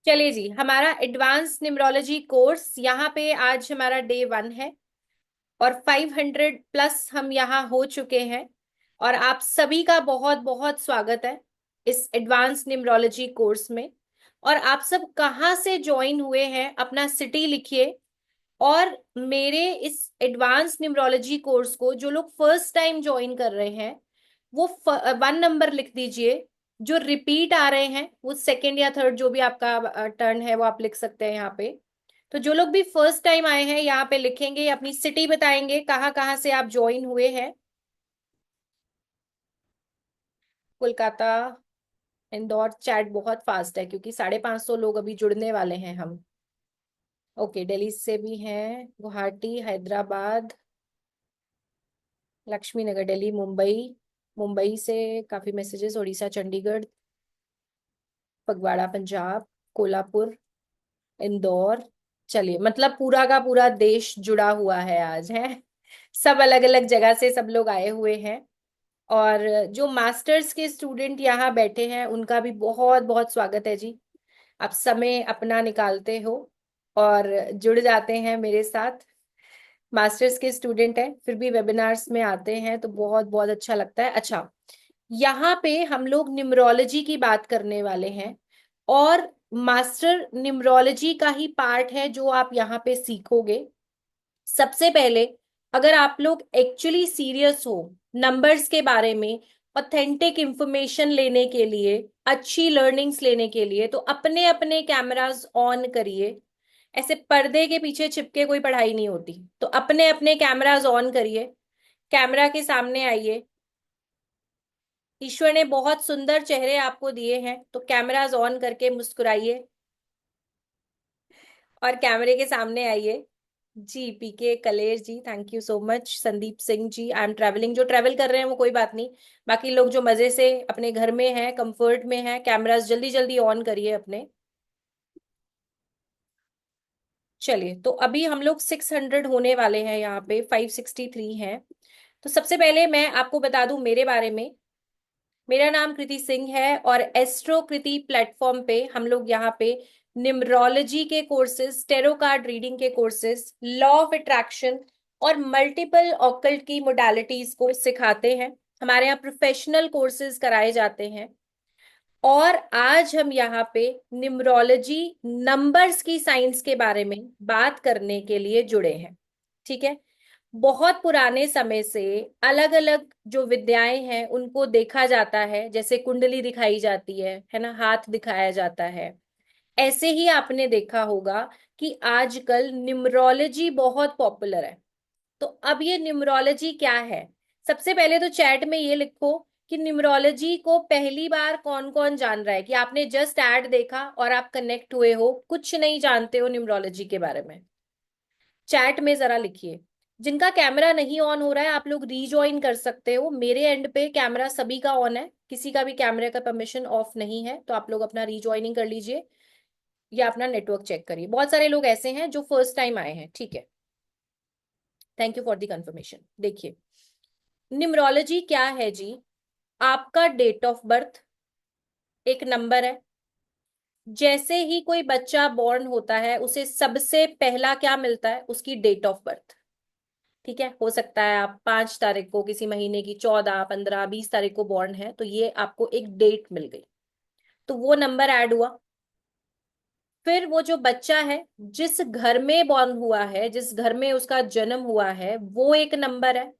चलिए जी, हमारा advance numerology course यहाँ पे आज हमारा डे 1 है। और 500+ हम यहाँ हो चुके हैं। और आप सभी का बहुत बहुत स्वागत है इस एडवांस न्यूमरोलॉजी कोर्स में। और आप सब कहाँ से ज्वाइन हुए हैं, अपना सिटी लिखिए। और मेरे इस एडवांस न्यूमरोलॉजी कोर्स को जो लोग फर्स्ट टाइम ज्वाइन कर रहे हैं, वो 1 नंबर लिख दीजिए। जो रिपीट आ रहे हैं वो सेकंड या थर्ड, जो भी आपका टर्न है वो आप लिख सकते हैं यहाँ पे। तो जो लोग भी फर्स्ट टाइम आए हैं यहाँ पे लिखेंगे, अपनी सिटी बताएंगे कहाँ कहाँ से आप ज्वाइन हुए हैं। कोलकाता, इंदौर। चैट बहुत फास्ट है क्योंकि 550 लोग अभी जुड़ने वाले हैं हम। ओके, दिल्ली से भी हैं, गुवाहाटी, हैदराबाद, लक्ष्मी नगर, दिल्ली, मुंबई। मुंबई से काफी मैसेजेस, उड़ीसा, चंडीगढ़, फगवाड़ा, पंजाब, कोल्हापुर, इंदौर। चलिए, मतलब पूरा का पूरा देश जुड़ा हुआ है आज है। सब अलग अलग जगह से सब लोग आए हुए हैं। और जो मास्टर्स के स्टूडेंट यहाँ बैठे हैं उनका भी बहुत बहुत स्वागत है जी। आप समय अपना निकालते हो और जुड़ जाते हैं मेरे साथ। मास्टर्स के स्टूडेंट हैं फिर भी वेबिनार्स में आते हैं तो बहुत बहुत अच्छा लगता है। अच्छा, यहाँ पे हम लोग न्यूमरोलॉजी की बात करने वाले हैं। और मास्टर न्यूमरोलॉजी का ही पार्ट है जो आप यहाँ पे सीखोगे। सबसे पहले, अगर आप लोग एक्चुअली सीरियस हो नंबर्स के बारे में, ऑथेंटिक इंफॉर्मेशन लेने के लिए, अच्छी लर्निंग्स लेने के लिए, तो अपने अपने कैमरास ऑन करिए। ऐसे पर्दे के पीछे छिपके कोई पढ़ाई नहीं होती, तो अपने अपने कैमरास ऑन करिए। कैमरा के सामने आइए। ईश्वर ने बहुत सुंदर चेहरे आपको दिए हैं, तो कैमरास ऑन करके मुस्कुराइए और कैमरे के सामने आइए। जी, PK Kaler ji, thank you so much. Sandeep Singh ji, I am travelling. जो ट्रैवल कर रहे हैं वो कोई बात नहीं। बाकी लोग जो मजे से अपने घर में हैं, कंफर्ट में हैं, कैमरास जल्दी जल्दी ऑन करिए अपने। चलिए, तो अभी हम लोग 600 होने वाले हैं, यहाँ पे 563 हैं। तो सबसे पहले मैं आपको बता दूं मेरे बारे में। मेरा नाम कृति सिंह है और एस्ट्रो कृति प्लेटफॉर्म पे हम लोग यहाँ पे न्यूमरोलॉजी के कोर्सेज, टेरो कार्ड रीडिंग के कोर्सेज, लॉ ऑफ अट्रैक्शन और मल्टीपल ऑकल्ट की मोडालिटीज को सिखाते हैं। हमारे यहाँ प्रोफेशनल कोर्सेज कराए जाते हैं। और आज हम यहाँ पे न्यूमरोलॉजी, नंबर्स की साइंस के बारे में बात करने के लिए जुड़े हैं। ठीक है। बहुत पुराने समय से अलग अलग जो विद्याएं हैं उनको देखा जाता है, जैसे कुंडली दिखाई जाती है ना, हाथ दिखाया जाता है। ऐसे ही आपने देखा होगा कि आजकल न्यूमरोलॉजी बहुत पॉपुलर है। तो अब ये न्यूमरोलॉजी क्या है? सबसे पहले तो चैट में ये लिखो कि न्यूमरोलॉजी को पहली बार कौन कौन जान रहा है, कि आपने जस्ट ऐड देखा और आप कनेक्ट हुए हो, कुछ नहीं जानते हो न्यूमरोलॉजी के बारे में। चैट में जरा लिखिए। जिनका कैमरा नहीं ऑन हो रहा है आप लोग रीजॉइन कर सकते हो। मेरे एंड पे कैमरा सभी का ऑन है, किसी का भी कैमरे का परमिशन ऑफ नहीं है, तो आप लोग अपना रीजॉइनिंग कर लीजिए या अपना नेटवर्क चेक करिए। बहुत सारे लोग ऐसे हैं जो फर्स्ट टाइम आए हैं, ठीक है। Thank you for the confirmation. देखिए, न्यूमरोलॉजी क्या है जी? आपका डेट ऑफ बर्थ एक नंबर है। जैसे ही कोई बच्चा बॉर्न होता है उसे सबसे पहला क्या मिलता है? उसकी डेट ऑफ बर्थ। ठीक है, हो सकता है आप 5 तारीख को, किसी महीने की 14, 15, 20 तारीख को बॉर्न है, तो ये आपको एक डेट मिल गई, तो वो नंबर ऐड हुआ। फिर वो जो बच्चा है, जिस घर में बॉर्न हुआ है, जिस घर में उसका जन्म हुआ है, वो एक नंबर है।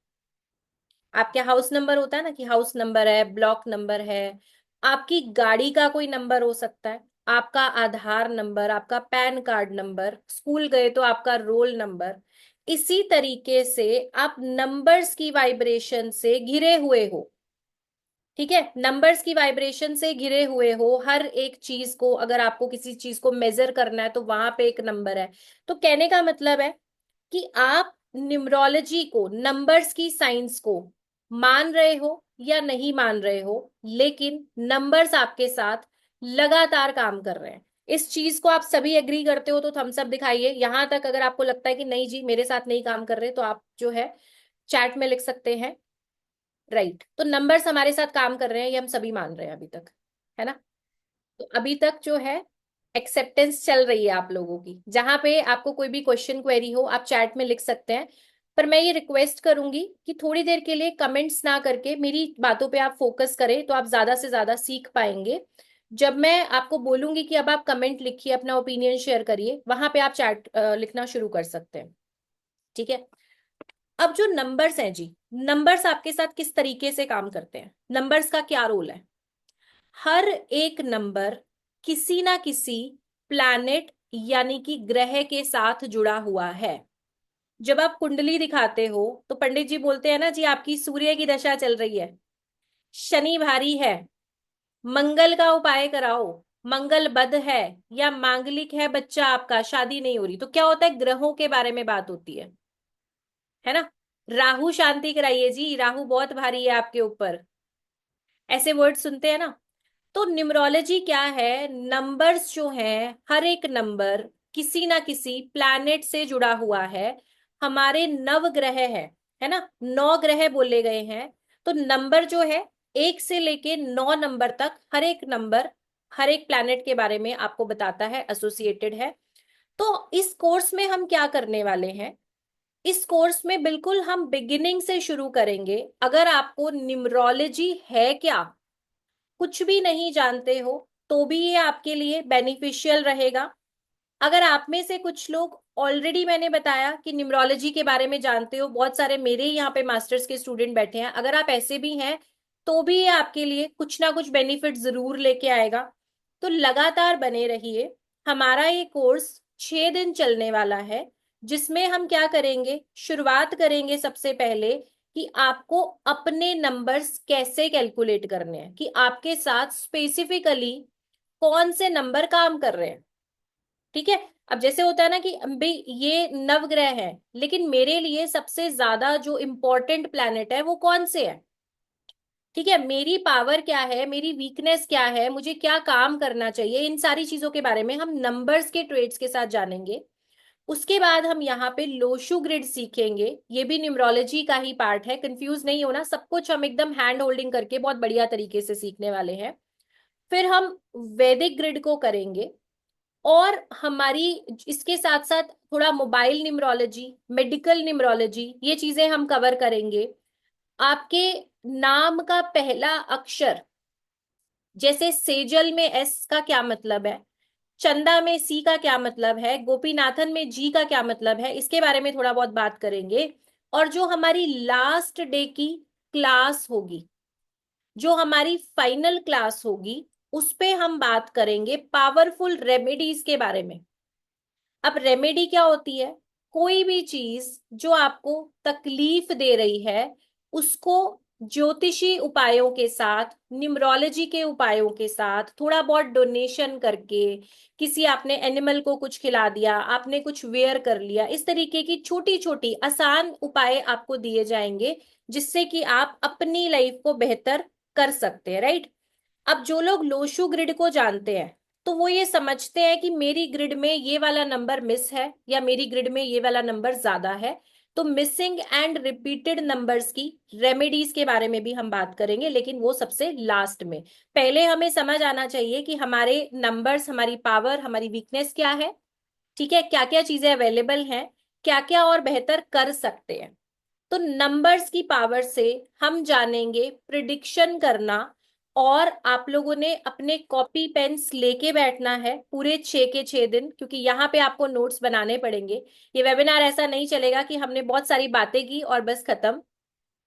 आपके हाउस नंबर होता है ना, कि हाउस नंबर है, ब्लॉक नंबर है। आपकी गाड़ी का कोई नंबर हो सकता है, आपका आधार नंबर, आपका पैन कार्ड नंबर, स्कूल गए तो आपका रोल नंबर। इसी तरीके से आप नंबर्स की वाइब्रेशन से घिरे हुए हो। ठीक है, नंबर्स की वाइब्रेशन से घिरे हुए हो। हर एक चीज को, अगर आपको किसी चीज को मेजर करना है तो वहां पे एक नंबर है। तो कहने का मतलब है कि आप न्यूमरोलॉजी को, नंबर्स की साइंस को मान रहे हो या नहीं मान रहे हो, लेकिन नंबर्स आपके साथ लगातार काम कर रहे हैं। इस चीज को आप सभी एग्री करते हो तो थम्स अप दिखाइए। यहां तक अगर आपको लगता है कि नहीं जी मेरे साथ नहीं काम कर रहे, तो आप जो है चैट में लिख सकते हैं। राइट, तो नंबर्स हमारे साथ काम कर रहे हैं, ये हम सभी मान रहे हैं अभी तक, है ना। तो अभी तक जो है एक्सेप्टेंस चल रही है आप लोगों की। जहां पे आपको कोई भी क्वेश्चन क्वेरी हो आप चैट में लिख सकते हैं, पर मैं ये रिक्वेस्ट करूंगी कि थोड़ी देर के लिए कमेंट्स ना करके मेरी बातों पे आप फोकस करें, तो आप ज्यादा से ज्यादा सीख पाएंगे। जब मैं आपको बोलूंगी कि अब आप कमेंट लिखिए, अपना ओपिनियन शेयर करिए, वहां पे आप चैट लिखना शुरू कर सकते हैं। ठीक है। अब जो नंबर्स हैं जी, नंबर्स आपके साथ किस तरीके से काम करते हैं, नंबर्स का क्या रोल है। हर एक नंबर किसी ना किसी प्लैनेट यानी कि ग्रह के साथ जुड़ा हुआ है। जब आप कुंडली दिखाते हो तो पंडित जी बोलते हैं ना जी, आपकी सूर्य की दशा चल रही है, शनि भारी है, मंगल का उपाय कराओ, मंगल बद है, या मांगलिक है बच्चा आपका, शादी नहीं हो रही, तो क्या होता है, ग्रहों के बारे में बात होती है ना। राहु शांति कराइए जी, राहु बहुत भारी है आपके ऊपर, ऐसे वर्ड सुनते हैं ना। तो न्यूमरोलॉजी क्या है, नंबर्स जो हैं, हर एक नंबर किसी ना किसी प्लैनेट से जुड़ा हुआ है। हमारे नव ग्रह है ना, 9 ग्रह बोले गए हैं। तो नंबर जो है, 1 से लेके 9 नंबर तक, हर एक नंबर हर एक प्लैनेट के बारे में आपको बताता है, एसोसिएटेड है। तो इस कोर्स में हम क्या करने वाले हैं, इस कोर्स में बिल्कुल हम बिगिनिंग से शुरू करेंगे। अगर आपको न्यूमरोलॉजी है क्या, कुछ भी नहीं जानते हो, तो भी ये आपके लिए बेनिफिशियल रहेगा। अगर आप में से कुछ लोग ऑलरेडी, मैंने बताया कि न्यूमरोलॉजी के बारे में जानते हो, बहुत सारे मेरे यहाँ पे मास्टर्स के स्टूडेंट बैठे हैं, अगर आप ऐसे भी हैं तो भी ये आपके लिए कुछ ना कुछ बेनिफिट जरूर लेके आएगा। तो लगातार बने रहिए। हमारा ये कोर्स 6 दिन चलने वाला है, जिसमें हम क्या करेंगे, शुरुआत करेंगे सबसे पहले कि आपको अपने नंबर्स कैसे कैलकुलेट करने हैं, कि आपके साथ स्पेसिफिकली कौन से नंबर काम कर रहे हैं। ठीक है। अब जैसे होता है ना कि भाई ये नवग्रह है, लेकिन मेरे लिए सबसे ज्यादा जो इंपॉर्टेंट प्लैनेट है वो कौन से है। ठीक है, मेरी पावर क्या है, मेरी वीकनेस क्या है, मुझे क्या काम करना चाहिए, इन सारी चीजों के बारे में हम नंबर्स के ट्रेड्स के साथ जानेंगे। उसके बाद हम यहाँ पे लोशु ग्रिड सीखेंगे, ये भी न्यूमरोलॉजी का ही पार्ट है, कंफ्यूज नहीं होना, सब कुछ हम एकदम हैंड होल्डिंग करके बहुत बढ़िया तरीके से सीखने वाले हैं। फिर हम वैदिक ग्रिड को करेंगे, और हमारी इसके साथ साथ थोड़ा मोबाइल न्यूमरोलॉजी, मेडिकल न्यूमरोलॉजी, ये चीजें हम कवर करेंगे। आपके नाम का पहला अक्षर, जैसे सेजल में एस का क्या मतलब है, चंदा में सी का क्या मतलब है, गोपीनाथन में जी का क्या मतलब है, इसके बारे में थोड़ा बहुत बात करेंगे। और जो हमारी लास्ट डे की क्लास होगी, जो हमारी फाइनल क्लास होगी, उस पे हम बात करेंगे पावरफुल रेमेडीज के बारे में। अब रेमेडी क्या होती है, कोई भी चीज जो आपको तकलीफ दे रही है, उसको ज्योतिषी उपायों के साथ, न्यूमरोलॉजी के उपायों के साथ, थोड़ा बहुत डोनेशन करके, किसी आपने एनिमल को कुछ खिला दिया, आपने कुछ वेयर कर लिया, इस तरीके की छोटी छोटी आसान उपाय आपको दिए जाएंगे, जिससे कि आप अपनी लाइफ को बेहतर कर सकते हैं, राइट। अब जो लोग लोशु ग्रिड को जानते हैं, तो वो ये समझते हैं कि मेरी ग्रिड में ये वाला नंबर मिस है, या मेरी ग्रिड में ये वाला नंबर ज्यादा है। तो मिसिंग एंड रिपीटेड नंबर्स की रेमेडीज के बारे में भी हम बात करेंगे, लेकिन वो सबसे लास्ट में। पहले हमें समझ आना चाहिए कि हमारे नंबर्स, हमारी पावर, हमारी वीकनेस क्या है। ठीक है, क्या क्या चीजें अवेलेबल हैं, क्या क्या और बेहतर कर सकते हैं। तो नंबर्स की पावर से हम जानेंगे प्रिडिक्शन करना। और आप लोगों ने अपने कॉपी पेन्स लेके बैठना है पूरे 6 के 6 दिन, क्योंकि यहाँ पे आपको नोट्स बनाने पड़ेंगे। ये वेबिनार ऐसा नहीं चलेगा कि हमने बहुत सारी बातें की और बस खत्म।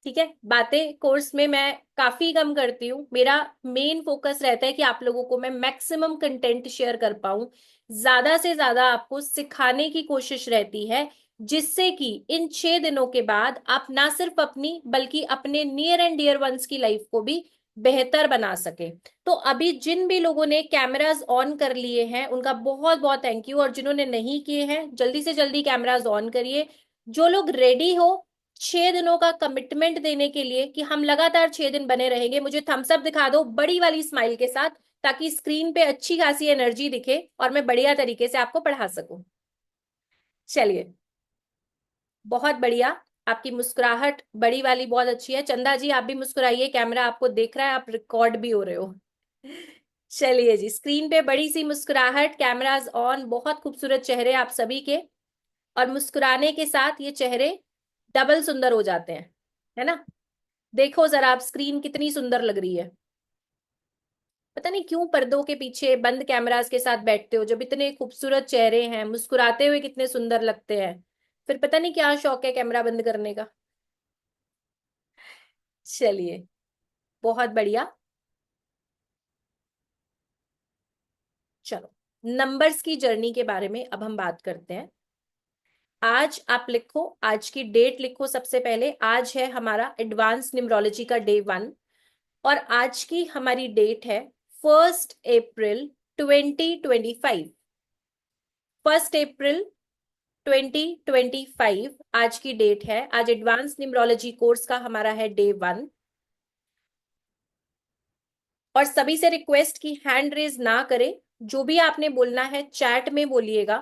ठीक है, बातें कोर्स में मैं काफी कम करती हूँ, मेरा मेन फोकस रहता है कि आप लोगों को मैं मैक्सिमम कंटेंट शेयर कर पाऊं, ज्यादा से ज्यादा आपको सिखाने की कोशिश रहती है, जिससे कि इन 6 दिनों के बाद आप ना सिर्फ अपनी बल्कि अपने नियर एंड डियर वंस की लाइफ को भी बेहतर बना सके। तो अभी जिन भी लोगों ने कैमराज ऑन कर लिए हैं उनका बहुत बहुत थैंक यू, और जिन्होंने नहीं किए हैं जल्दी से जल्दी कैमराज ऑन करिए। जो लोग रेडी हो 6 दिनों का कमिटमेंट देने के लिए कि हम लगातार 6 दिन बने रहेंगे, मुझे थम्स अप दिखा दो बड़ी वाली स्माइल के साथ, ताकि स्क्रीन पे अच्छी खासी एनर्जी दिखे और मैं बढ़िया तरीके से आपको पढ़ा सकूं। चलिए, बहुत बढ़िया। आपकी मुस्कुराहट बड़ी वाली बहुत अच्छी है। चंदा जी आप भी मुस्कुराइए, कैमरा आपको देख रहा है, आप रिकॉर्ड भी हो रहे हो। चलिए जी, स्क्रीन पे बड़ी सी मुस्कुराहट, कैमरास ऑन, बहुत खूबसूरत चेहरे आप सभी के। और मुस्कुराने के साथ ये चेहरे डबल सुंदर हो जाते हैं, है ना। देखो जरा आप, स्क्रीन कितनी सुंदर लग रही है। पता नहीं क्यों पर्दों के पीछे बंद कैमरास के साथ बैठते हो, जब इतने खूबसूरत चेहरे हैं, मुस्कुराते हुए कितने सुंदर लगते हैं। फिर पता नहीं क्या शौक है कैमरा बंद करने का। चलिए, बहुत बढ़िया। चलो, नंबर्स की जर्नी के बारे में अब हम बात करते हैं। आज आप लिखो, आज की डेट लिखो। सबसे पहले आज है हमारा एडवांस न्यूमरोलॉजी का डे 1। और आज की हमारी डेट है 1 अप्रैल 2025। 1 अप्रैल 2025 आज की डेट है। आज एडवांस न्यूमरोलॉजी कोर्स का हमारा है डे 1। और सभी से रिक्वेस्ट की हैंड रेज ना करें, जो भी आपने बोलना है चैट में बोलिएगा,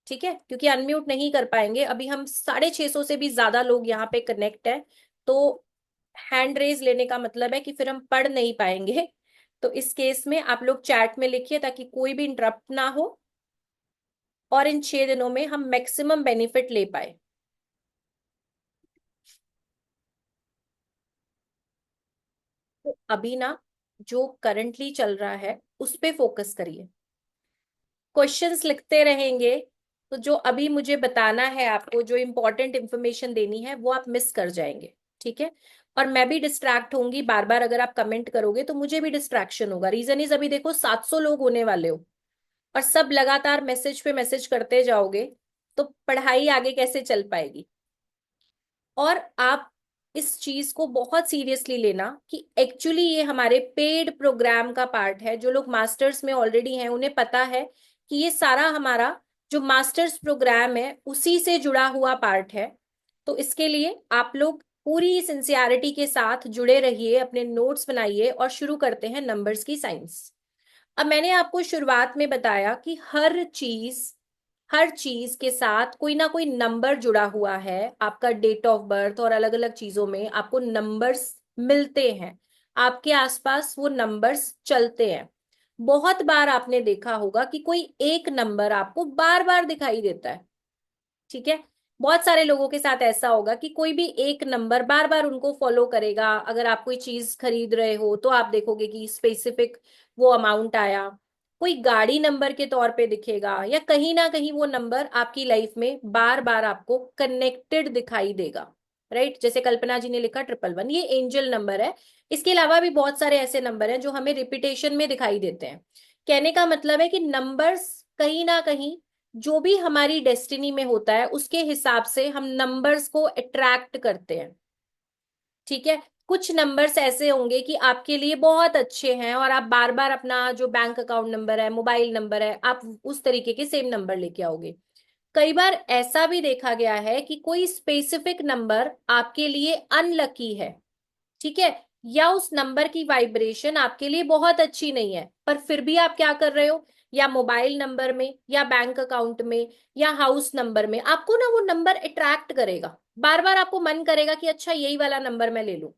ठीक है, क्योंकि अनम्यूट नहीं कर पाएंगे। अभी हम 650 से भी ज्यादा लोग यहाँ पे कनेक्ट है, तो हैंड रेज लेने का मतलब है कि फिर हम पढ़ नहीं पाएंगे। तो इस केस में आप लोग चैट में लिखिए, ताकि कोई भी इंटरप्ट ना हो और इन 6 दिनों में हम मैक्सिमम बेनिफिट ले पाए। तो अभी ना, जो करंटली चल रहा है उस पे फोकस करिए। क्वेश्चंस लिखते रहेंगे तो जो अभी मुझे बताना है आपको, जो इंपॉर्टेंट इंफॉर्मेशन देनी है, वो आप मिस कर जाएंगे, ठीक है। और मैं भी डिस्ट्रैक्ट होंगी बार बार, अगर आप कमेंट करोगे तो मुझे भी डिस्ट्रैक्शन होगा। रीजन इज, अभी देखो 700 लोग होने वाले हो और सब लगातार मैसेज पे मैसेज करते जाओगे, तो पढ़ाई आगे कैसे चल पाएगी। और आप इस चीज को बहुत सीरियसली लेना कि एक्चुअली ये हमारे पेड प्रोग्राम का पार्ट है। जो लोग मास्टर्स में ऑलरेडी हैं उन्हें पता है कि ये सारा हमारा जो मास्टर्स प्रोग्राम है उसी से जुड़ा हुआ पार्ट है। तो इसके लिए आप लोग पूरी सिंसियरिटी के साथ जुड़े रहिए, अपने नोट्स बनाइए और शुरू करते हैं नंबर्स की साइंस। अब मैंने आपको शुरुआत में बताया कि हर चीज के साथ कोई ना कोई नंबर जुड़ा हुआ है। आपका डेट ऑफ बर्थ और अलग अलग चीजों में आपको नंबर्स मिलते हैं, आपके आसपास वो नंबर्स चलते हैं। बहुत बार आपने देखा होगा कि कोई एक नंबर आपको बार बार दिखाई देता है, ठीक है। बहुत सारे लोगों के साथ ऐसा होगा कि कोई भी एक नंबर बार बार उनको फॉलो करेगा। अगर आप कोई चीज खरीद रहे हो तो आप देखोगे कि स्पेसिफिक वो अमाउंट आया। कोई गाड़ी नंबर के तौर पे दिखेगा, या कहीं ना कहीं वो नंबर आपकी लाइफ में बार बार आपको कनेक्टेड दिखाई देगा, राइट। जैसे कल्पना जी ने लिखा 111, ये एंजल नंबर है। इसके अलावा भी बहुत सारे ऐसे नंबर हैं जो हमें रिपीटेशन में दिखाई देते हैं। कहने का मतलब है कि नंबर्स कहीं ना कहीं, जो भी हमारी डेस्टिनी में होता है उसके हिसाब से हम नंबर्स को अट्रैक्ट करते हैं, ठीक है। कुछ नंबर्स ऐसे होंगे कि आपके लिए बहुत अच्छे हैं और आप बार बार अपना जो बैंक अकाउंट नंबर है, मोबाइल नंबर है, आप उस तरीके के सेम नंबर लेके आओगे। कई बार ऐसा भी देखा गया है कि कोई स्पेसिफिक नंबर आपके लिए अनलकी है, ठीक है, या उस नंबर की वाइब्रेशन आपके लिए बहुत अच्छी नहीं है, पर फिर भी आप क्या कर रहे हो, या मोबाइल नंबर में, या बैंक अकाउंट में, या हाउस नंबर में, आपको ना वो नंबर अट्रैक्ट करेगा। बार बार आपको मन करेगा कि अच्छा यही वाला नंबर मैं ले लूं।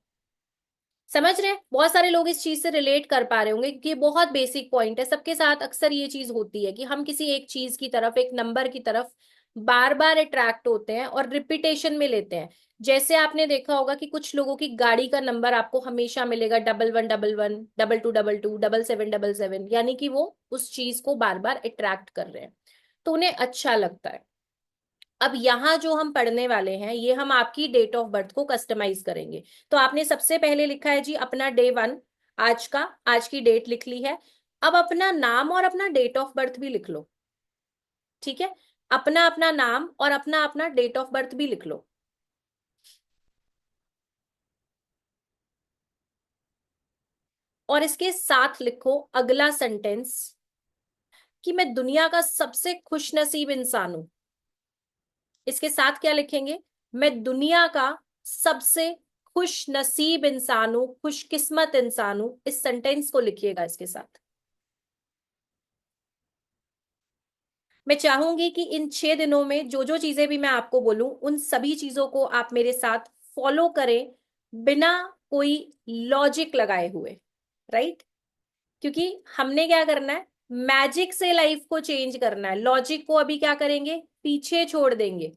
समझ रहे हैं, बहुत सारे लोग इस चीज से रिलेट कर पा रहे होंगे, क्योंकि ये बहुत बेसिक पॉइंट है। सबके साथ अक्सर ये चीज होती है कि हम किसी एक चीज की तरफ, एक नंबर की तरफ बार बार अट्रैक्ट होते हैं और रिपीटेशन में लेते हैं। जैसे आपने देखा होगा कि कुछ लोगों की गाड़ी का नंबर आपको हमेशा मिलेगा 1111, 2222, 7777, यानी कि वो उस चीज को बार बार अट्रैक्ट कर रहे हैं, तो उन्हें अच्छा लगता है। अब यहाँ जो हम पढ़ने वाले हैं, ये हम आपकी डेट ऑफ बर्थ को कस्टमाइज करेंगे। तो आपने सबसे पहले लिखा है जी अपना डे 1, आज का, आज की डेट लिख ली है। अब अपना नाम और अपना डेट ऑफ बर्थ भी लिख लो, ठीक है। अपना अपना नाम और अपना अपना डेट ऑफ बर्थ भी लिख लो। और इसके साथ लिखो अगला सेंटेंस, कि मैं दुनिया का सबसे खुशनसीब इंसान हूं। इसके साथ क्या लिखेंगे, मैं दुनिया का सबसे खुश नसीब इंसान हूं, खुशकिस्मत इंसान हूं। इस सेंटेंस को लिखिएगा इसके साथ। मैं चाहूंगी कि इन 6 दिनों में जो जो चीजें भी मैं आपको बोलूं, उन सभी चीजों को आप मेरे साथ फॉलो करें, बिना कोई लॉजिक लगाए हुए, राइट। क्योंकि हमने क्या करना है, मैजिक से लाइफ को चेंज करना है। लॉजिक को अभी क्या करेंगे, पीछे छोड़ देंगे,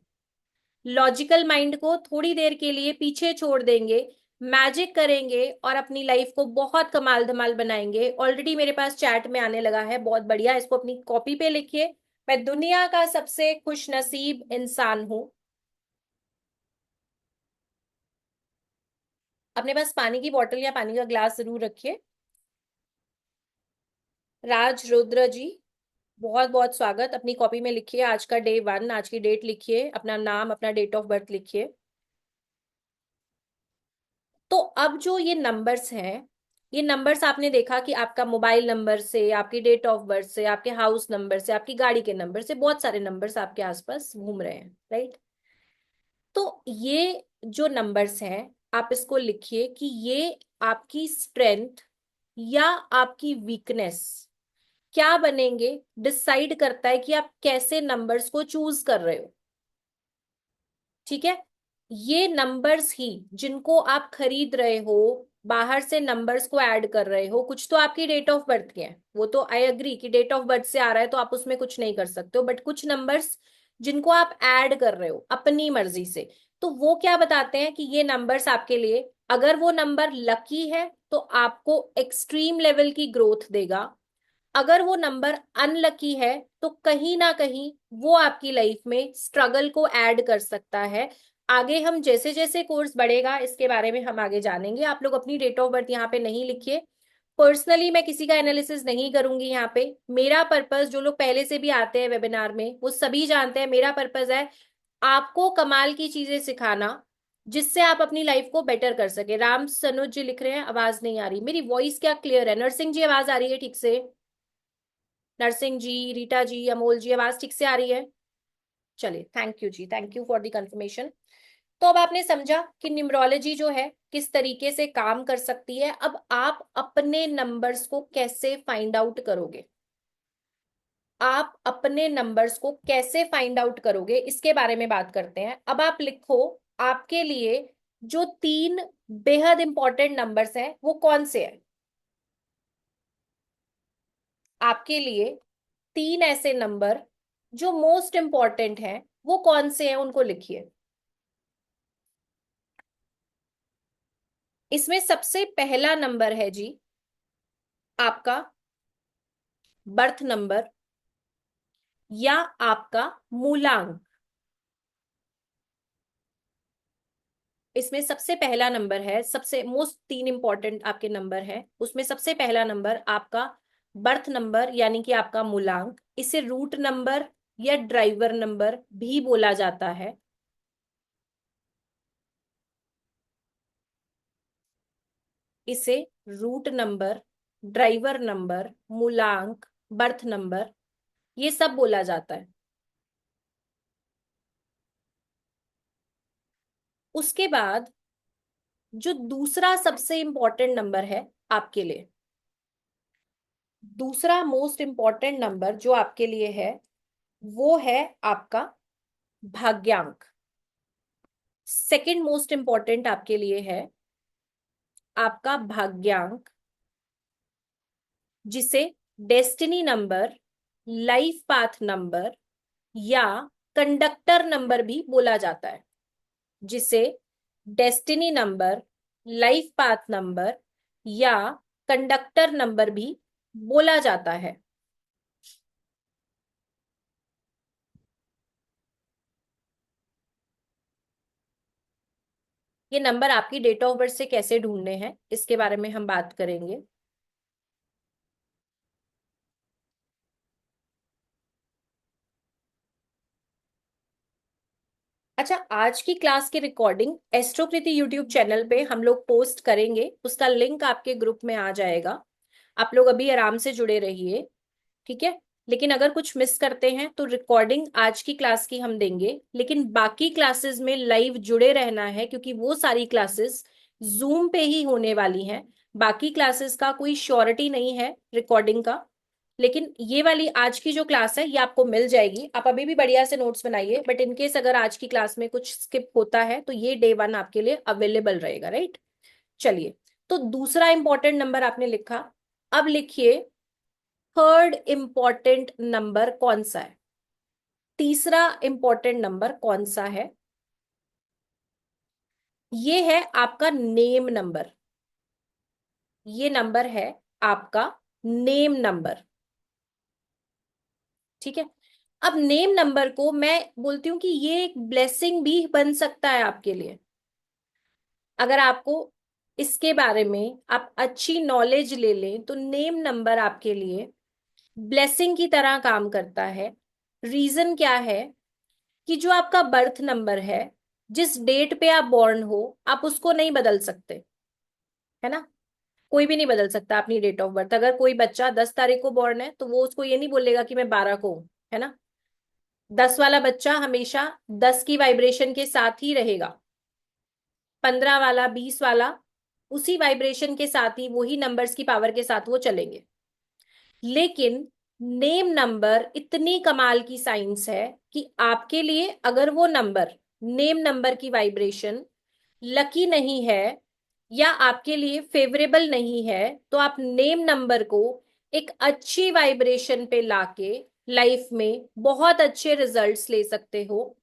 लॉजिकल माइंड को थोड़ी देर के लिए पीछे छोड़ देंगे, मैजिक करेंगे और अपनी लाइफ को बहुत कमाल धमाल बनाएंगे। ऑलरेडी मेरे पास चैट में आने लगा है, बहुत बढ़िया, इसको अपनी कॉपी पे लिखिए। मैं दुनिया का सबसे खुश नसीब इंसान हूं। अपने पास पानी की बोतल या पानी का ग्लास जरूर रखिए। राज रुद्र जी, बहुत बहुत स्वागत। अपनी कॉपी में लिखिए आज का डे 1, आज की डेट लिखिए, अपना नाम, अपना डेट ऑफ बर्थ लिखिए। तो अब जो ये नंबर्स हैं, ये नंबर्स आपने देखा कि आपका मोबाइल नंबर से, आपकी डेट ऑफ बर्थ से, आपके हाउस नंबर से, आपकी गाड़ी के नंबर से, बहुत सारे नंबर्स आपके आसपास घूम रहे हैं, राइट। तो ये जो नंबर्स हैं, आप इसको लिखिए कि ये आपकी स्ट्रेंथ या आपकी वीकनेस क्या बनेंगे, डिसाइड करता है कि आप कैसे नंबर्स को चूज कर रहे हो। ठीक है, ये नंबर्स ही जिनको आप खरीद रहे हो, बाहर से नंबर्स को ऐड कर रहे हो, कुछ तो आपकी डेट ऑफ बर्थ के हैं, वो तो आई एग्री कि डेट ऑफ बर्थ से आ रहा है तो आप उसमें कुछ नहीं कर सकते हो, बट कुछ नंबर्स जिनको आप ऐड कर रहे हो अपनी मर्जी से, तो वो क्या बताते हैं कि ये नंबर्स आपके लिए, अगर वो नंबर लकी है तो आपको एक्सट्रीम लेवल की ग्रोथ देगा, अगर वो नंबर अनलकी है तो कहीं ना कहीं वो आपकी लाइफ में स्ट्रगल को ऐड कर सकता है। आगे हम जैसे जैसे कोर्स बढ़ेगा इसके बारे में हम आगे जानेंगे। आप लोग अपनी डेट ऑफ बर्थ यहाँ पे नहीं लिखिए। पर्सनली मैं किसी का एनालिसिस नहीं करूंगी यहाँ पे। मेरा पर्पस, जो लोग पहले से भी आते हैं वेबिनार में वो सभी जानते हैं, मेरा पर्पस है आपको कमाल की चीजें सिखाना जिससे आप अपनी लाइफ को बेटर कर सके। राम सनुज जी लिख रहे हैं आवाज नहीं आ रही, मेरी वॉइस क्या क्लियर है? नरसिंह जी आवाज आ रही है ठीक से? नरसिंह जी, रीटा जी, अमोल जी, आवाज ठीक से आ रही है? चलिए, थैंक यू जी, thank you for the confirmation. तो अब आपने समझा कि न्यूमरोलॉजी जो है किस तरीके से काम कर सकती है। अब आप अपने नंबर्स को कैसे फाइंड आउट करोगे, आप अपने नंबर्स को कैसे फाइंड आउट करोगे इसके बारे में बात करते हैं। अब आप लिखो, आपके लिए जो 3 बेहद इंपॉर्टेंट नंबर्स हैं वो कौन से हैं। आपके लिए 3 ऐसे नंबर जो मोस्ट इंपॉर्टेंट हैं वो कौन से हैं, उनको लिखिए। इसमें सबसे पहला नंबर है जी आपका बर्थ नंबर या आपका मूलांक। इसमें सबसे पहला नंबर है, सबसे मोस्ट 3 इंपॉर्टेंट आपके नंबर है, उसमें सबसे पहला नंबर आपका बर्थ नंबर यानी कि आपका मूलांक। इसे रूट नंबर या ड्राइवर नंबर भी बोला जाता है। इसे रूट नंबर, ड्राइवर नंबर, मूलांक, बर्थ नंबर, ये सब बोला जाता है। उसके बाद जो दूसरा सबसे इंपॉर्टेंट नंबर है आपके लिए, दूसरा मोस्ट इंपॉर्टेंट नंबर जो आपके लिए है वो है आपका भाग्यांक। सेकंड मोस्ट इंपॉर्टेंट आपके लिए है आपका भाग्यांक, जिसे destiny number, life path number या कंडक्टर नंबर भी बोला जाता है। जिसे destiny number, life path number या कंडक्टर नंबर भी बोला जाता है। ये नंबर आपकी डेट ऑफ बर्थ से कैसे ढूंढने हैं इसके बारे में हम बात करेंगे। अच्छा, आज की क्लास की रिकॉर्डिंग एस्ट्रोकृति यूट्यूब चैनल पे हम लोग पोस्ट करेंगे, उसका लिंक आपके ग्रुप में आ जाएगा। आप लोग अभी आराम से जुड़े रहिए, ठीक है। लेकिन अगर कुछ मिस करते हैं तो रिकॉर्डिंग आज की क्लास की हम देंगे, लेकिन बाकी क्लासेस में लाइव जुड़े रहना है क्योंकि वो सारी क्लासेस जूम पे ही होने वाली हैं। बाकी क्लासेस का कोई श्योरिटी नहीं है रिकॉर्डिंग का, लेकिन ये वाली आज की जो क्लास है ये आपको मिल जाएगी। आप अभी भी बढ़िया से नोट्स बनाइए, बट इनकेस अगर आज की क्लास में कुछ स्किप होता है तो ये डे 1 आपके लिए अवेलेबल रहेगा, राइट। चलिए, तो दूसरा इंपॉर्टेंट नंबर आपने लिखा, अब लिखिए थर्ड इंपॉर्टेंट नंबर कौन सा है, तीसरा इंपॉर्टेंट नंबर कौन सा है। ये है आपका नेम नंबर, ये नंबर है आपका नेम नंबर। ठीक है। अब नेम नंबर को मैं बोलती हूं कि ये एक ब्लेसिंग भी बन सकता है आपके लिए, अगर आपको इसके बारे में आप अच्छी नॉलेज ले लें तो नेम नंबर आपके लिए ब्लेसिंग की तरह काम करता है। रीजन क्या है कि जो आपका बर्थ नंबर है, जिस डेट पे आप बॉर्न हो, आप उसको नहीं बदल सकते, है ना। कोई भी नहीं बदल सकता अपनी डेट ऑफ बर्थ। अगर कोई बच्चा 10 तारीख को बॉर्न है तो वो उसको ये नहीं बोलेगा कि मैं 12 को हूं, है ना। 10 वाला बच्चा हमेशा 10 की वाइब्रेशन के साथ ही रहेगा, 15 वाला, 20 वाला, उसी वाइब्रेशन के साथ ही, वही नंबर्स की पावर के साथ वो चलेंगे। लेकिन नेम नंबर इतनी कमाल की साइंस है कि आपके लिए अगर वो नंबर, नेम नंबर की वाइब्रेशन लकी नहीं है या आपके लिए फेवरेबल नहीं है, तो आप नेम नंबर को एक अच्छी वाइब्रेशन पे लाके लाइफ में बहुत अच्छे रिजल्ट्स ले सकते हो।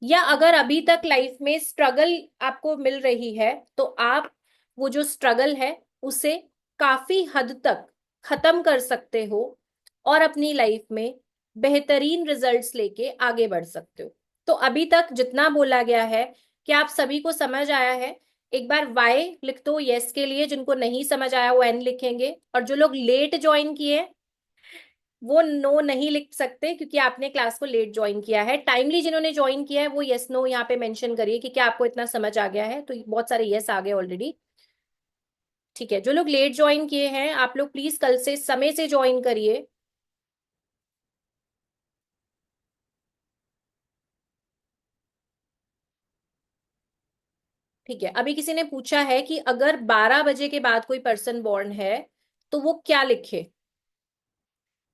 या अगर अभी तक लाइफ में स्ट्रगल आपको मिल रही है तो आप वो जो स्ट्रगल है उसे काफी हद तक खत्म कर सकते हो और अपनी लाइफ में बेहतरीन रिजल्ट्स लेके आगे बढ़ सकते हो। तो अभी तक जितना बोला गया है, क्या आप सभी को समझ आया है? एक बार वाई लिख दो यस के लिए, जिनको नहीं समझ आया वो एन लिखेंगे, और जो लोग लेट ज्वाइन किए वो नो नहीं लिख सकते क्योंकि आपने क्लास को लेट ज्वाइन किया है। टाइमली जिन्होंने ज्वाइन किया है वो यस नो यहाँ पे मेंशन करिए कि क्या आपको इतना समझ आ गया है। तो बहुत सारे यस आ गए ऑलरेडी। ठीक है, जो लोग लेट ज्वाइन किए हैं आप लोग प्लीज कल से समय से ज्वाइन करिए। ठीक है, अभी किसी ने पूछा है कि अगर 12 बजे के बाद कोई पर्सन बॉर्न है तो वो क्या लिखे।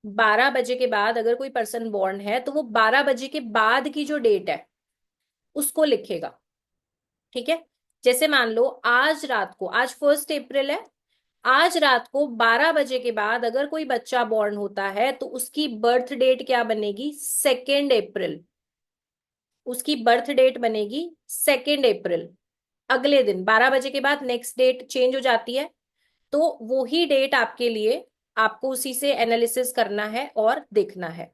12 बजे के बाद अगर कोई पर्सन बॉर्न है तो वो 12 बजे के बाद की जो डेट है उसको लिखेगा। ठीक है। जैसे मान लो आज रात को, आज 1 अप्रैल है, आज रात को 12 बजे के बाद अगर कोई बच्चा बॉर्न होता है तो उसकी बर्थ डेट क्या बनेगी, 2 अप्रैल। उसकी बर्थ डेट बनेगी 2 अप्रैल। अगले दिन 12 बजे के बाद नेक्स्ट डेट चेंज हो जाती है, तो वो ही डेट आपके लिए, आपको उसी से एनालिसिस करना है और देखना है।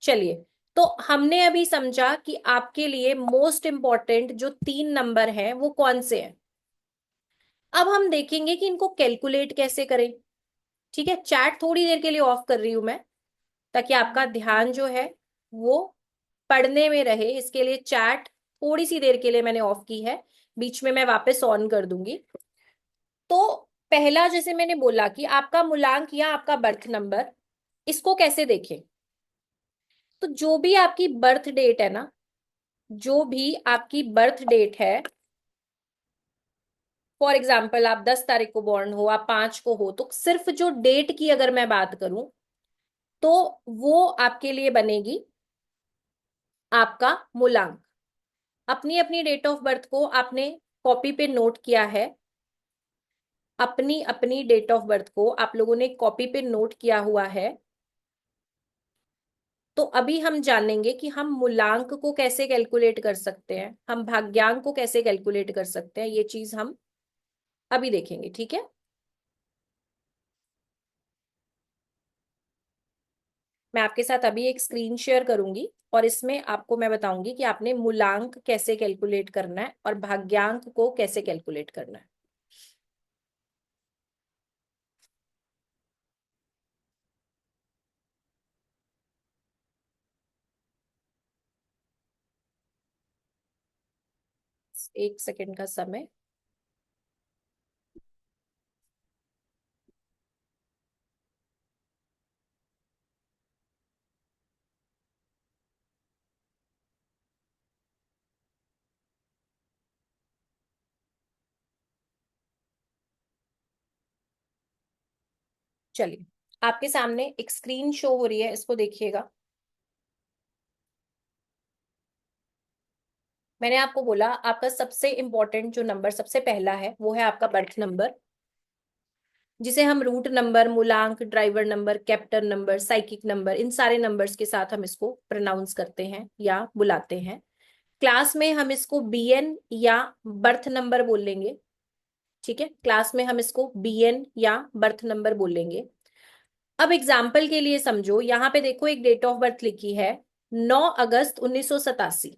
चलिए, तो हमने अभी समझा कि आपके लिए मोस्ट इंपॉर्टेंट जो 3 नंबर हैं वो कौन से हैं। अब हम देखेंगे कि इनको कैलकुलेट कैसे करें। ठीक है, चैट थोड़ी देर के लिए ऑफ कर रही हूं मैं, ताकि आपका ध्यान जो है वो पढ़ने में रहे। इसके लिए चैट थोड़ी सी देर के लिए मैंने ऑफ की है, बीच में मैं वापस ऑन कर दूंगी। तो पहला, जैसे मैंने बोला कि आपका मूलांक या आपका बर्थ नंबर, इसको कैसे देखें। तो जो भी आपकी बर्थ डेट है ना, जो भी आपकी बर्थ डेट है, फॉर एग्जाम्पल आप 10 तारीख को बॉर्न हो, आप 5 को हो, तो सिर्फ जो डेट की अगर मैं बात करूं तो वो आपके लिए बनेगी आपका मूलांक। अपनी अपनी डेट ऑफ बर्थ को आपने कॉपी पे नोट किया है, अपनी अपनी डेट ऑफ बर्थ को आप लोगों ने कॉपी पे नोट किया हुआ है। तो अभी हम जानेंगे कि हम मूलांक को कैसे कैलकुलेट कर सकते हैं, हम भाग्यांक को कैसे कैलकुलेट कर सकते हैं, ये चीज हम अभी देखेंगे। ठीक है, मैं आपके साथ अभी एक स्क्रीन शेयर करूंगी और इसमें आपको मैं बताऊंगी कि आपने मूलांक कैसे कैलकुलेट करना है और भाग्यांक को कैसे कैलकुलेट करना है। एक सेकंड का समय। चलिए, आपके सामने एक स्क्रीन शो हो रही है, इसको देखिएगा। मैंने आपको बोला आपका सबसे इंपॉर्टेंट जो नंबर सबसे पहला है वो है आपका बर्थ नंबर। जिसे हम रूट नंबर, मूलांक, driver number, captain number, psychic number, इन सारे नंबर्स के साथ हम इसको प्रोनाउंस करते हैं या बुलाते हैं। क्लास में हम इसको बीएन या बर्थ नंबर बोल लेंगे। ठीक है, क्लास में हम इसको बीएन या बर्थ नंबर बोल लेंगे। अब एग्जाम्पल के लिए समझो, यहाँ पे देखो एक डेट ऑफ बर्थ लिखी है 9 अगस्त 1987,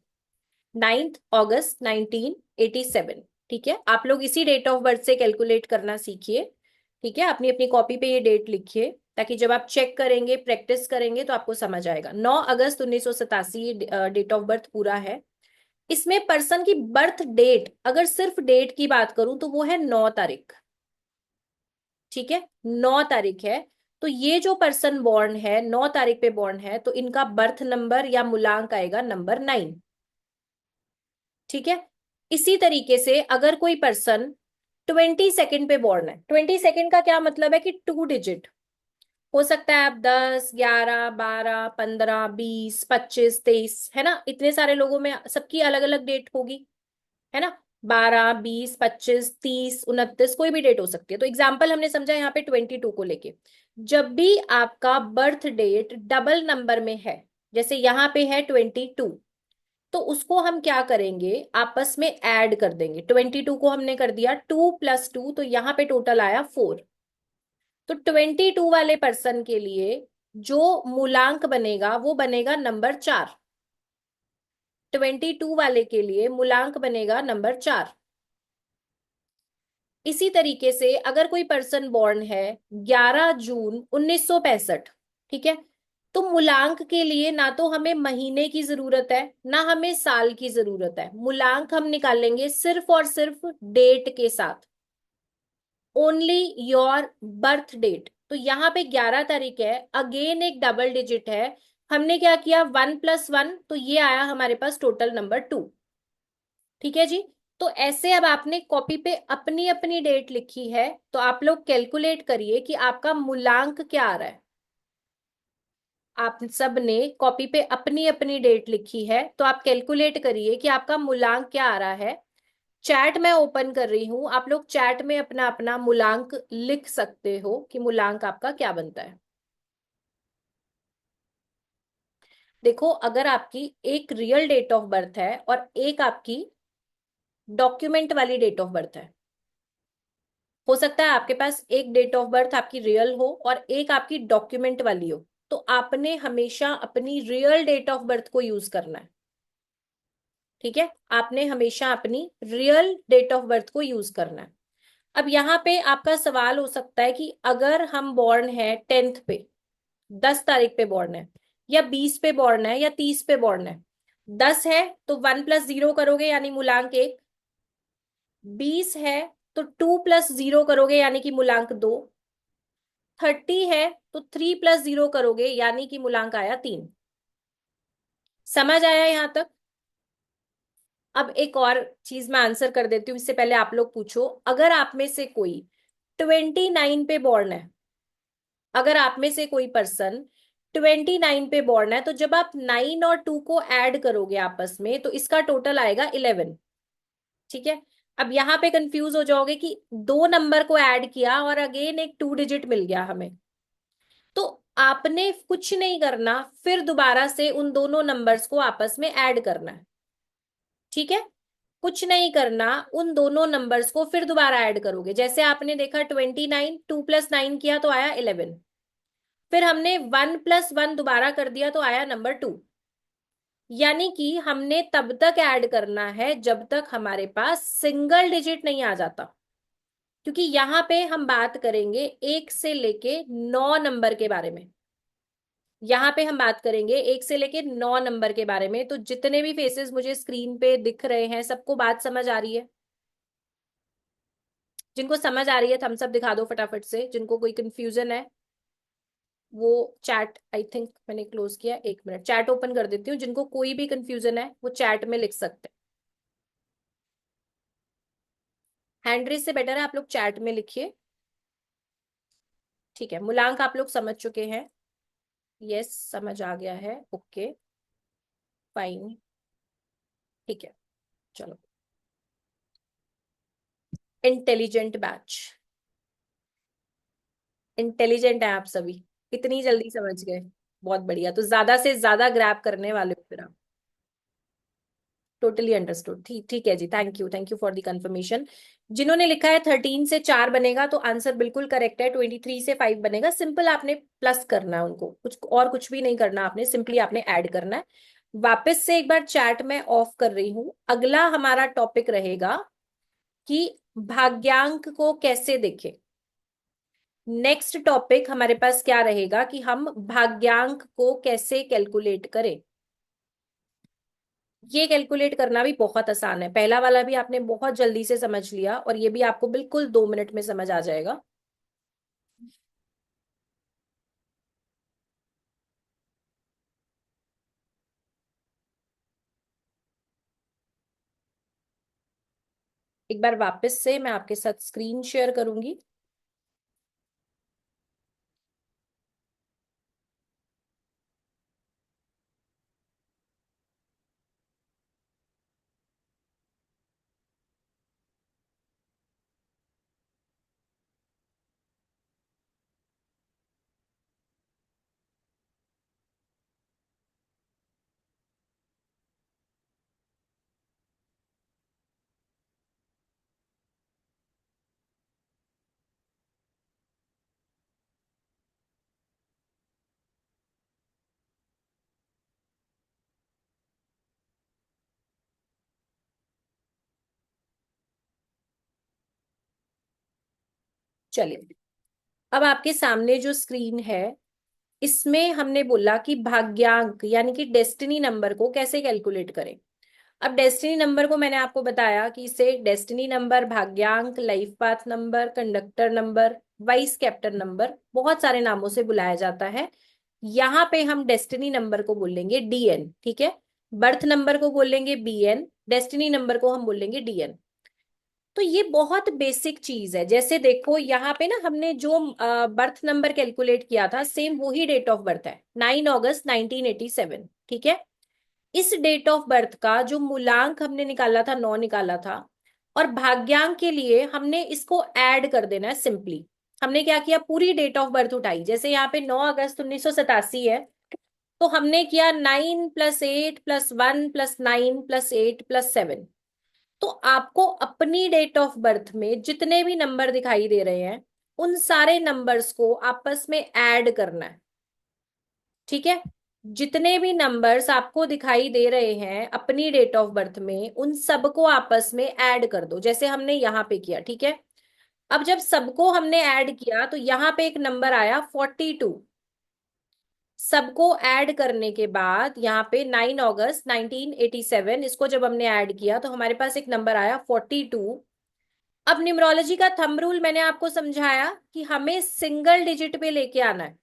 9 अगस्त 1987। ठीक है, आप लोग इसी डेट ऑफ बर्थ से कैलकुलेट करना सीखिए। ठीक है, अपनी अपनी कॉपी पे ये डेट लिखिए, ताकि जब आप चेक करेंगे, प्रैक्टिस करेंगे, तो आपको समझ आएगा। 9 अगस्त 1987 डेट ऑफ बर्थ पूरा है। इसमें पर्सन की बर्थ डेट, अगर सिर्फ डेट की बात करूं तो वो है 9 तारीख। ठीक है, 9 तारीख है। तो ये जो पर्सन बॉर्न है, 9 तारीख पे बॉर्न है, तो इनका बर्थ नंबर या मूलांक आएगा नंबर 9। ठीक है, इसी तरीके से अगर कोई पर्सन 22 पे बॉर्न है, 22 का क्या मतलब है कि 2 डिजिट हो सकता है। आप 10, 11, 12, 15, 20, 25, 23, है ना, इतने सारे लोगों में सबकी अलग अलग डेट होगी, है ना। 12, 20, 25, 30, 29, कोई भी डेट हो सकती है। तो एग्जाम्पल हमने समझा यहाँ पे 22 को लेके। जब भी आपका बर्थ डेट डबल नंबर में है, जैसे यहाँ पे है 22, तो उसको हम क्या करेंगे, आपस में ऐड कर देंगे। 22 को हमने कर दिया 2 + 2, तो यहाँ पे टोटल आया 4। तो 22 वाले पर्सन के लिए जो मूलांक बनेगा वो बनेगा नंबर 4। 22 वाले के लिए मूलांक बनेगा नंबर 4। इसी तरीके से अगर कोई पर्सन बॉर्न है 11 जून 1965, ठीक है, तो मूलांक के लिए ना तो हमें महीने की जरूरत है, ना हमें साल की जरूरत है। मूलांक हम निकालेंगे सिर्फ और सिर्फ डेट के साथ, ओनली योर बर्थ डेट। तो यहाँ पे 11 तारीख है, अगेन एक डबल डिजिट है। हमने क्या किया, 1 + 1, तो ये आया हमारे पास टोटल नंबर 2। ठीक है जी। तो ऐसे अब आपने कॉपी पे अपनी अपनी डेट लिखी है, तो आप लोग कैलकुलेट करिए कि आपका मूलांक क्या आ रहा है। आप सब ने कॉपी पे अपनी अपनी डेट लिखी है, तो आप कैलकुलेट करिए कि आपका मूलांक क्या आ रहा है। चैट मैं ओपन कर रही हूं, आप लोग चैट में अपना अपना मूलांक लिख सकते हो कि मूलांक आपका क्या बनता है। देखो, अगर आपकी एक रियल डेट ऑफ बर्थ है और एक आपकी डॉक्यूमेंट वाली डेट ऑफ बर्थ है, हो सकता है आपके पास एक डेट ऑफ बर्थ आपकी रियल हो और एक आपकी डॉक्यूमेंट वाली हो, तो आपने हमेशा अपनी रियल डेट ऑफ बर्थ को यूज करना है। ठीक है, आपने हमेशा अपनी रियल डेट ऑफ बर्थ को यूज करना है। अब यहाँ पे आपका सवाल हो सकता है कि अगर हम बॉर्न है 10th पे, 10 तारीख पे बॉर्न है, या 20 पे बॉर्न है, या 30 पे बॉर्न है। 10 है तो 1 + 0 करोगे यानी मूलांक 1। 20 है तो 2 + 0 करोगे यानी कि मूलांक 2। 30 है तो 3 + 0 करोगे यानी कि मूलांक आया 3। समझ आया यहां तक। अब एक और चीज मैं आंसर कर देती हूँ, इससे पहले आप लोग पूछो। अगर आप में से कोई 29 पे बॉर्न है, अगर आप में से कोई पर्सन 29 पे बॉर्न है, तो जब आप 9 और 2 को ऐड करोगे आपस में, तो इसका टोटल आएगा 11। ठीक है, अब यहाँ पे कंफ्यूज हो जाओगे कि दो नंबर को ऐड किया और अगेन एक 2 डिजिट मिल गया हमें। तो आपने कुछ नहीं करना, फिर दोबारा से उन दोनों नंबर्स को आपस में ऐड करना है। ठीक है, कुछ नहीं करना, उन दोनों नंबर्स को फिर दोबारा ऐड करोगे। जैसे आपने देखा 29, 2 + 9 किया तो आया 11। फिर हमने 1 + 1 दोबारा कर दिया तो आया नंबर 2। यानी कि हमने तब तक ऐड करना है जब तक हमारे पास सिंगल डिजिट नहीं आ जाता। क्योंकि यहां पे हम बात करेंगे 1 से लेके 9 नंबर के बारे में। यहाँ पे हम बात करेंगे 1 से लेके 9 नंबर के बारे में। तो जितने भी फेसेस मुझे स्क्रीन पे दिख रहे हैं, सबको बात समझ आ रही है? जिनको समझ आ रही है थम्स अप दिखा दो फटाफट से, जिनको कोई कंफ्यूजन है वो चैट, आई थिंक मैंने क्लोज किया, 1 मिनट चैट ओपन कर देती हूँ। जिनको कोई भी कंफ्यूजन है वो चैट में लिख सकते हैं। हैंड रेज से बेटर है आप लोग चैट में लिखिए। ठीक है, मूलांक आप लोग समझ चुके हैं? यस, समझ आ गया है, ओके फाइन। ठीक है, चलो। Intelligent batch. इंटेलिजेंट है आप सभी, इतनी जल्दी समझ गए। बहुत बढ़िया, तो ज्यादा से ज्यादा ग्रैब करने वाले हो फिर आप। टोटली अंडरस्टूड, ठीक ठीक है जी, thank you for the confirmation. जिन्होंने लिखा है 13 से 4 बनेगा तो आंसर बिल्कुल करेक्ट है, 23 से 5 बनेगा। सिंपल आपने प्लस करना है उनको, कुछ और कुछ भी नहीं करना आपने, सिंपली आपने ऐड करना है। वापस से एक बार चैट में ऑफ कर रही हूं। अगला हमारा टॉपिक रहेगा कि भाग्यांक को कैसे देखें। नेक्स्ट टॉपिक हमारे पास क्या रहेगा कि हम भाग्यांक को कैसे कैलकुलेट करें। ये कैलकुलेट करना भी बहुत आसान है, पहला वाला भी आपने बहुत जल्दी से समझ लिया और ये भी आपको बिल्कुल 2 मिनट में समझ आ जाएगा। एक बार वापस से मैं आपके साथ स्क्रीन शेयर करूंगी। चलिए, अब आपके सामने जो स्क्रीन है, इसमें हमने बोला कि भाग्यांक यानी कि डेस्टिनी नंबर को कैसे कैलकुलेट करें। अब डेस्टिनी नंबर को मैंने आपको बताया कि इसे डेस्टिनी नंबर, भाग्यांक, life path number, conductor number, vice captain number, बहुत सारे नामों से बुलाया जाता है। यहाँ पे हम डेस्टिनी नंबर को बोलेंगे डीएन, ठीक है। बर्थ नंबर को बोलेंगे बीएन, डेस्टिनी नंबर को हम बोलेंगे डीएन। तो ये बहुत बेसिक चीज है। जैसे देखो यहाँ पे ना, हमने जो बर्थ नंबर कैलकुलेट किया था, सेम वही डेट ऑफ बर्थ है, 9 अगस्त 1987, ठीक है। इस डेट ऑफ बर्थ का जो मूलांक हमने निकाला था, 9 निकाला था। और भाग्यांक के लिए हमने इसको ऐड कर देना है सिंपली। हमने क्या किया, पूरी डेट ऑफ बर्थ उठाई। जैसे यहाँ पे 9 अगस्त 1987 है, तो हमने किया 9 + 8 + 1 + 9 + 8 + 7। तो आपको अपनी डेट ऑफ बर्थ में जितने भी नंबर दिखाई दे रहे हैं, उन सारे नंबर्स को आपस में ऐड करना है, ठीक है। जितने भी नंबर्स आपको दिखाई दे रहे हैं अपनी डेट ऑफ बर्थ में, उन सबको आपस में ऐड कर दो, जैसे हमने यहाँ पे किया, ठीक है। अब जब सबको हमने ऐड किया तो यहाँ पे एक नंबर आया 42। सबको ऐड करने के बाद यहाँ पे 9 अगस्त 1987, इसको जब हमने ऐड किया तो हमारे पास एक नंबर आया 42। अब न्यूमरोलॉजी का थंब रूल मैंने आपको समझाया कि हमें सिंगल डिजिट पे लेके आना है।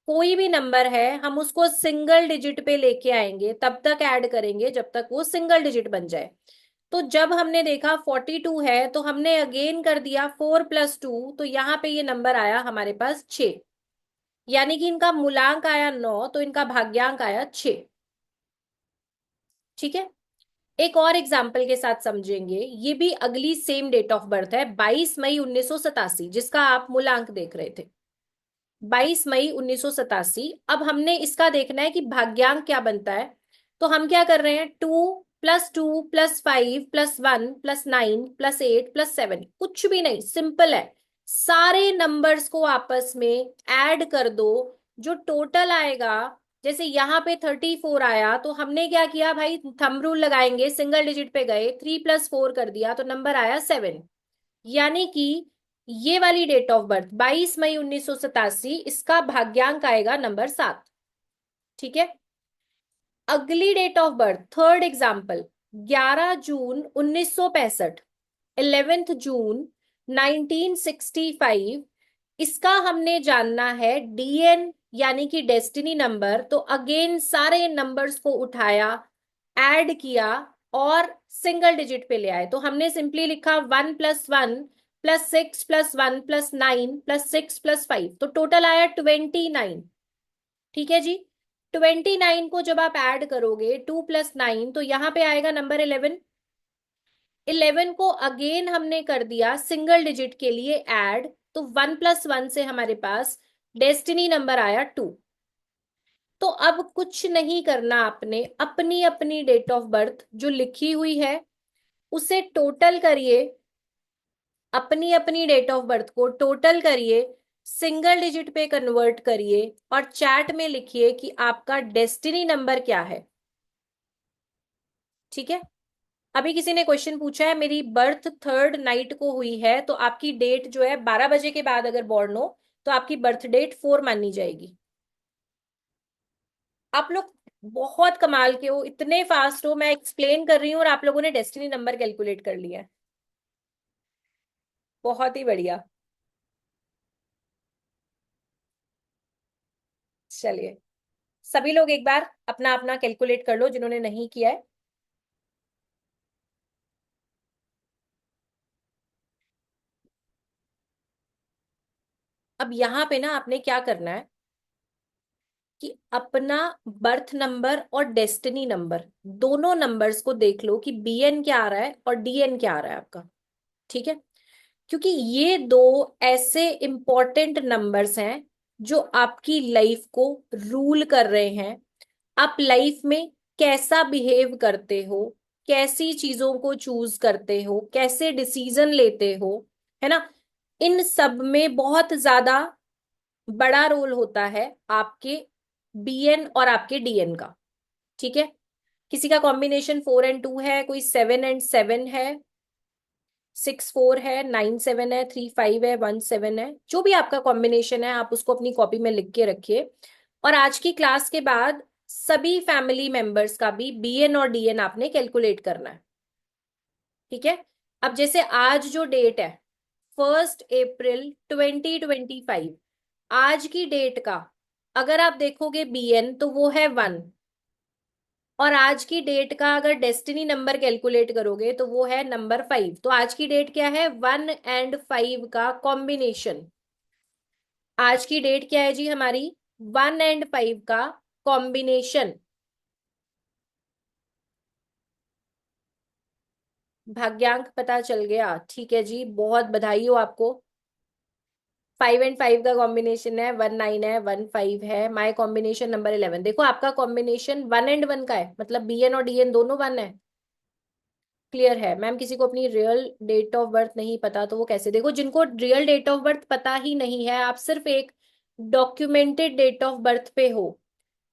कोई भी नंबर है, हम उसको सिंगल डिजिट पे लेके आएंगे, तब तक ऐड करेंगे जब तक वो सिंगल डिजिट बन जाए। तो जब हमने देखा 42 है, तो हमने अगेन कर दिया 4 + 2, तो यहाँ पे ये नंबर आया हमारे पास 6। यानी कि इनका मूलांक आया 9, तो इनका भाग्यांक आया 6, ठीक है। एक और एग्जाम्पल के साथ समझेंगे। ये भी अगली सेम डेट ऑफ बर्थ है, 22 मई 1987, जिसका आप मूलांक देख रहे थे। 22 मई 1987। अब हमने इसका देखना है कि भाग्यांक क्या बनता है। तो हम क्या कर रहे हैं, 2 + 2 + 5 + 1 + 9 + 8 + 7, कुछ भी नहीं, सिंपल है। सारे नंबर्स को आपस में ऐड कर दो, जो टोटल आएगा। जैसे यहाँ पे 34 आया, तो हमने क्या किया भाई, थंब रूल लगाएंगे, सिंगल डिजिट पे गए, 3 + 4 कर दिया, तो नंबर आया 7। यानी कि ये वाली डेट ऑफ बर्थ 22 मई 1987, इसका भाग्यांक आएगा नंबर 7, ठीक है। अगली date of birth, third example, 11 June 1965, 11 June 1965। इसका हमने जानना है डीएन यानी कि डेस्टिनी नंबर। तो अगेन सारे नंबर्स को उठाया, ऐड किया और सिंगल डिजिट पे ले आए। तो हमने सिंपली लिखा 1 + 1 + 6 + 1 + 9 + 6 + 5, तो टोटल आया 29, ठीक है जी। 29 को जब आप ऐड करोगे 2 + 9, तो यहाँ पे आएगा नंबर 11। 11 को अगेन हमने कर दिया सिंगल डिजिट के लिए ऐड, तो 1+1 से हमारे पास डेस्टिनी नंबर आया 2। तो अब कुछ नहीं करना, आपने अपनी अपनी डेट ऑफ बर्थ जो लिखी हुई है उसे टोटल करिए, अपनी अपनी डेट ऑफ बर्थ को टोटल करिए, सिंगल डिजिट पे कन्वर्ट करिए और चैट में लिखिए कि आपका डेस्टिनी नंबर क्या है। ठीक है। अभी किसी ने क्वेश्चन पूछा है, मेरी बर्थ 3rd नाइट को हुई है, तो आपकी डेट जो है 12 बजे के बाद अगर बॉर्न हो तो आपकी बर्थ डेट 4 मानी जाएगी। आप लोग बहुत कमाल के हो, इतने फास्ट हो, मैं एक्सप्लेन कर रही हूँ और आप लोगों ने डेस्टिनी नंबर कैलकुलेट कर लिया है। बहुत ही बढ़िया। चलिए, सभी लोग एक बार अपना अपना कैलकुलेट कर लो जिन्होंने नहीं किया है। अब यहाँ पे ना आपने क्या करना है कि अपना बर्थ नंबर और डेस्टिनी नंबर दोनों नंबर्स को देख लो कि बीएन क्या आ रहा है और डीएन क्या आ रहा है आपका। ठीक है। क्योंकि ये दो ऐसे इंपॉर्टेंट नंबर्स हैं जो आपकी लाइफ को रूल कर रहे हैं। आप लाइफ में कैसा बिहेव करते हो, कैसी चीजों को चूज करते हो, कैसे डिसीजन लेते हो, है ना, इन सब में बहुत ज्यादा बड़ा रोल होता है आपके बीएन और आपके डीएन का। ठीक है। किसी का कॉम्बिनेशन 4 और 2 है, कोई 7 और 7 है, 6 4 है, 9 7 है, 3 5 है, 1 7 है, जो भी आपका कॉम्बिनेशन है आप उसको अपनी कॉपी में लिख के रखिए। और आज की क्लास के बाद सभी फैमिली मेंबर्स का भी बीएन और डीएन आपने कैलकुलेट करना है। ठीक है। अब जैसे आज जो डेट है 1 अप्रैल 2025, आज की डेट का अगर आप देखोगे बीएन तो वो है 1, और आज की डेट का अगर डेस्टिनी नंबर कैलकुलेट करोगे तो वो है नंबर 5। तो आज की डेट क्या है, 1 और 5 का कॉम्बिनेशन। आज की डेट क्या है जी हमारी, 1 और 5 का कॉम्बिनेशन। भाग्यांक पता चल गया, ठीक है जी, बहुत बधाई हो आपको। 5 और 5 का कॉम्बिनेशन है, 1 9 है, 1 5 है, माई कॉम्बिनेशन नंबर 11। देखो आपका कॉम्बिनेशन 1 और 1 का है, मतलब बीएन और डीएन दोनों 1 है। क्लियर है मैम? किसी को अपनी रियल डेट ऑफ बर्थ नहीं पता तो वो कैसे, देखो जिनको रियल डेट ऑफ बर्थ पता ही नहीं है, आप सिर्फ एक डॉक्यूमेंटेड डेट ऑफ बर्थ पे हो,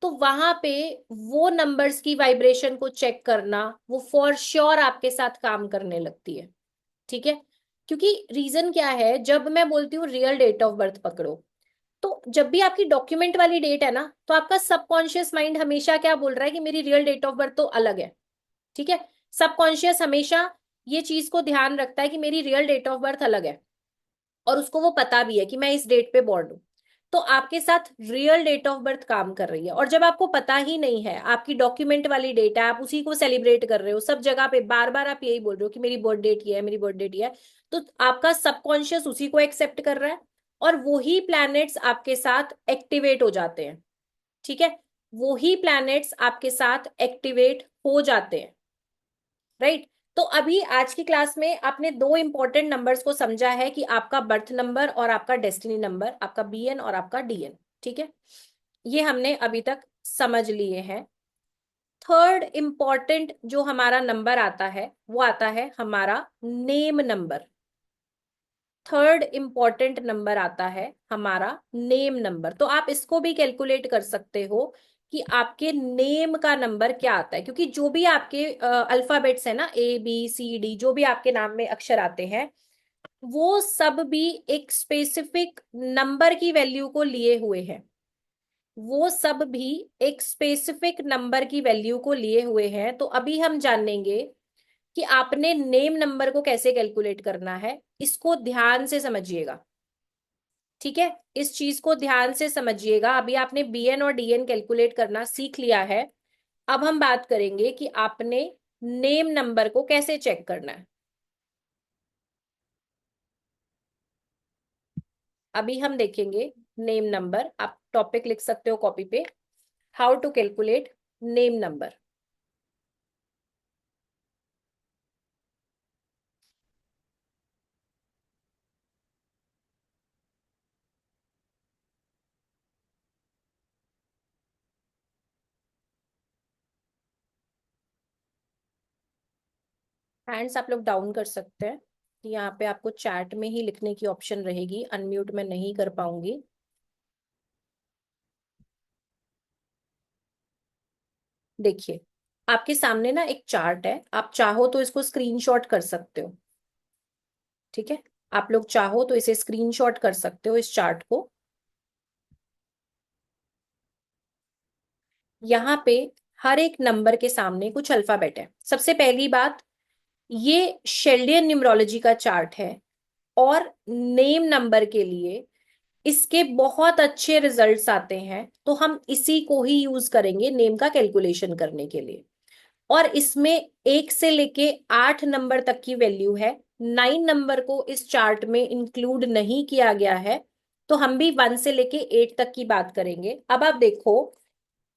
तो वहां पे वो नंबर्स की वाइब्रेशन को चेक करना वो फॉर श्योर आपके साथ काम करने लगती है। ठीक है। क्योंकि रीजन क्या है, जब मैं बोलती हूँ रियल डेट ऑफ बर्थ पकड़ो, तो जब भी आपकी डॉक्यूमेंट वाली डेट है ना, तो आपका सबकॉन्शियस माइंड हमेशा क्या बोल रहा है कि मेरी रियल डेट ऑफ बर्थ तो अलग है। ठीक है। सबकॉन्शियस हमेशा ये चीज को ध्यान रखता है कि मेरी रियल डेट ऑफ बर्थ अलग है, और उसको वो पता भी है कि मैं इस डेट पे बॉर्न हूं। तो आपके साथ रियल डेट ऑफ बर्थ काम कर रही है, और जब आपको पता ही नहीं है, आपकी डॉक्यूमेंट वाली डेट है, आप उसी को सेलिब्रेट कर रहे हो सब जगह पे, बार बार आप यही बोल रहे हो कि मेरी बर्थ डेट ये है, मेरी बर्थ डेट ये है, तो आपका सबकॉन्शियस उसी को एक्सेप्ट कर रहा है, और वही प्लैनेट्स आपके साथ एक्टिवेट हो जाते हैं। ठीक है। वही प्लैनेट्स आपके साथ एक्टिवेट हो जाते हैं। राइट। तो अभी आज की क्लास में आपने दो इंपॉर्टेंट नंबर्स को समझा है कि आपका बर्थ नंबर और आपका डेस्टिनी नंबर, आपका बीएन और आपका डीएन। ठीक है। ये हमने अभी तक समझ लिए हैं। थर्ड इंपॉर्टेंट जो हमारा नंबर आता है वो आता है हमारा name number. Third important number आता है हमारा नेम नंबर। तो आप इसको भी कैलकुलेट कर सकते हो कि आपके नेम का नंबर क्या आता है, क्योंकि जो भी आपके अल्फाबेट्स है ना, ABCD, जो भी आपके नाम में अक्षर आते हैं वो सब भी एक स्पेसिफिक नंबर की वैल्यू को लिए हुए हैं। वो सब भी एक स्पेसिफिक नंबर की वैल्यू को लिए हुए हैं। तो अभी हम जानेंगे कि आपने नेम नंबर को कैसे कैलकुलेट करना है, इसको ध्यान से समझिएगा। ठीक है। इस चीज को ध्यान से समझिएगा। अभी आपने बीएन और डीएन कैलकुलेट करना सीख लिया है। अब हम बात करेंगे कि आपने नेम नंबर को कैसे चेक करना है। अभी हम देखेंगे नेम नंबर। आप टॉपिक लिख सकते हो कॉपी पे, how to calculate name number. Hands आप लोग डाउन कर सकते हैं। यहाँ पे आपको चैट में ही लिखने की ऑप्शन रहेगी, अनम्यूट में नहीं कर पाऊंगी। देखिए, आपके सामने ना एक चार्ट है, आप चाहो तो इसको स्क्रीनशॉट कर सकते हो। ठीक है, आप लोग चाहो तो इसे स्क्रीनशॉट कर सकते हो इस चार्ट को। यहाँ पे हर एक नंबर के सामने कुछ अल्फाबेट है। सबसे पहली बात, ये शेल्डियन न्यूमरोलॉजी का चार्ट है, और नेम नंबर के लिए इसके बहुत अच्छे रिजल्ट्स आते हैं, तो हम इसी को ही यूज करेंगे नेम का कैलकुलेशन करने के लिए। और इसमें 1 से लेके 8 नंबर तक की वैल्यू है। 9 नंबर को इस चार्ट में इंक्लूड नहीं किया गया है, तो हम भी 1 से लेके 8 तक की बात करेंगे। अब आप देखो,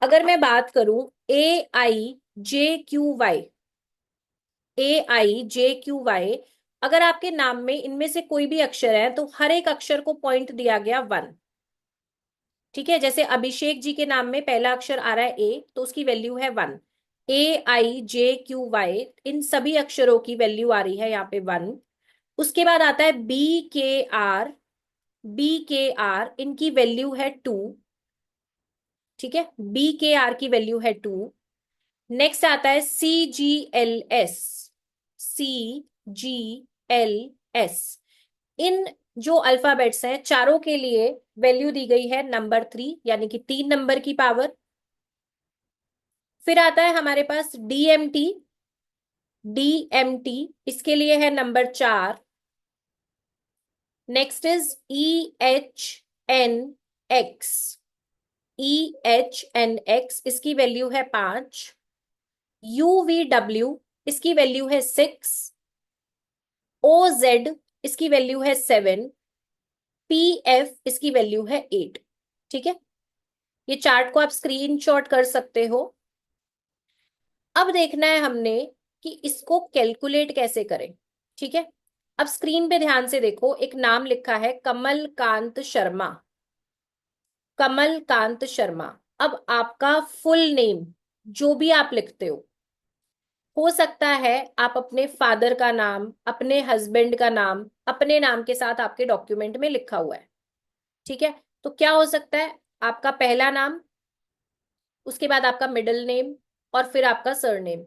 अगर मैं बात करूं AIJQY, AIJQY, अगर आपके नाम में इनमें से कोई भी अक्षर है तो हर एक अक्षर को पॉइंट दिया गया 1। ठीक है, जैसे अभिषेक जी के नाम में पहला अक्षर आ रहा है A, तो उसकी वैल्यू है 1। AIJQY, इन सभी अक्षरों की वैल्यू आ रही है यहाँ पे 1। उसके बाद आता है BKR, BKR इनकी वैल्यू है 2। ठीक है, BKR की वैल्यू है 2। नेक्स्ट आता है CGLS, CGLS, इन जो अल्फाबेट्स हैं चारों के लिए वैल्यू दी गई है नंबर 3, यानी कि 3 नंबर की पावर। फिर आता है हमारे पास DMT, DMT इसके लिए है number 4। Next is EHNX, EHNX इसकी वैल्यू है 5। UVW इसकी वैल्यू है 6। OZ इसकी वैल्यू है 7। PF इसकी वैल्यू है 8। ठीक है, ये चार्ट को आप स्क्रीनशॉट कर सकते हो। अब देखना है हमने कि इसको कैलकुलेट कैसे करें। ठीक है, अब स्क्रीन पे ध्यान से देखो, एक नाम लिखा है कमल कांत शर्मा, कमल कांत शर्मा। अब आपका फुल नेम जो भी आप लिखते हो सकता है आप अपने फादर का नाम, अपने हस्बैंड का नाम, अपने नाम के साथ आपके डॉक्यूमेंट में लिखा हुआ है। ठीक है, तो क्या हो सकता है, आपका पहला नाम, उसके बाद आपका मिडिल नेम, और फिर आपका सरनेम।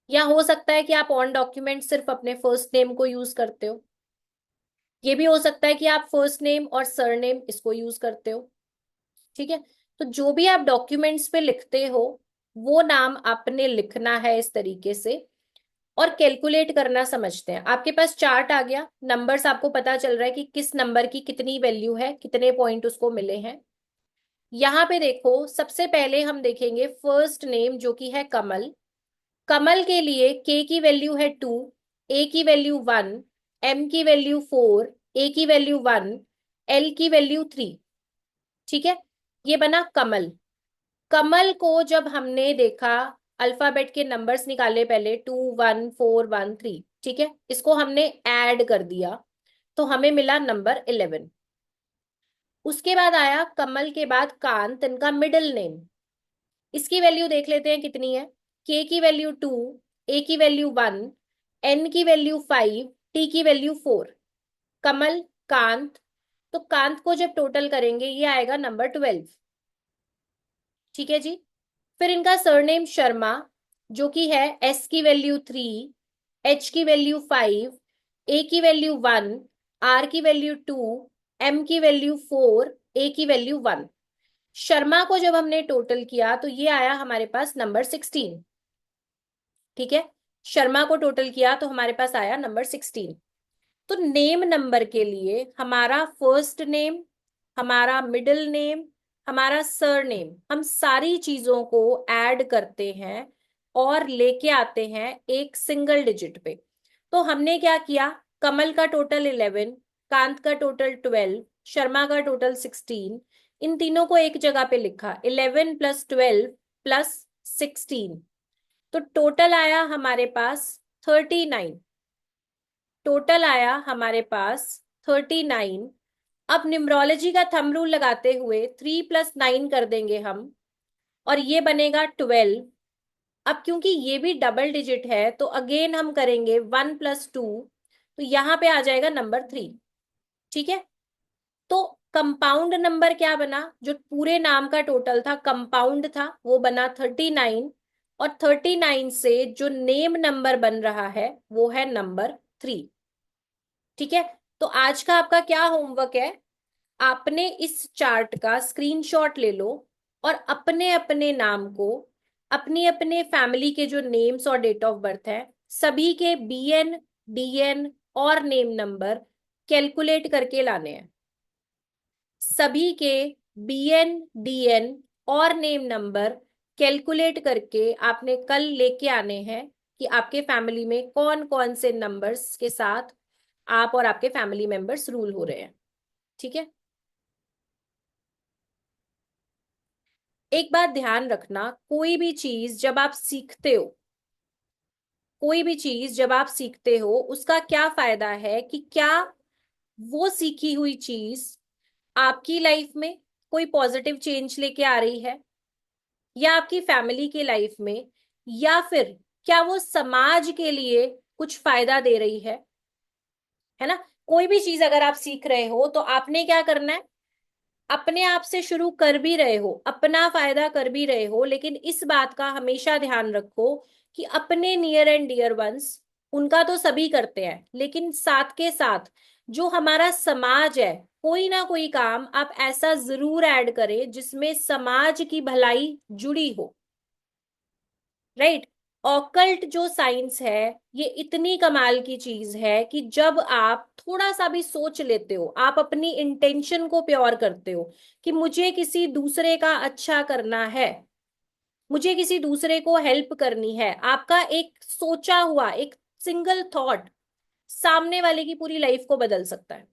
या हो सकता है कि आप ऑन डॉक्यूमेंट सिर्फ अपने फर्स्ट नेम को यूज करते हो। ये भी हो सकता है कि आप फर्स्ट नेम और सरनेम इसको यूज करते हो। ठीक है, तो जो भी आप डॉक्यूमेंट्स पे लिखते हो वो नाम आपने लिखना है इस तरीके से। और कैलकुलेट करना समझते हैं, आपके पास चार्ट आ गया, नंबर्स आपको पता चल रहा है कि किस नंबर की कितनी वैल्यू है, कितने पॉइंट उसको मिले हैं। यहाँ पे देखो, सबसे पहले हम देखेंगे फर्स्ट नेम जो कि है कमल। कमल के लिए के की वैल्यू है 2, ए की वैल्यू 1, एम की वैल्यू 4, ए की वैल्यू 1, एल की वैल्यू 3। ठीक है, ये बना कमल। कमल को जब हमने देखा, अल्फाबेट के नंबर्स निकाले पहले, 2 1 4 1 3। ठीक है, इसको हमने ऐड कर दिया तो हमें मिला नंबर 11। उसके बाद आया कमल के बाद कांत, इनका मिडिल नेम। इसकी वैल्यू देख लेते हैं कितनी है। के की वैल्यू 2, ए की वैल्यू 1, एन की वैल्यू 5, टी की वैल्यू 4। कमल कांत, तो कांत को जब टोटल करेंगे ये आएगा नंबर 12। ठीक है जी, फिर इनका सरनेम शर्मा, जो कि है एस की वैल्यू 3, एच की वैल्यू 5, ए की वैल्यू 1, आर की वैल्यू 2, एम की वैल्यू 4, ए की वैल्यू 1। शर्मा को जब हमने टोटल किया तो ये आया हमारे पास नंबर 16। ठीक है, शर्मा को टोटल किया तो हमारे पास आया नंबर 16। तो नेम नंबर के लिए हमारा फर्स्ट नेम, हमारा मिडिल नेम, हमारा सरनेम, हम सारी चीजों को ऐड करते हैं और लेके आते हैं एक सिंगल डिजिट पे। तो हमने क्या किया, कमल का टोटल 11, कांत का टोटल 12, शर्मा का टोटल 16, इन तीनों को एक जगह पे लिखा, 11 + 12 + 16, तो टोटल आया हमारे पास 39। टोटल आया हमारे पास 39। अब न्यूमरोलॉजी का थंब रूल लगाते हुए 3 + 9 कर देंगे हम, और ये बनेगा 12। अब क्योंकि ये भी डबल डिजिट है तो अगेन हम करेंगे 1 + 2, तो यहां पे आ जाएगा नंबर 3। ठीक है, तो कंपाउंड नंबर क्या बना, जो पूरे नाम का टोटल था कंपाउंड था, वो बना 39। और 39 से जो नेम नंबर बन रहा है वो है नंबर 3। ठीक है, तो आज का आपका क्या होमवर्क है, आपने इस चार्ट का स्क्रीनशॉट ले लो और अपने अपने नाम को, अपने अपने फैमिली के जो नेम्स और डेट ऑफ बर्थ है, सभी के बीएन, डीएन और नेम नंबर कैलकुलेट करके लाने हैं। सभी के बीएन, डीएन और नेम नंबर कैलकुलेट करके आपने कल लेके आने हैं कि आपके फैमिली में कौन कौन से नंबर्स के साथ आप और आपके फैमिली मेंबर्स रूल हो रहे हैं। ठीक है, एक बात ध्यान रखना, कोई भी चीज जब आप सीखते हो, कोई भी चीज जब आप सीखते हो उसका क्या फायदा है कि क्या वो सीखी हुई चीज आपकी लाइफ में कोई पॉजिटिव चेंज लेके आ रही है, या आपकी फैमिली की लाइफ में, या फिर क्या वो समाज के लिए कुछ फायदा दे रही है ना। कोई भी चीज अगर आप सीख रहे हो तो आपने क्या करना है, अपने आप से शुरू कर भी रहे हो, अपना फायदा कर भी रहे हो, लेकिन इस बात का हमेशा ध्यान रखो कि अपने नियर एंड डियर वंस, उनका तो सभी करते हैं, लेकिन साथ के साथ जो हमारा समाज है, कोई ना कोई काम आप ऐसा जरूर ऐड करें जिसमें समाज की भलाई जुड़ी हो। राइट, ऑकल्ट जो साइंस है, ये इतनी कमाल की चीज है कि जब आप थोड़ा सा भी सोच लेते हो, आप अपनी इंटेंशन को प्योर करते हो कि मुझे किसी दूसरे का अच्छा करना है, मुझे किसी दूसरे को हेल्प करनी है, आपका एक सोचा हुआ एक सिंगल थॉट सामने वाले की पूरी लाइफ को बदल सकता है।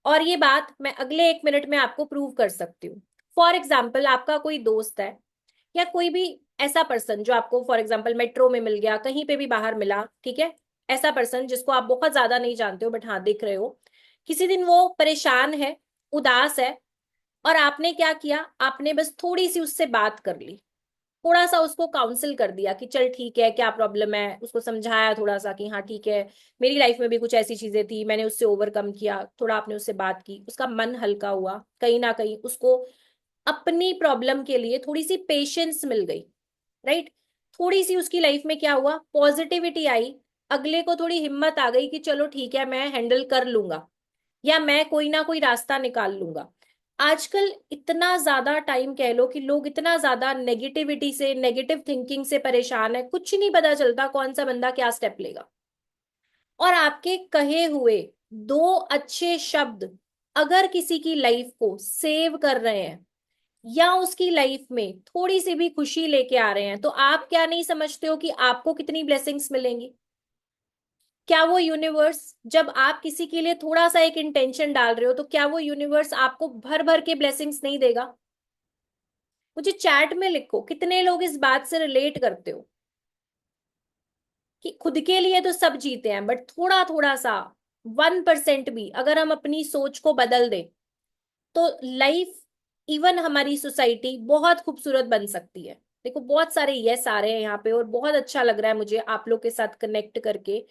और ये बात मैं अगले 1 मिनट में आपको प्रूव कर सकती हूँ। फॉर एग्जाम्पल, आपका कोई दोस्त है या कोई भी ऐसा पर्सन जो आपको फॉर एग्जाम्पल मेट्रो में मिल गया, कहीं पे भी बाहर मिला, ठीक है, ऐसा पर्सन जिसको आप बहुत ज्यादा नहीं जानते हो बट हाँ देख रहे हो, किसी दिन वो परेशान है, उदास है, और आपने क्या किया, आपने बस थोड़ी सी उससे बात कर ली, थोड़ा सा उसको काउंसिल कर दिया कि चल ठीक है, क्या प्रॉब्लम है, उसको समझाया थोड़ा सा कि हाँ ठीक है, मेरी लाइफ में भी कुछ ऐसी चीजें थी, मैंने उससे ओवरकम किया, थोड़ा आपने उससे बात की, उसका मन हल्का हुआ, कहीं ना कहीं उसको अपनी प्रॉब्लम के लिए थोड़ी सी पेशेंस मिल गई। राइट, थोड़ी सी उसकी लाइफ में क्या हुआ, पॉजिटिविटी आई, अगले को थोड़ी हिम्मत आ गई कि चलो ठीक है मैं हैंडल कर लूंगा, या मैं कोई ना कोई रास्ता निकाल लूंगा। आजकल इतना ज्यादा टाइम कह लो कि लोग इतना ज्यादा नेगेटिविटी से, नेगेटिव थिंकिंग से परेशान है, कुछ नहीं पता चलता कौन सा बंदा क्या स्टेप लेगा। और आपके कहे हुए 2 अच्छे शब्द अगर किसी की लाइफ को सेव कर रहे हैं या उसकी लाइफ में थोड़ी सी भी खुशी लेके आ रहे हैं, तो आप क्या नहीं समझते हो कि आपको कितनी ब्लेसिंग्स मिलेंगी। क्या वो यूनिवर्स, जब आप किसी के लिए थोड़ा सा एक इंटेंशन डाल रहे हो, तो क्या वो यूनिवर्स आपको भर भर के ब्लेसिंग्स नहीं देगा। मुझे चैट में लिखो कितने लोग इस बात से रिलेट करते हो कि खुद के लिए तो सब जीते हैं, बट थोड़ा थोड़ा सा 1% भी अगर हम अपनी सोच को बदल दें तो लाइफ, इवन हमारी सोसाइटी बहुत खूबसूरत बन सकती है। देखो बहुत सारे यस आ रहे हैं यहाँ पे, और बहुत अच्छा लग रहा है मुझे आप लोग के साथ कनेक्ट करके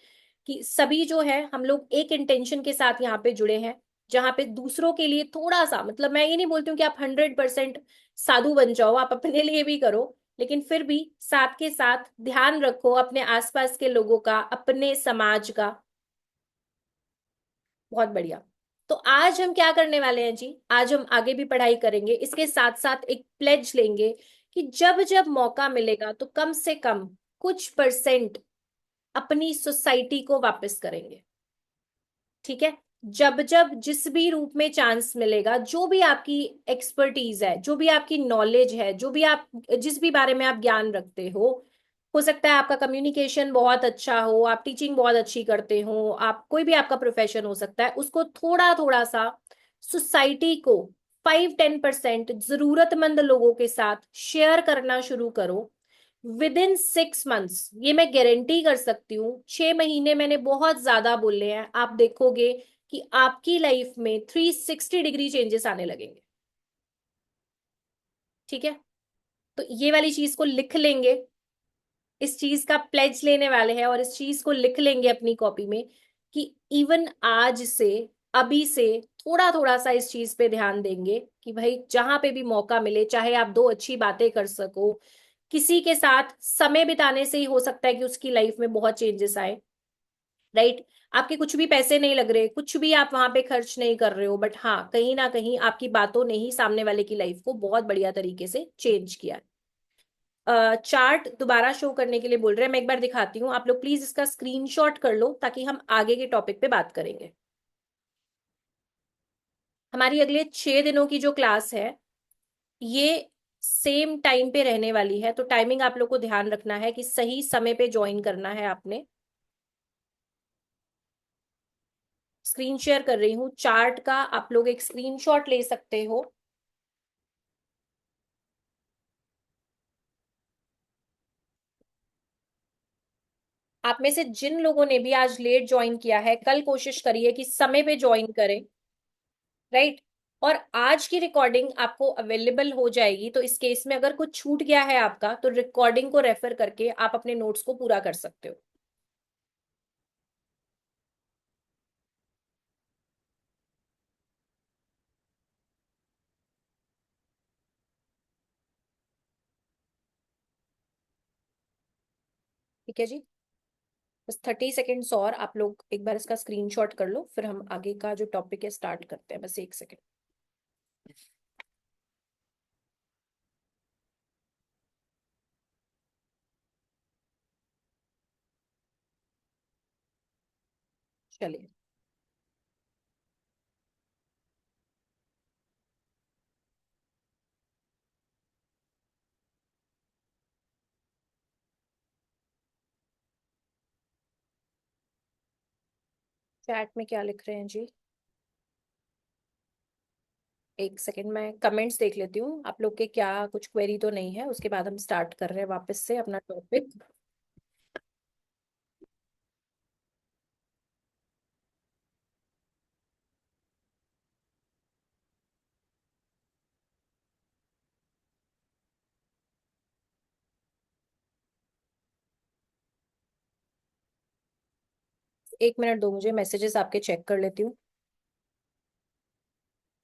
कि सभी जो है हम लोग एक इंटेंशन के साथ यहाँ पे जुड़े हैं, जहाँ पे दूसरों के लिए थोड़ा सा, मतलब मैं ये नहीं बोलती हूँ कि आप 100% साधु बन जाओ, आप अपने लिए भी करो, लेकिन फिर भी साथ के साथ ध्यान रखो अपने आसपास के लोगों का, अपने समाज का। बहुत बढ़िया। तो आज हम क्या करने वाले हैं जी, आज हम आगे भी पढ़ाई करेंगे, इसके साथ साथ एक प्लेज लेंगे कि जब जब मौका मिलेगा तो कम से कम कुछ परसेंट अपनी सोसाइटी को वापस करेंगे। ठीक है, जब जब जिस भी रूप में चांस मिलेगा, जो भी आपकी एक्सपर्टीज है, जो भी आपकी नॉलेज है, जो भी आप, जिस भी बारे में आप ज्ञान रखते हो सकता है आपका कम्युनिकेशन बहुत अच्छा हो, आप टीचिंग बहुत अच्छी करते हो, आप कोई भी आपका प्रोफेशन हो सकता है, उसको थोड़ा थोड़ा सा सोसाइटी को 5-10% जरूरतमंद लोगों के साथ शेयर करना शुरू करो। विद इन 6 मंथ्स, ये मैं गारंटी कर सकती हूँ, 6 महीने मैंने बहुत ज्यादा बोले हैं, आप देखोगे कि आपकी लाइफ में 360 डिग्री चेंजेस आने लगेंगे। ठीक है, तो ये वाली चीज को लिख लेंगे, इस चीज का प्लेज लेने वाले हैं और इस चीज को लिख लेंगे अपनी कॉपी में कि इवन आज से, अभी से थोड़ा थोड़ा सा इस चीज पे ध्यान देंगे कि भाई जहां पे भी मौका मिले, चाहे आप दो अच्छी बातें कर सको, किसी के साथ समय बिताने से ही हो सकता है कि उसकी लाइफ में बहुत चेंजेस आए, राइट। आपके कुछ भी पैसे नहीं लग रहे, कुछ भी आप वहां पे खर्च नहीं कर रहे हो, बट हाँ कहीं ना कहीं आपकी बातों ने ही सामने वाले की लाइफ को बहुत बढ़िया तरीके से चेंज किया। चार्ट दोबारा शो करने के लिए बोल रहे हैं, मैं एक बार दिखाती हूँ, आप लोग प्लीज इसका स्क्रीनशॉट कर लो ताकि हम आगे के टॉपिक पे बात करेंगे। हमारी अगले 6 दिनों की जो क्लास है ये सेम टाइम पे रहने वाली है, तो टाइमिंग आप लोग को ध्यान रखना है कि सही समय पे ज्वाइन करना है आपने। स्क्रीन शेयर कर रही हूँ चार्ट का, आप लोग एक स्क्रीनशॉट ले सकते हो। आप में से जिन लोगों ने भी आज लेट ज्वाइन किया है, कल कोशिश करिए कि समय पे ज्वाइन करें, राइट। और आज की रिकॉर्डिंग आपको अवेलेबल हो जाएगी, तो इस केस में अगर कुछ छूट गया है आपका तो रिकॉर्डिंग को रेफर करके आप अपने नोट्स को पूरा कर सकते हो। ठीक है जी, बस 30 सेकेंड्स और आप लोग एक बार इसका स्क्रीनशॉट कर लो, फिर हम आगे का जो टॉपिक है स्टार्ट करते हैं, बस 1 सेकेंड। चलिए, चैट में क्या लिख रहे हैं जी? 1 सेकेंड, मैं कमेंट्स देख लेती हूँ आप लोग के, क्या कुछ क्वेरी तो नहीं है, उसके बाद हम स्टार्ट कर रहे हैं वापस से अपना टॉपिक। 1 मिनट दो मुझे, मैसेजेस आपके चेक कर लेती हूँ,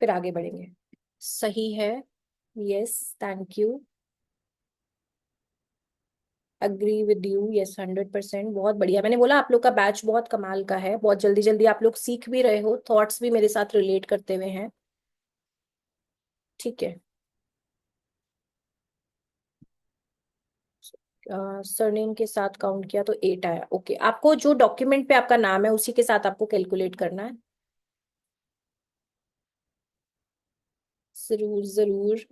फिर आगे बढ़ेंगे। सही है, yes, thank you. Agree with you, yes 100%, बहुत बढ़िया। मैंने बोला आप लोग का बैच बहुत कमाल का है, बहुत जल्दी जल्दी आप लोग सीख भी रहे हो, थॉट्स भी मेरे साथ रिलेट करते हुए हैं। ठीक है, सरनेम के साथ काउंट किया तो 8 आया, ओके। आपको जो डॉक्यूमेंट पे आपका नाम है उसी के साथ आपको कैलकुलेट करना है। जरूर जरूर,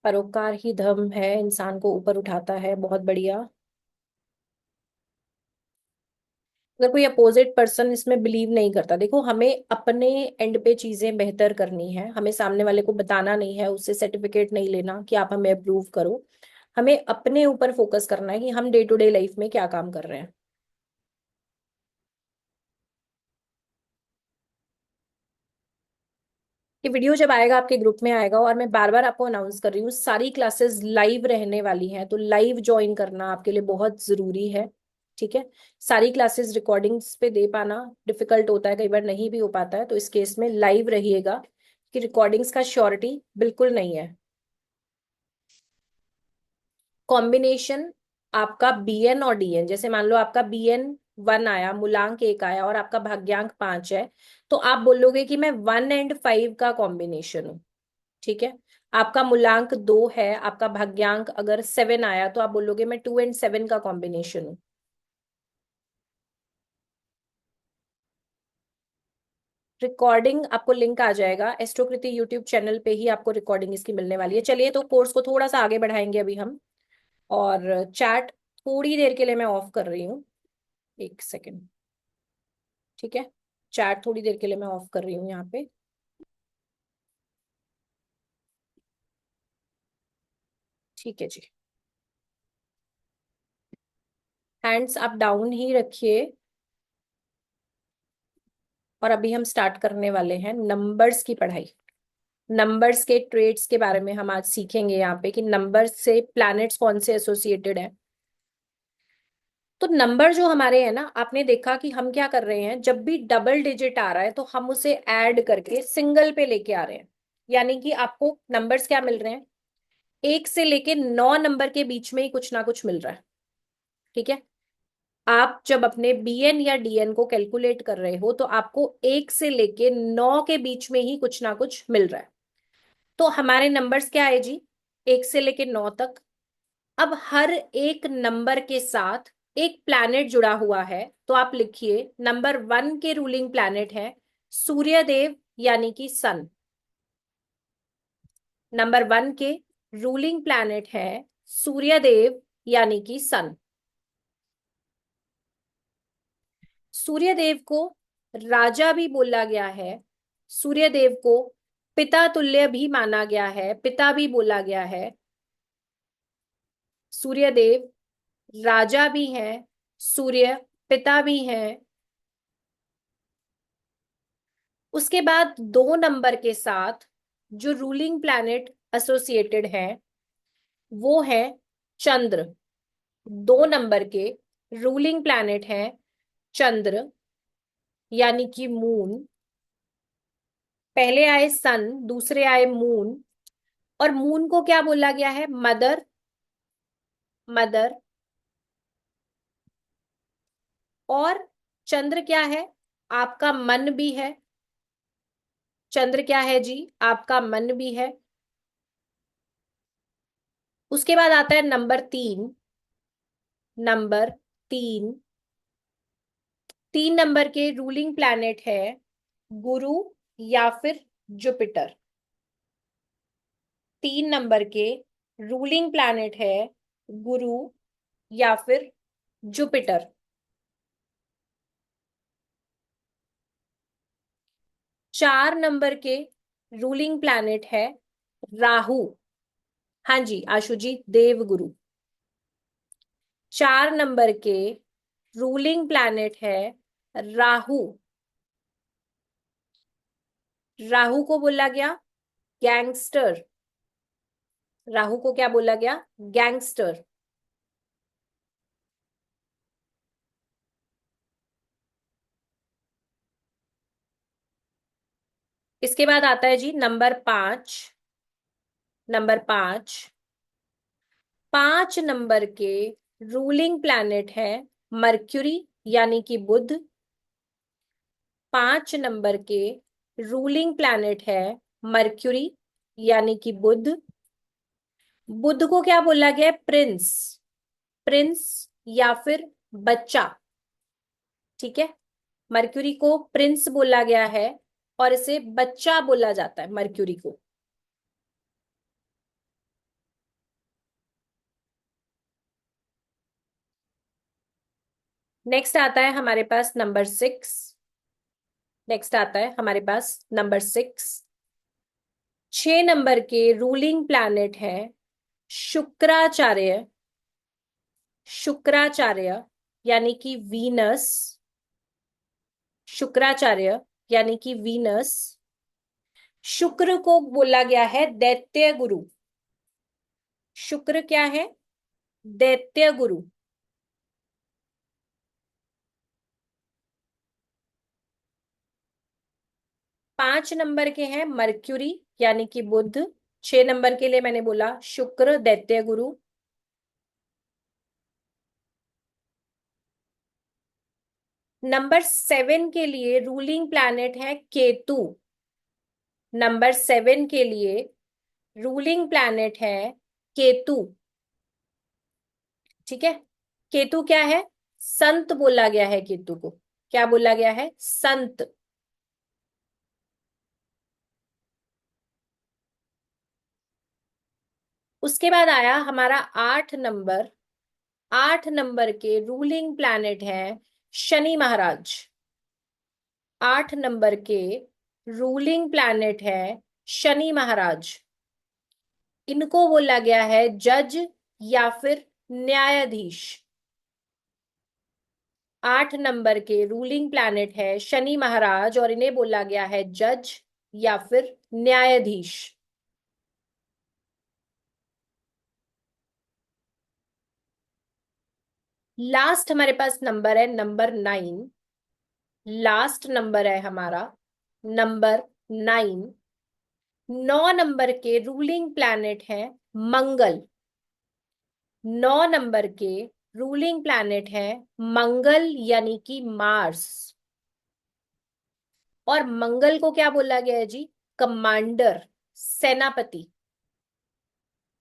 परोपकार ही धर्म है, इंसान को ऊपर उठाता है, बहुत बढ़िया। अगर कोई अपोजिट पर्सन इसमें बिलीव नहीं करता, देखो हमें अपने एंड पे चीजें बेहतर करनी है, हमें सामने वाले को बताना नहीं है, उससे सर्टिफिकेट नहीं लेना कि आप हमें अप्रूव करो, हमें अपने ऊपर फोकस करना है कि हम डे टू डे लाइफ में क्या काम कर रहे हैं। ये वीडियो जब आएगा आपके ग्रुप में आएगा, और मैं बार बार आपको अनाउंस कर रही हूँ सारी क्लासेस लाइव रहने वाली हैं, तो लाइव ज्वाइन करना आपके लिए बहुत जरूरी है। ठीक है, सारी क्लासेस रिकॉर्डिंग्स पे दे पाना डिफिकल्ट होता है, कई बार नहीं भी हो पाता है, तो इस केस में लाइव रहिएगा कि रिकॉर्डिंग्स का श्योरिटी बिल्कुल नहीं है। कॉम्बिनेशन आपका बीएन और डीएन, जैसे मान लो आपका BN 1 आया, मूलांक 1 आया और आपका भाग्यांक 5 है, तो आप बोलोगे कि मैं 1 और 5 का कॉम्बिनेशन हूँ। ठीक है, आपका मूलांक 2 है, आपका भाग्यांक अगर 7 आया तो आप बोलोगे मैं 2 और 7 का कॉम्बिनेशन हूँ। रिकॉर्डिंग आपको लिंक आ जाएगा एस्ट्रोकृति यूट्यूब चैनल पे ही, आपको रिकॉर्डिंग इसकी मिलने वाली है। चलिए, तो कोर्स को थोड़ा सा आगे बढ़ाएंगे अभी हम, और चैट थोड़ी देर के लिए मैं ऑफ कर रही हूँ, 1 सेकेंड। ठीक है, चैट थोड़ी देर के लिए मैं ऑफ कर रही हूँ यहाँ पे। ठीक है जी, हैंड्स आप डाउन ही रखिए, और अभी हम स्टार्ट करने वाले हैं नंबर्स की पढ़ाई। नंबर्स के ट्रेड्स के बारे में हम आज सीखेंगे यहाँ पे कि नंबर्स से प्लैनेट्स कौन से एसोसिएटेड है। तो नंबर जो हमारे हैं ना, आपने देखा कि हम क्या कर रहे हैं, जब भी डबल डिजिट आ रहा है तो हम उसे ऐड करके सिंगल पे लेके आ रहे हैं। यानी कि आपको नंबर्स क्या मिल रहे हैं, 1 से लेके 9 नंबर के बीच में ही कुछ ना कुछ मिल रहा है। ठीक है। आप जब अपने बीएन या डीएन को कैलकुलेट कर रहे हो तो आपको 1 से लेके 9 के बीच में ही कुछ ना कुछ मिल रहा है। तो हमारे नंबर्स क्या है जी, 1 से लेके 9 तक। अब हर एक नंबर के साथ एक प्लैनेट जुड़ा हुआ है। तो आप लिखिए, नंबर 1 के रूलिंग प्लैनेट है सूर्यदेव यानी कि सन। नंबर 1 के रूलिंग प्लैनेट है सूर्यदेव यानी कि सन। सूर्यदेव को राजा भी बोला गया है, सूर्यदेव को पिता तुल्य भी माना गया है, पिता भी बोला गया है। सूर्यदेव राजा भी हैं, सूर्य पिता भी हैं। उसके बाद 2 नंबर के साथ जो रूलिंग प्लैनेट एसोसिएटेड है वो है चंद्र। 2 नंबर के रूलिंग प्लैनेट है चंद्र यानी कि मून। पहले आए सन, दूसरे आए मून। और मून को क्या बोला गया है, मदर। मदर। और चंद्र क्या है, आपका मन भी है। चंद्र क्या है जी, आपका मन भी है। उसके बाद आता है नंबर 3। नंबर 3, 3 नंबर के रूलिंग प्लैनेट है गुरु या फिर जुपिटर। 3 नंबर के रूलिंग प्लैनेट है गुरु या फिर जुपिटर। 4 नंबर के रूलिंग प्लैनेट है राहु। हाँ जी आशु जी, देवगुरु। 4 नंबर के रूलिंग प्लैनेट है राहु। राहु को बोला गया गैंगस्टर। राहु को क्या बोला गया, गैंगस्टर। इसके बाद आता है जी नंबर 5। नंबर 5, 5 नंबर के रूलिंग प्लैनेट है मर्क्यूरी यानी कि बुध। 5 नंबर के रूलिंग प्लैनेट है मर्क्यूरी यानी कि बुध। बुध को क्या बोला गया है, प्रिंस। प्रिंस या फिर बच्चा। ठीक है। मर्क्यूरी को प्रिंस बोला गया है और इसे बच्चा बोला जाता है मर्क्यूरी को। नेक्स्ट आता है हमारे पास नंबर 6। नेक्स्ट आता है हमारे पास नंबर 6। 6 नंबर के रूलिंग प्लैनेट है शुक्राचार्य। शुक्राचार्य यानी कि वीनस। शुक्राचार्य यानी कि वीनस। शुक्र को बोला गया है दैत्य गुरु। शुक्र क्या है, दैत्य गुरु। 5 नंबर के हैं मर्क्यूरी यानी कि बुध। 6 नंबर के लिए मैंने बोला शुक्र दैत्य गुरु। नंबर 7 के लिए रूलिंग प्लैनेट है केतु। नंबर 7 के लिए रूलिंग प्लैनेट है केतु। ठीक है। केतु क्या है, संत बोला गया है केतु को। क्या बोला गया है, संत। उसके बाद आया हमारा 8 नंबर। 8 नंबर के रूलिंग प्लैनेट है शनि महाराज। 8 नंबर के रूलिंग प्लैनेट है शनि महाराज। इनको बोला गया है जज या फिर न्यायाधीश। 8 नंबर के रूलिंग प्लैनेट है शनि महाराज और इन्हें बोला गया है जज या फिर न्यायाधीश? लास्ट हमारे पास नंबर है नंबर 9। लास्ट नंबर है हमारा नंबर 9। 9 नंबर के रूलिंग प्लैनेट है मंगल। 9 नंबर के रूलिंग प्लैनेट है मंगल यानी कि मार्स। और मंगल को क्या बोला गया है जी? कमांडर, सेनापति।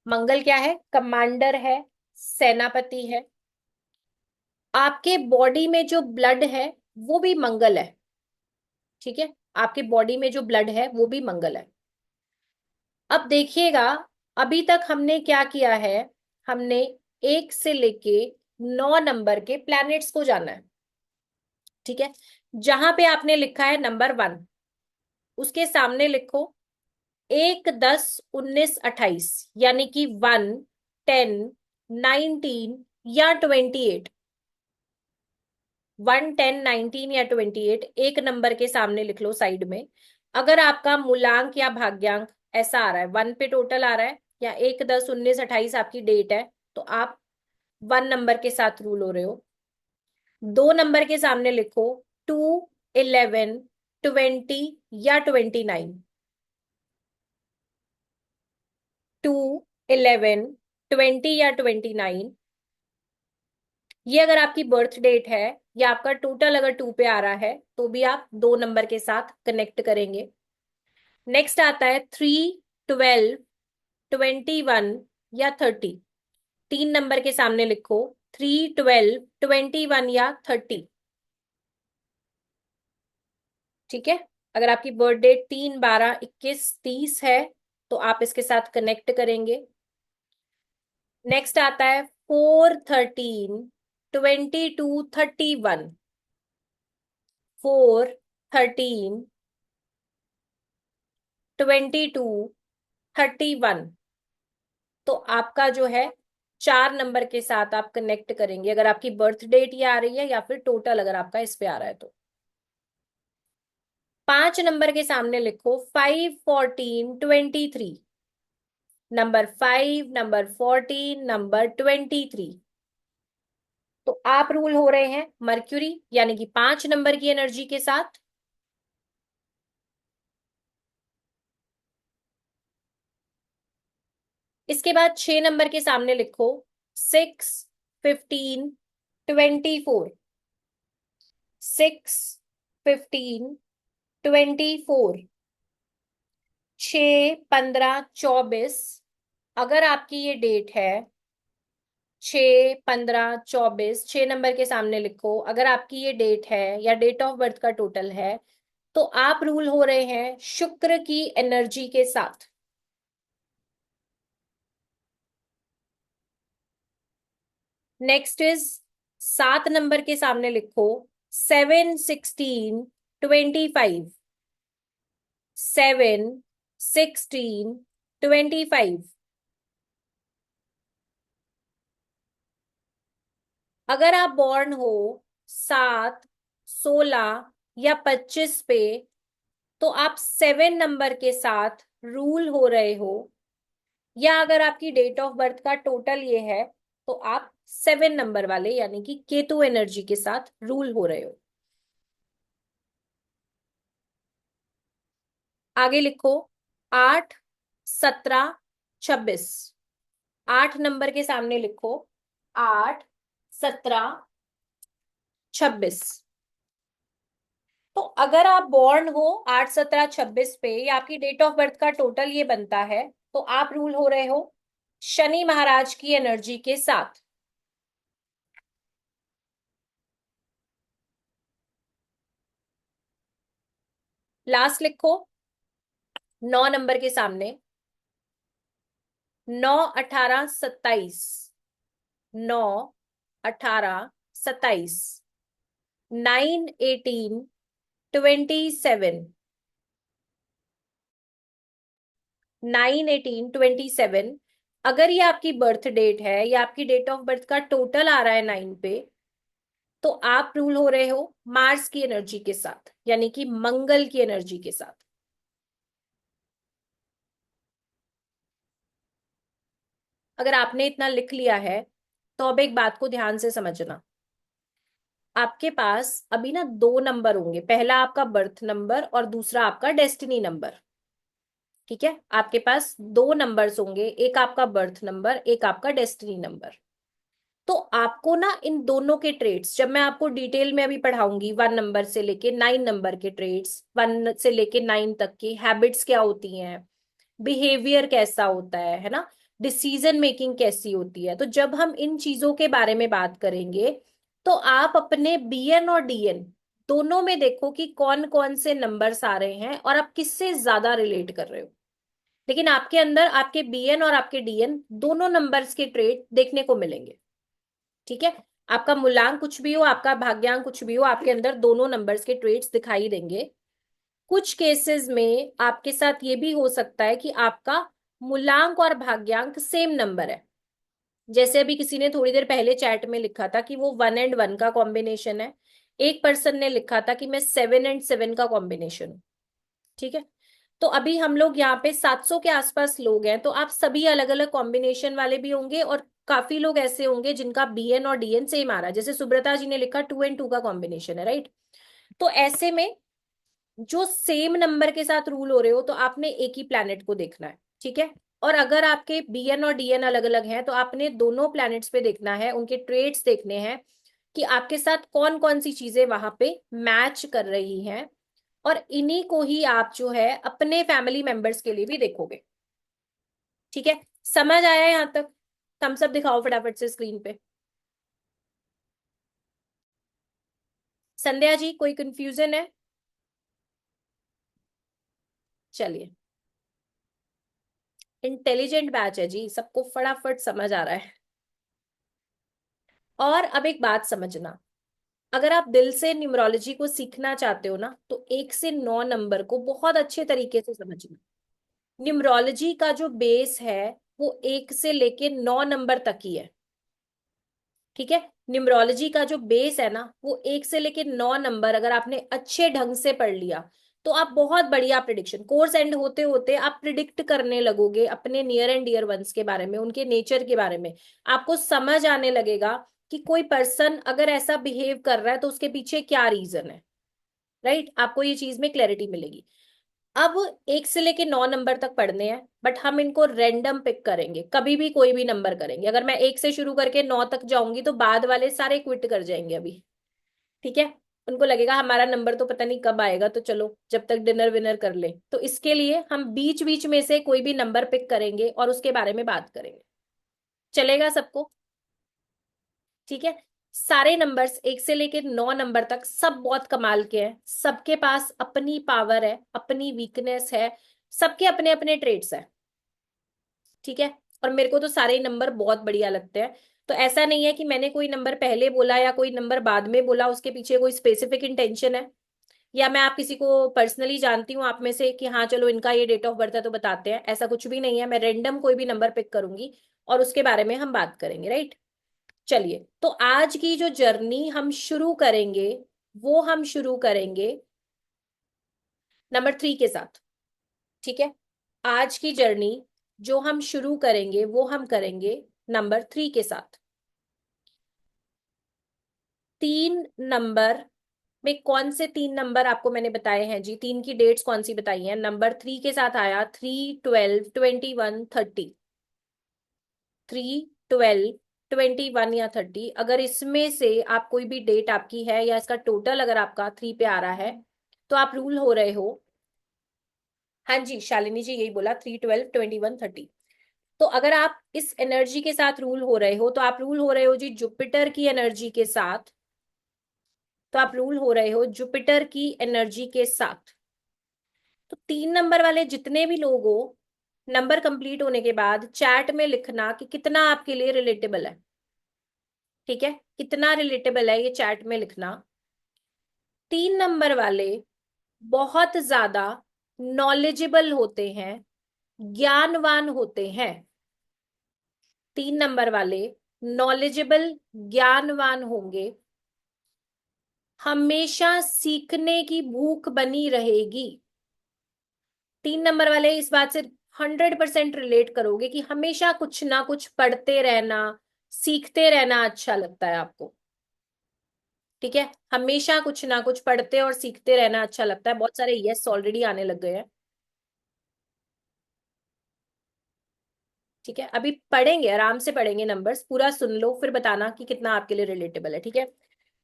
मंगल क्या है? कमांडर है, सेनापति है। आपके बॉडी में जो ब्लड है वो भी मंगल है। ठीक है, आपके बॉडी में जो ब्लड है वो भी मंगल है। अब देखिएगा, अभी तक हमने क्या किया है? हमने 1 से लेके 9 नंबर के प्लैनेट्स को जाना है। ठीक है, जहां पे आपने लिखा है नंबर 1, उसके सामने लिखो 1, 10, 19, 28, यानी कि 1, 10, 19 या 28। 1, 10, 19 या 28 एक नंबर के सामने लिख लो साइड में। अगर आपका मूलांक या भाग्यांक ऐसा आ रहा है, 1 पे टोटल आ रहा है, या 1, 10, 19, 28 आपकी डेट है, तो आप 1 नंबर के साथ रूल हो रहे हो। 2 नंबर के सामने लिखो 2, 11, 20 या 29। 2, 11, 20 या 29। ये अगर आपकी बर्थ डेट है या आपका टोटल अगर 2 पे आ रहा है तो भी आप 2 नंबर के साथ कनेक्ट करेंगे। नेक्स्ट आता है 3, 12, 21 या 30। 3 नंबर के सामने लिखो 3, 12, 21 या 30। ठीक है, अगर आपकी बर्थ डेट 3, 12, 21, 30 है तो आप इसके साथ कनेक्ट करेंगे। नेक्स्ट आता है 4, 13, 22, 31। 4, 13, 22, 31। तो आपका जो है 4 नंबर के साथ आप कनेक्ट करेंगे, अगर आपकी बर्थ डेट ये आ रही है या फिर टोटल अगर आपका इस पे आ रहा है तो। 5 नंबर के सामने लिखो 5, 14, 23। Number 5, number 14, number 23। तो आप रूल हो रहे हैं मर्क्यूरी यानी कि 5 नंबर की एनर्जी के साथ। इसके बाद 6 नंबर के सामने लिखो 6, 15, 24। 6, 15, 24। 6, 15, 24। अगर आपकी ये डेट है 6, 15, 24, 6 नंबर के सामने लिखो, अगर आपकी ये डेट है या डेट ऑफ बर्थ का टोटल है तो आप रूल हो रहे हैं शुक्र की एनर्जी के साथ। नेक्स्ट इज 7 नंबर के सामने लिखो 7, 16, 25। 7, 16, 25। अगर आप बॉर्न हो 7, 16 या 25 पे तो आप 7 नंबर के साथ रूल हो रहे हो, या अगर आपकी डेट ऑफ बर्थ का टोटल ये है तो आप 7 नंबर वाले यानी कि केतु एनर्जी के साथ रूल हो रहे हो। आगे लिखो 8, 17, 26। 8 नंबर के सामने लिखो 8, 17, 26। तो अगर आप बॉर्न हो 8, 17, 26 पे या आपकी डेट ऑफ बर्थ का टोटल ये बनता है तो आप रूल हो रहे हो शनि महाराज की एनर्जी के साथ। लास्ट लिखो 9 नंबर के सामने 9, 18, 27। 9, 18, 27। 9, 18, 27। 9, 18, 27। अगर ये आपकी बर्थ डेट है या आपकी डेट ऑफ बर्थ का टोटल आ रहा है 9 पे तो आप रूल हो रहे हो मार्स की एनर्जी के साथ यानी कि मंगल की एनर्जी के साथ। अगर आपने इतना लिख लिया है तो अब एक बात को ध्यान से समझना। आपके पास अभी ना दो नंबर होंगे, पहला आपका बर्थ नंबर और दूसरा आपका डेस्टिनी नंबर। ठीक है, आपके पास दो नंबर्स होंगे, एक आपका बर्थ नंबर, एक आपका डेस्टिनी नंबर। तो आपको ना इन दोनों के ट्रेड्स, जब मैं आपको डिटेल में अभी पढ़ाऊंगी, 1 नंबर से लेके 9 नंबर के ट्रेड्स, 1 से लेके 9 तक की हैबिट्स क्या होती हैं, बिहेवियर कैसा होता है ना, डिसीजन मेकिंग कैसी होती है, तो जब हम इन चीजों के बारे में बात करेंगे तो आप अपने बीएन और डीएन दोनों में देखो कि कौन कौन से नंबर्स आ रहे हैं और आप किससे ज्यादा रिलेट कर रहे हो। लेकिन आपके अंदर आपके बीएन और आपके डीएन दोनों नंबर्स के ट्रेड देखने को मिलेंगे। ठीक है, आपका मूलांक कुछ भी हो, आपका भाग्यांक कुछ भी हो, आपके अंदर दोनों नंबर्स के ट्रेड्स दिखाई देंगे। कुछ केसेस में आपके साथ ये भी हो सकता है कि आपका मूलांक और भाग्यांक सेम नंबर है। जैसे अभी किसी ने थोड़ी देर पहले चैट में लिखा था कि वो 1 और 1 का कॉम्बिनेशन है, एक पर्सन ने लिखा था कि मैं 7 और 7 का कॉम्बिनेशन हूँ। ठीक है, तो अभी हम लोग यहाँ पे 700 के आसपास लोग हैं, तो आप सभी अलग अलग कॉम्बिनेशन वाले भी होंगे और काफी लोग ऐसे होंगे जिनका बीएन और डीएन सेम आ रहा है। जैसे सुब्रता जी ने लिखा 2 और 2 का कॉम्बिनेशन है, राइट। तो ऐसे में जो सेम नंबर के साथ रूल हो रहे हो तो आपने एक ही प्लैनेट को देखना है। ठीक है, और अगर आपके बीएन और डीएन अलग अलग हैं तो आपने दोनों प्लैनेट्स पे देखना है, उनके ट्रेड्स देखने हैं कि आपके साथ कौन कौन सी चीजें वहां पे मैच कर रही हैं, और इन्हीं को ही आप जो है अपने फैमिली मेंबर्स के लिए भी देखोगे। ठीक है, समझ आया यहां तक? थम्स अप दिखाओ फटाफट से स्क्रीन पे। संध्या जी, कोई कंफ्यूजन है? चलिए, इंटेलिजेंट बैच है जी, सबको फटाफट समझ आ रहा है। और अब एक बात समझना, अगर आप दिल से न्यूमरोलॉजी को सीखना चाहते हो ना तो 1 से 9 नंबर को बहुत अच्छे तरीके से समझना। न्यूमरोलॉजी का जो बेस है वो 1 से लेके 9 नंबर तक ही है। ठीक है, न्यूमरोलॉजी का जो बेस है ना वो 1 से लेके 9 नंबर अगर आपने अच्छे ढंग से पढ़ लिया तो आप बहुत बढ़िया प्रिडिक्शन, कोर्स एंड होते होते आप प्रिडिक्ट करने लगोगे अपने नियर एंड डियर वंस के बारे में, उनके नेचर के बारे में। आपको समझ आने लगेगा कि कोई पर्सन अगर ऐसा बिहेव कर रहा है तो उसके पीछे क्या रीजन है। राइट, आपको ये चीज में क्लैरिटी मिलेगी। अब 1 से लेके 9 नंबर तक पढ़ने हैं, बट हम इनको रैंडम पिक करेंगे, कभी भी कोई भी नंबर करेंगे। अगर मैं 1 से शुरू करके 9 तक जाऊंगी तो बाद वाले सारे क्विट कर जाएंगे अभी। ठीक है, उनको लगेगा हमारा नंबर तो पता नहीं कब आएगा, तो चलो जब तक डिनर विनर कर ले। तो इसके लिए हम बीच बीच में से कोई भी नंबर पिक करेंगे और उसके बारे में बात करेंगे। चलेगा सबको? ठीक है, सारे नंबर्स 1 से लेके 9 नंबर तक सब बहुत कमाल के हैं, सबके पास अपनी पावर है, अपनी वीकनेस है, सबके अपने अपने ट्रेड्स हैं। ठीक है, और मेरे को तो सारे नंबर बहुत बढ़िया लगते हैं। तो ऐसा नहीं है कि मैंने कोई नंबर पहले बोला या कोई नंबर बाद में बोला, उसके पीछे कोई स्पेसिफिक इंटेंशन है, या मैं आप किसी को पर्सनली जानती हूँ आप में से कि हाँ चलो इनका ये डेट ऑफ बर्थ है तो बताते हैं, ऐसा कुछ भी नहीं है। मैं रेंडम कोई भी नंबर पिक करूंगी और उसके बारे में हम बात करेंगे, राइट। चलिए, तो आज की जो जर्नी हम शुरू करेंगे वो हम शुरू करेंगे नंबर 3 के साथ। ठीक है, आज की जर्नी जो हम शुरू करेंगे वो हम करेंगे नंबर 3 के साथ। 3 नंबर में कौन से 3 नंबर आपको मैंने बताए हैं जी, तीन की डेट्स कौन सी बताई हैं? नंबर 3 के साथ आया 3, 12, 21, 30। 3, 12, 21 या 30, अगर इसमें से आप कोई भी डेट आपकी है या इसका टोटल अगर आपका 3 पे आ रहा है तो आप रूल हो रहे हो। हाँ जी, शालिनी जी यही बोला, 3, 12, 21, 30। तो अगर आप इस एनर्जी के साथ रूल हो रहे हो तो आप रूल हो रहे हो जी जुपिटर की एनर्जी के साथ। तो आप रूल हो रहे हो जुपिटर की एनर्जी के साथ। तो 3 नंबर वाले जितने भी लोग हो, नंबर कंप्लीट होने के बाद चैट में लिखना कि कितना आपके लिए रिलेटेबल है। ठीक है, कितना रिलेटेबल है ये चैट में लिखना। 3 नंबर वाले बहुत ज्यादा नॉलेजेबल होते हैं, ज्ञानवान होते हैं। 3 नंबर वाले नॉलेजेबल, ज्ञानवान होंगे, हमेशा सीखने की भूख बनी रहेगी। 3 नंबर वाले इस बात से 100% रिलेट करोगे कि हमेशा कुछ ना कुछ पढ़ते रहना, सीखते रहना अच्छा लगता है आपको। ठीक है, हमेशा कुछ ना कुछ पढ़ते और सीखते रहना अच्छा लगता है। बहुत सारे यस ऑलरेडी आने लग गए हैं। ठीक है, अभी पढ़ेंगे, आराम से पढ़ेंगे, नंबर्स पूरा सुन लो फिर बताना कि कितना आपके लिए रिलेटेबल है। ठीक है,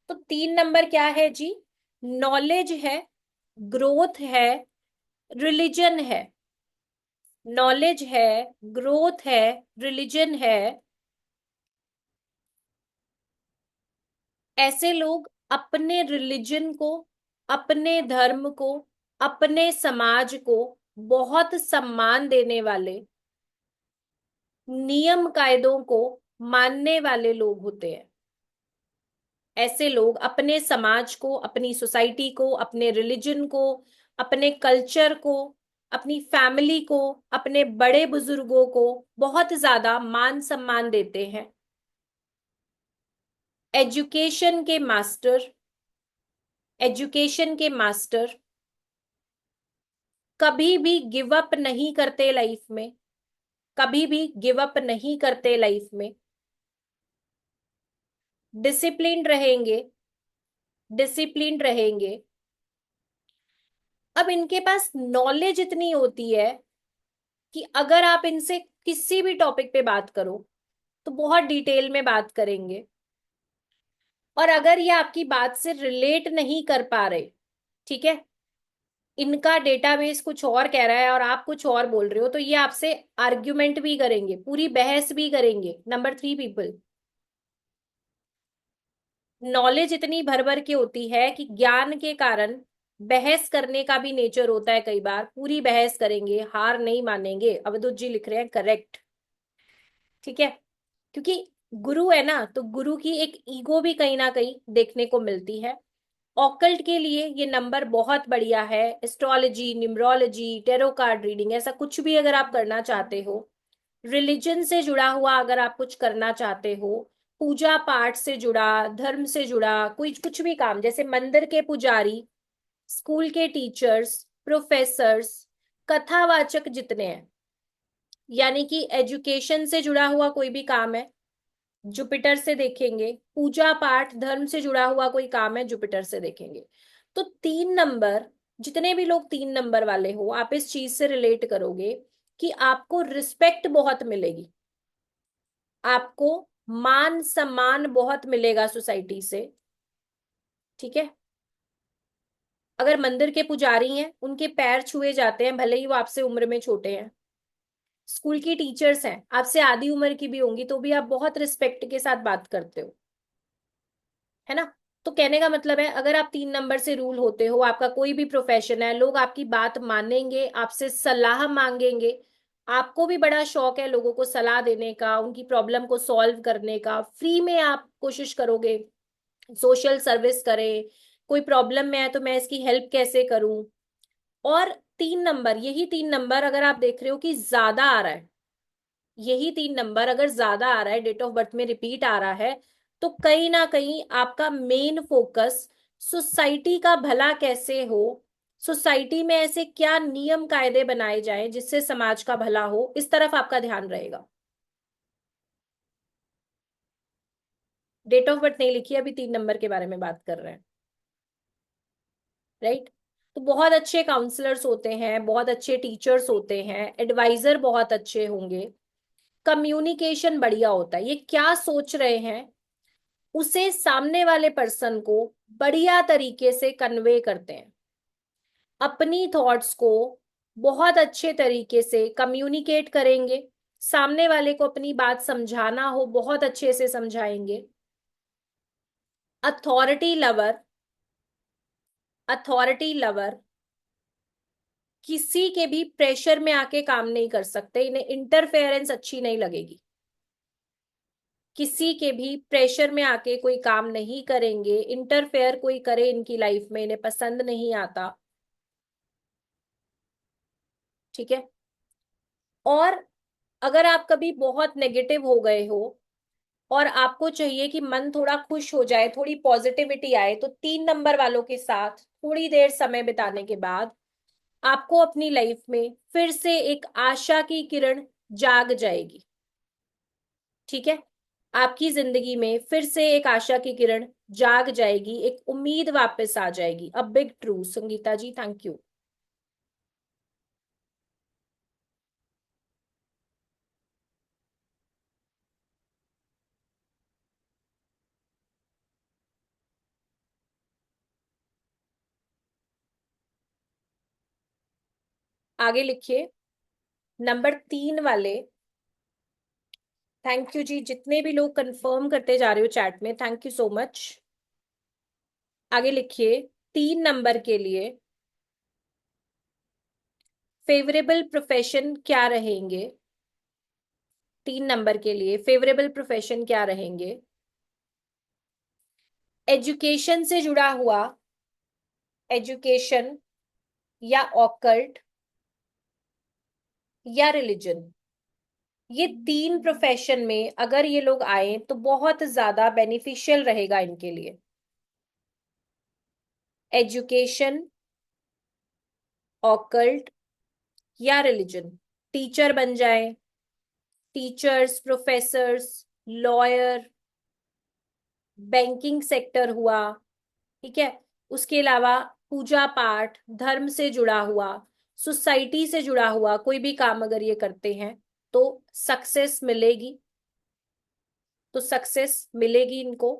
तो 3 नंबर क्या है जी? नॉलेज है, ग्रोथ है, रिलीजन है। नॉलेज है, ग्रोथ है, रिलीजन है। ऐसे लोग अपने रिलीजन को, अपने धर्म को, अपने समाज को बहुत सम्मान देने वाले, नियम कायदों को मानने वाले लोग होते हैं। ऐसे लोग अपने समाज को, अपनी सोसाइटी को, अपने रिलीजन को, अपने कल्चर को, अपनी फैमिली को, अपने बड़े बुजुर्गों को बहुत ज्यादा मान सम्मान देते हैं। एजुकेशन के मास्टर, एजुकेशन के मास्टर कभी भी गिव अप नहीं करते लाइफ में, कभी भी गिव अप नहीं करते लाइफ में। डिसिप्लिन्ड रहेंगे, डिसिप्लिन्ड रहेंगे। अब इनके पास नॉलेज इतनी होती है कि अगर आप इनसे किसी भी टॉपिक पे बात करो तो बहुत डिटेल में बात करेंगे। और अगर ये आपकी बात से रिलेट नहीं कर पा रहे, ठीक है, इनका डेटाबेस कुछ और कह रहा है और आप कुछ और बोल रहे हो, तो ये आपसे आर्ग्यूमेंट भी करेंगे, पूरी बहस भी करेंगे। नंबर 3 पीपल, नॉलेज इतनी भर भर के होती है कि ज्ञान के कारण बहस करने का भी नेचर होता है। कई बार पूरी बहस करेंगे, हार नहीं मानेंगे। अवधूत जी लिख रहे हैं करेक्ट। ठीक है, क्योंकि गुरु है ना, तो गुरु की एक ईगो भी कहीं ना कहीं देखने को मिलती है। ऑकल्ट के लिए ये नंबर बहुत बढ़िया है। Astrology, numerology, tarot card reading, ऐसा कुछ भी अगर आप करना चाहते हो, रिलीजन से जुड़ा हुआ अगर आप कुछ करना चाहते हो, पूजा पाठ से जुड़ा, धर्म से जुड़ा कोई कुछ भी काम, जैसे मंदिर के पुजारी, स्कूल के टीचर्स, प्रोफेसर्स, कथावाचक जितने हैं, यानी कि एजुकेशन से जुड़ा हुआ कोई भी काम है, जुपिटर से देखेंगे। पूजा पाठ धर्म से जुड़ा हुआ कोई काम है, जुपिटर से देखेंगे। तो 3 नंबर, जितने भी लोग 3 नंबर वाले हो, आप इस चीज से रिलेट करोगे कि आपको रिस्पेक्ट बहुत मिलेगी, आपको मान सम्मान बहुत मिलेगा सोसाइटी से। ठीक है, अगर मंदिर के पुजारी हैं, उनके पैर छुए जाते हैं, भले ही वो आपसे उम्र में छोटे हैं। स्कूल की टीचर्स हैं, आपसे आधी उम्र की भी होंगी, तो भी आप बहुत रिस्पेक्ट के साथ बात करते हो, है ना। तो कहने का मतलब है, अगर आप 3 नंबर से रूल होते हो, आपका कोई भी प्रोफेशन है, लोग आपकी बात मानेंगे, आपसे सलाह मांगेंगे। आपको भी बड़ा शौक है लोगों को सलाह देने का, उनकी प्रॉब्लम को सॉल्व करने का। फ्री में आप कोशिश करोगे, सोशल सर्विस करें, कोई प्रॉब्लम में है तो मैं इसकी हेल्प कैसे करूं। और 3 नंबर, यही 3 नंबर अगर आप देख रहे हो कि ज्यादा आ रहा है, यही 3 नंबर अगर ज्यादा आ रहा है, डेट ऑफ बर्थ में रिपीट आ रहा है, तो कहीं ना कहीं आपका मेन फोकस सोसाइटी का भला कैसे हो, सोसाइटी में ऐसे क्या नियम कायदे बनाए जाएं जिससे समाज का भला हो, इस तरफ आपका ध्यान रहेगा। डेट ऑफ बर्थ नहीं लिखी, अभी 3 नंबर के बारे में बात कर रहे हैं, राइट। तो बहुत अच्छे काउंसलर्स होते हैं, बहुत अच्छे टीचर्स होते हैं, एडवाइजर बहुत अच्छे होंगे, कम्युनिकेशन बढ़िया होता है। ये क्या सोच रहे हैं उसे सामने वाले पर्सन को बढ़िया तरीके से कन्वे करते हैं, अपनी थॉट्स को बहुत अच्छे तरीके से कम्युनिकेट करेंगे। सामने वाले को अपनी बात समझाना हो, बहुत अच्छे से समझाएंगे। अथॉरिटी लवर, अथॉरिटी लवर किसी के भी प्रेशर में आके काम नहीं कर सकते, इन्हें इंटरफेरेंस अच्छी नहीं लगेगी। किसी के भी प्रेशर में आके कोई काम नहीं करेंगे, इंटरफेयर कोई करे इनकी लाइफ में इन्हें पसंद नहीं आता। ठीक है, और अगर आप कभी बहुत नेगेटिव हो गए हो और आपको चाहिए कि मन थोड़ा खुश हो जाए, थोड़ी पॉजिटिविटी आए, तो 3 नंबर वालों के साथ थोड़ी देर समय बिताने के बाद आपको अपनी लाइफ में फिर से एक आशा की किरण जाग जाएगी। ठीक है, आपकी जिंदगी में फिर से एक आशा की किरण जाग जाएगी, एक उम्मीद वापस आ जाएगी। A big true, Sangeeta ji, thank you. आगे लिखिए, नंबर 3 वाले। थैंक यू जी, जितने भी लोग कंफर्म करते जा रहे हो चैट में, थैंक यू सो मच। आगे लिखिए, 3 नंबर के लिए फेवरेबल प्रोफेशन क्या रहेंगे। 3 नंबर के लिए फेवरेबल प्रोफेशन क्या रहेंगे। एजुकेशन से जुड़ा हुआ, एजुकेशन या ऑकल्ट या रिलीजन, ये 3 प्रोफेशन में अगर ये लोग आए तो बहुत ज्यादा बेनिफिशियल रहेगा इनके लिए। एजुकेशन, ऑकल्ट या रिलीजन। टीचर बन जाए, teachers, professors, lawyer, banking sector हुआ, ठीक है। उसके अलावा पूजा पाठ, धर्म से जुड़ा हुआ, सोसाइटी से जुड़ा हुआ कोई भी काम अगर ये करते हैं तो सक्सेस मिलेगी, तो सक्सेस मिलेगी इनको।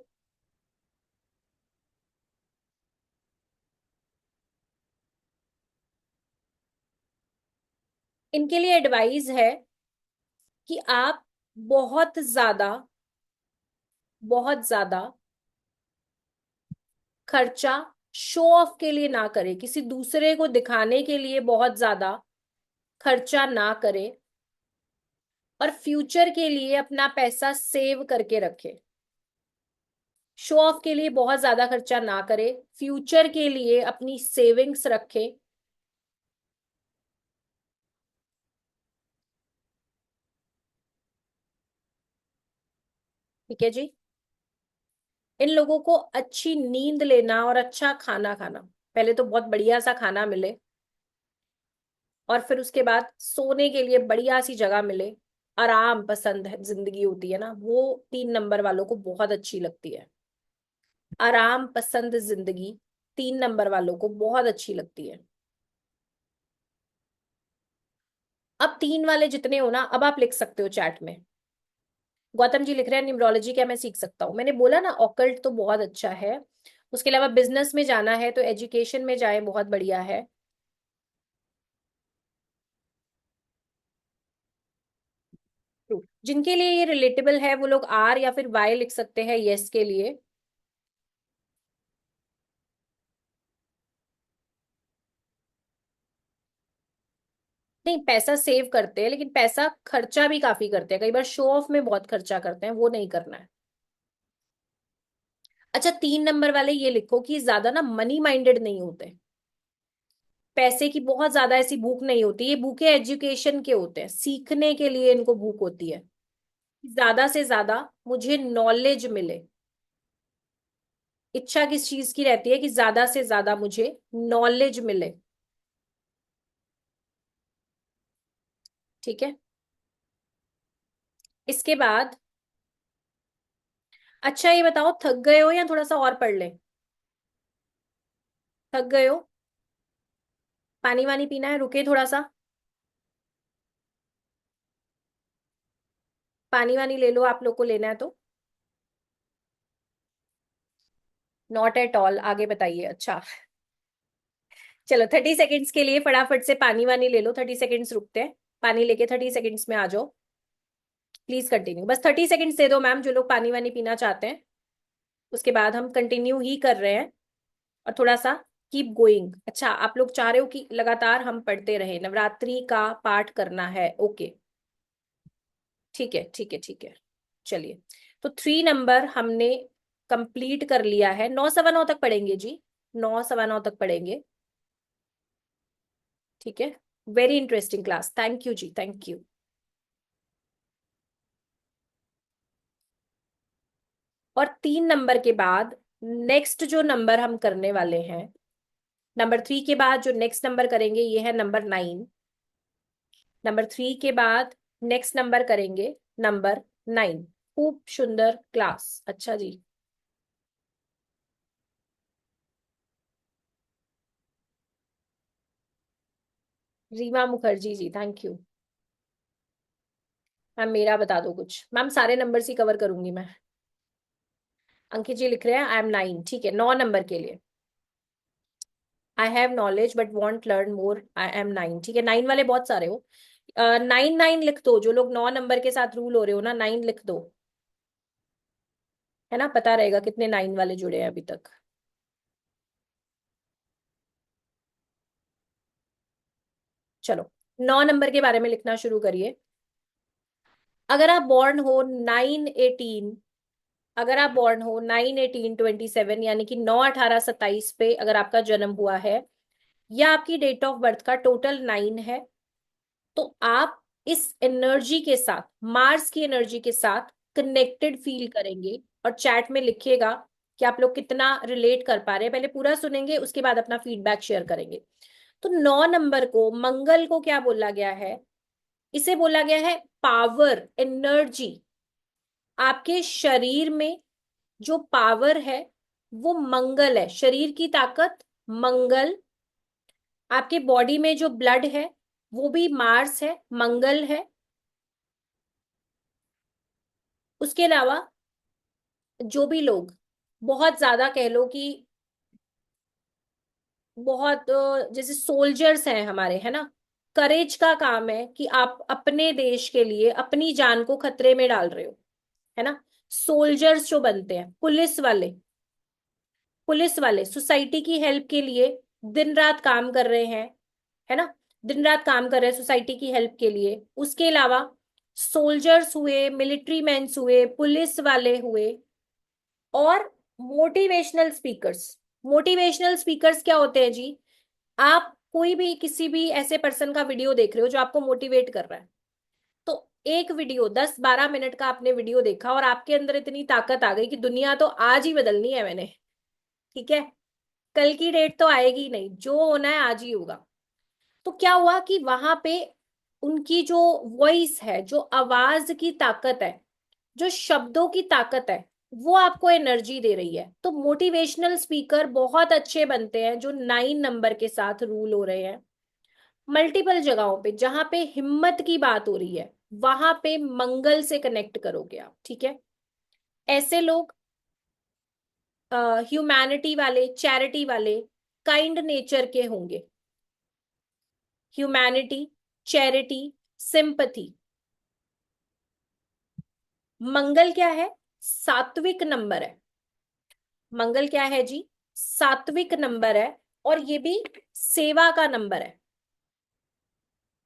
इनके लिए एडवाइस है कि आप बहुत ज्यादा, बहुत ज्यादा खर्चा शो ऑफ के लिए ना करें, किसी दूसरे को दिखाने के लिए बहुत ज्यादा खर्चा ना करें, और फ्यूचर के लिए अपना पैसा सेव करके रखें। शो ऑफ के लिए बहुत ज्यादा खर्चा ना करें, फ्यूचर के लिए अपनी सेविंग्स रखें। ठीक है जी। इन लोगों को अच्छी नींद लेना और अच्छा खाना खाना, पहले तो बहुत बढ़िया सा खाना मिले, और फिर उसके बाद सोने के लिए बढ़िया सी जगह मिले। आराम पसंद है जिंदगी होती है ना, वो 3 नंबर वालों को बहुत अच्छी लगती है। आराम पसंद जिंदगी 3 नंबर वालों को बहुत अच्छी लगती है। अब 3 वाले जितने हो ना, अब आप लिख सकते हो चैट में। गौतम जी लिख रहे हैं, न्यूमरोलॉजी क्या मैं सीख सकता हूँ। मैंने बोला ना, ऑकल्ट तो बहुत अच्छा है। उसके अलावा बिजनेस में जाना है तो एजुकेशन में जाए, बहुत बढ़िया है। जिनके लिए ये रिलेटेबल है वो लोग आर या फिर वाई लिख सकते हैं यस के लिए। नहीं, पैसा सेव करते हैं लेकिन पैसा खर्चा भी काफी करते हैं, कई बार शो ऑफ में बहुत खर्चा करते हैं, वो नहीं करना है। अच्छा, 3 नंबर वाले ये लिखो कि ज्यादा ना मनी माइंडेड नहीं होते, पैसे की बहुत ज्यादा ऐसी भूख नहीं होती, ये भूखे एजुकेशन के होते हैं, सीखने के लिए इनको भूख होती है। ज्यादा से ज्यादा मुझे नॉलेज मिले। इच्छा किस चीज की रहती है कि ज्यादा से ज्यादा मुझे नॉलेज मिले। ठीक है, इसके बाद अच्छा ये बताओ, थक गए हो या थोड़ा सा और पढ़ लें। थक गए हो, पानी वानी पीना है, रुके थोड़ा सा, पानी वानी ले लो, आप लोग को लेना है तो। नॉट एट ऑल, आगे बताइए। अच्छा, चलो 30 सेकेंड्स के लिए फटाफट से पानी वानी ले लो, 30 सेकेंड्स रुकते हैं, पानी लेके 30 सेकेंड्स में आ जाओ। प्लीज कंटिन्यू, बस 30 सेकेंड्स दे दो मैम, जो लोग पानी वानी पीना चाहते हैं। उसके बाद हम कंटिन्यू ही कर रहे हैं, और थोड़ा सा कीप गोइंग। अच्छा, आप लोग चाह रहे हो कि लगातार हम पढ़ते रहे, नवरात्रि का पाठ करना है, ओके। ठीक है, ठीक है, ठीक है। चलिए, तो 3 नंबर हमने कंप्लीट कर लिया है। 9 सवा 9 तक पढ़ेंगे जी, 9 सवा 9 तक पढ़ेंगे। ठीक है, very interesting class, thank you जी, थैंक यू। और 3 नंबर के बाद नेक्स्ट जो नंबर हम करने वाले हैं नंबर 3 के बाद जो नेक्स्ट नंबर करेंगे ये है नंबर 9। नंबर 3 के बाद नेक्स्ट नंबर करेंगे नंबर 9। खूब सुंदर क्लास, अच्छा जी। Reema Mukherjee ji, thank you. Ma'am मेरा बता दो कुछ, मैम सारे नंबर ही कवर करूंगी मैं। अंकित जी लिख रहे हैं आई एम 9, ठीक है, 9 नंबर के लिए। I have knowledge but want learn more, I am 9, ठीक है। 9 वाले बहुत सारे हो। 9 9 लिख दो, जो लोग 9 नंबर के साथ रूल हो रहे हो ना, 9 लिख दो, है ना, पता रहेगा कितने 9 वाले जुड़े हैं अभी तक। चलो, 9 नंबर के बारे में लिखना शुरू करिए। अगर आप बॉर्न हो 9 18, अगर आप बॉर्न हो 9 18 27, यानी कि 9 18 27 पे अगर आपका जन्म हुआ है, या आपकी डेट ऑफ बर्थ का टोटल 9 है, तो आप इस एनर्जी के साथ, मार्स की एनर्जी के साथ कनेक्टेड फील करेंगे। और चैट में लिखिएगा कि आप लोग कितना रिलेट कर पा रहे हैं। पहले पूरा सुनेंगे, उसके बाद अपना फीडबैक शेयर करेंगे। तो 9 नंबर को, मंगल को क्या बोला गया है? इसे बोला गया है पावर, एनर्जी। आपके शरीर में जो पावर है वो मंगल है, शरीर की ताकत मंगल। आपके बॉडी में जो ब्लड है वो भी मार्स है, मंगल है। उसके अलावा जो भी लोग बहुत ज्यादा कह लो कि बहुत जैसे सोल्जर्स हैं हमारे, है ना, करेज का काम है कि आप अपने देश के लिए अपनी जान को खतरे में डाल रहे हो, है ना। सोल्जर्स जो बनते हैं, पुलिस वाले, पुलिस वाले सोसाइटी की हेल्प के लिए दिन रात काम कर रहे हैं, है ना, दिन रात काम कर रहे हैं सोसाइटी की हेल्प के लिए। उसके अलावा सोल्जर्स हुए, मिलिट्री मैन्स हुए, पुलिस वाले हुए, और मोटिवेशनल स्पीकर्स। मोटिवेशनल स्पीकर्स क्या होते हैं जी? आप कोई भी किसी भी ऐसे पर्सन का वीडियो देख रहे हो जो आपको मोटिवेट कर रहा है, तो एक वीडियो 10 12 मिनट का आपने वीडियो देखा और आपके अंदर इतनी ताकत आ गई कि दुनिया तो आज ही बदलनी है मैंने, ठीक है, कल की डेट तो आएगी ही नहीं, जो होना है आज ही होगा। तो क्या हुआ कि वहां पे उनकी जो वॉइस है, जो आवाज की ताकत है, जो शब्दों की ताकत है, वो आपको एनर्जी दे रही है। तो मोटिवेशनल स्पीकर बहुत अच्छे बनते हैं जो 9 नंबर के साथ रूल हो रहे हैं। मल्टीपल जगहों पे जहां पे हिम्मत की बात हो रही है, वहां पे मंगल से कनेक्ट करोगे आप, ठीक है। ऐसे लोग ह्यूमैनिटी वाले, चैरिटी वाले, काइंड नेचर के होंगे। Humanity, charity, sympathy. मंगल क्या है? सात्विक नंबर है। मंगल क्या है जी? सात्विक नंबर है। और ये भी सेवा का नंबर है।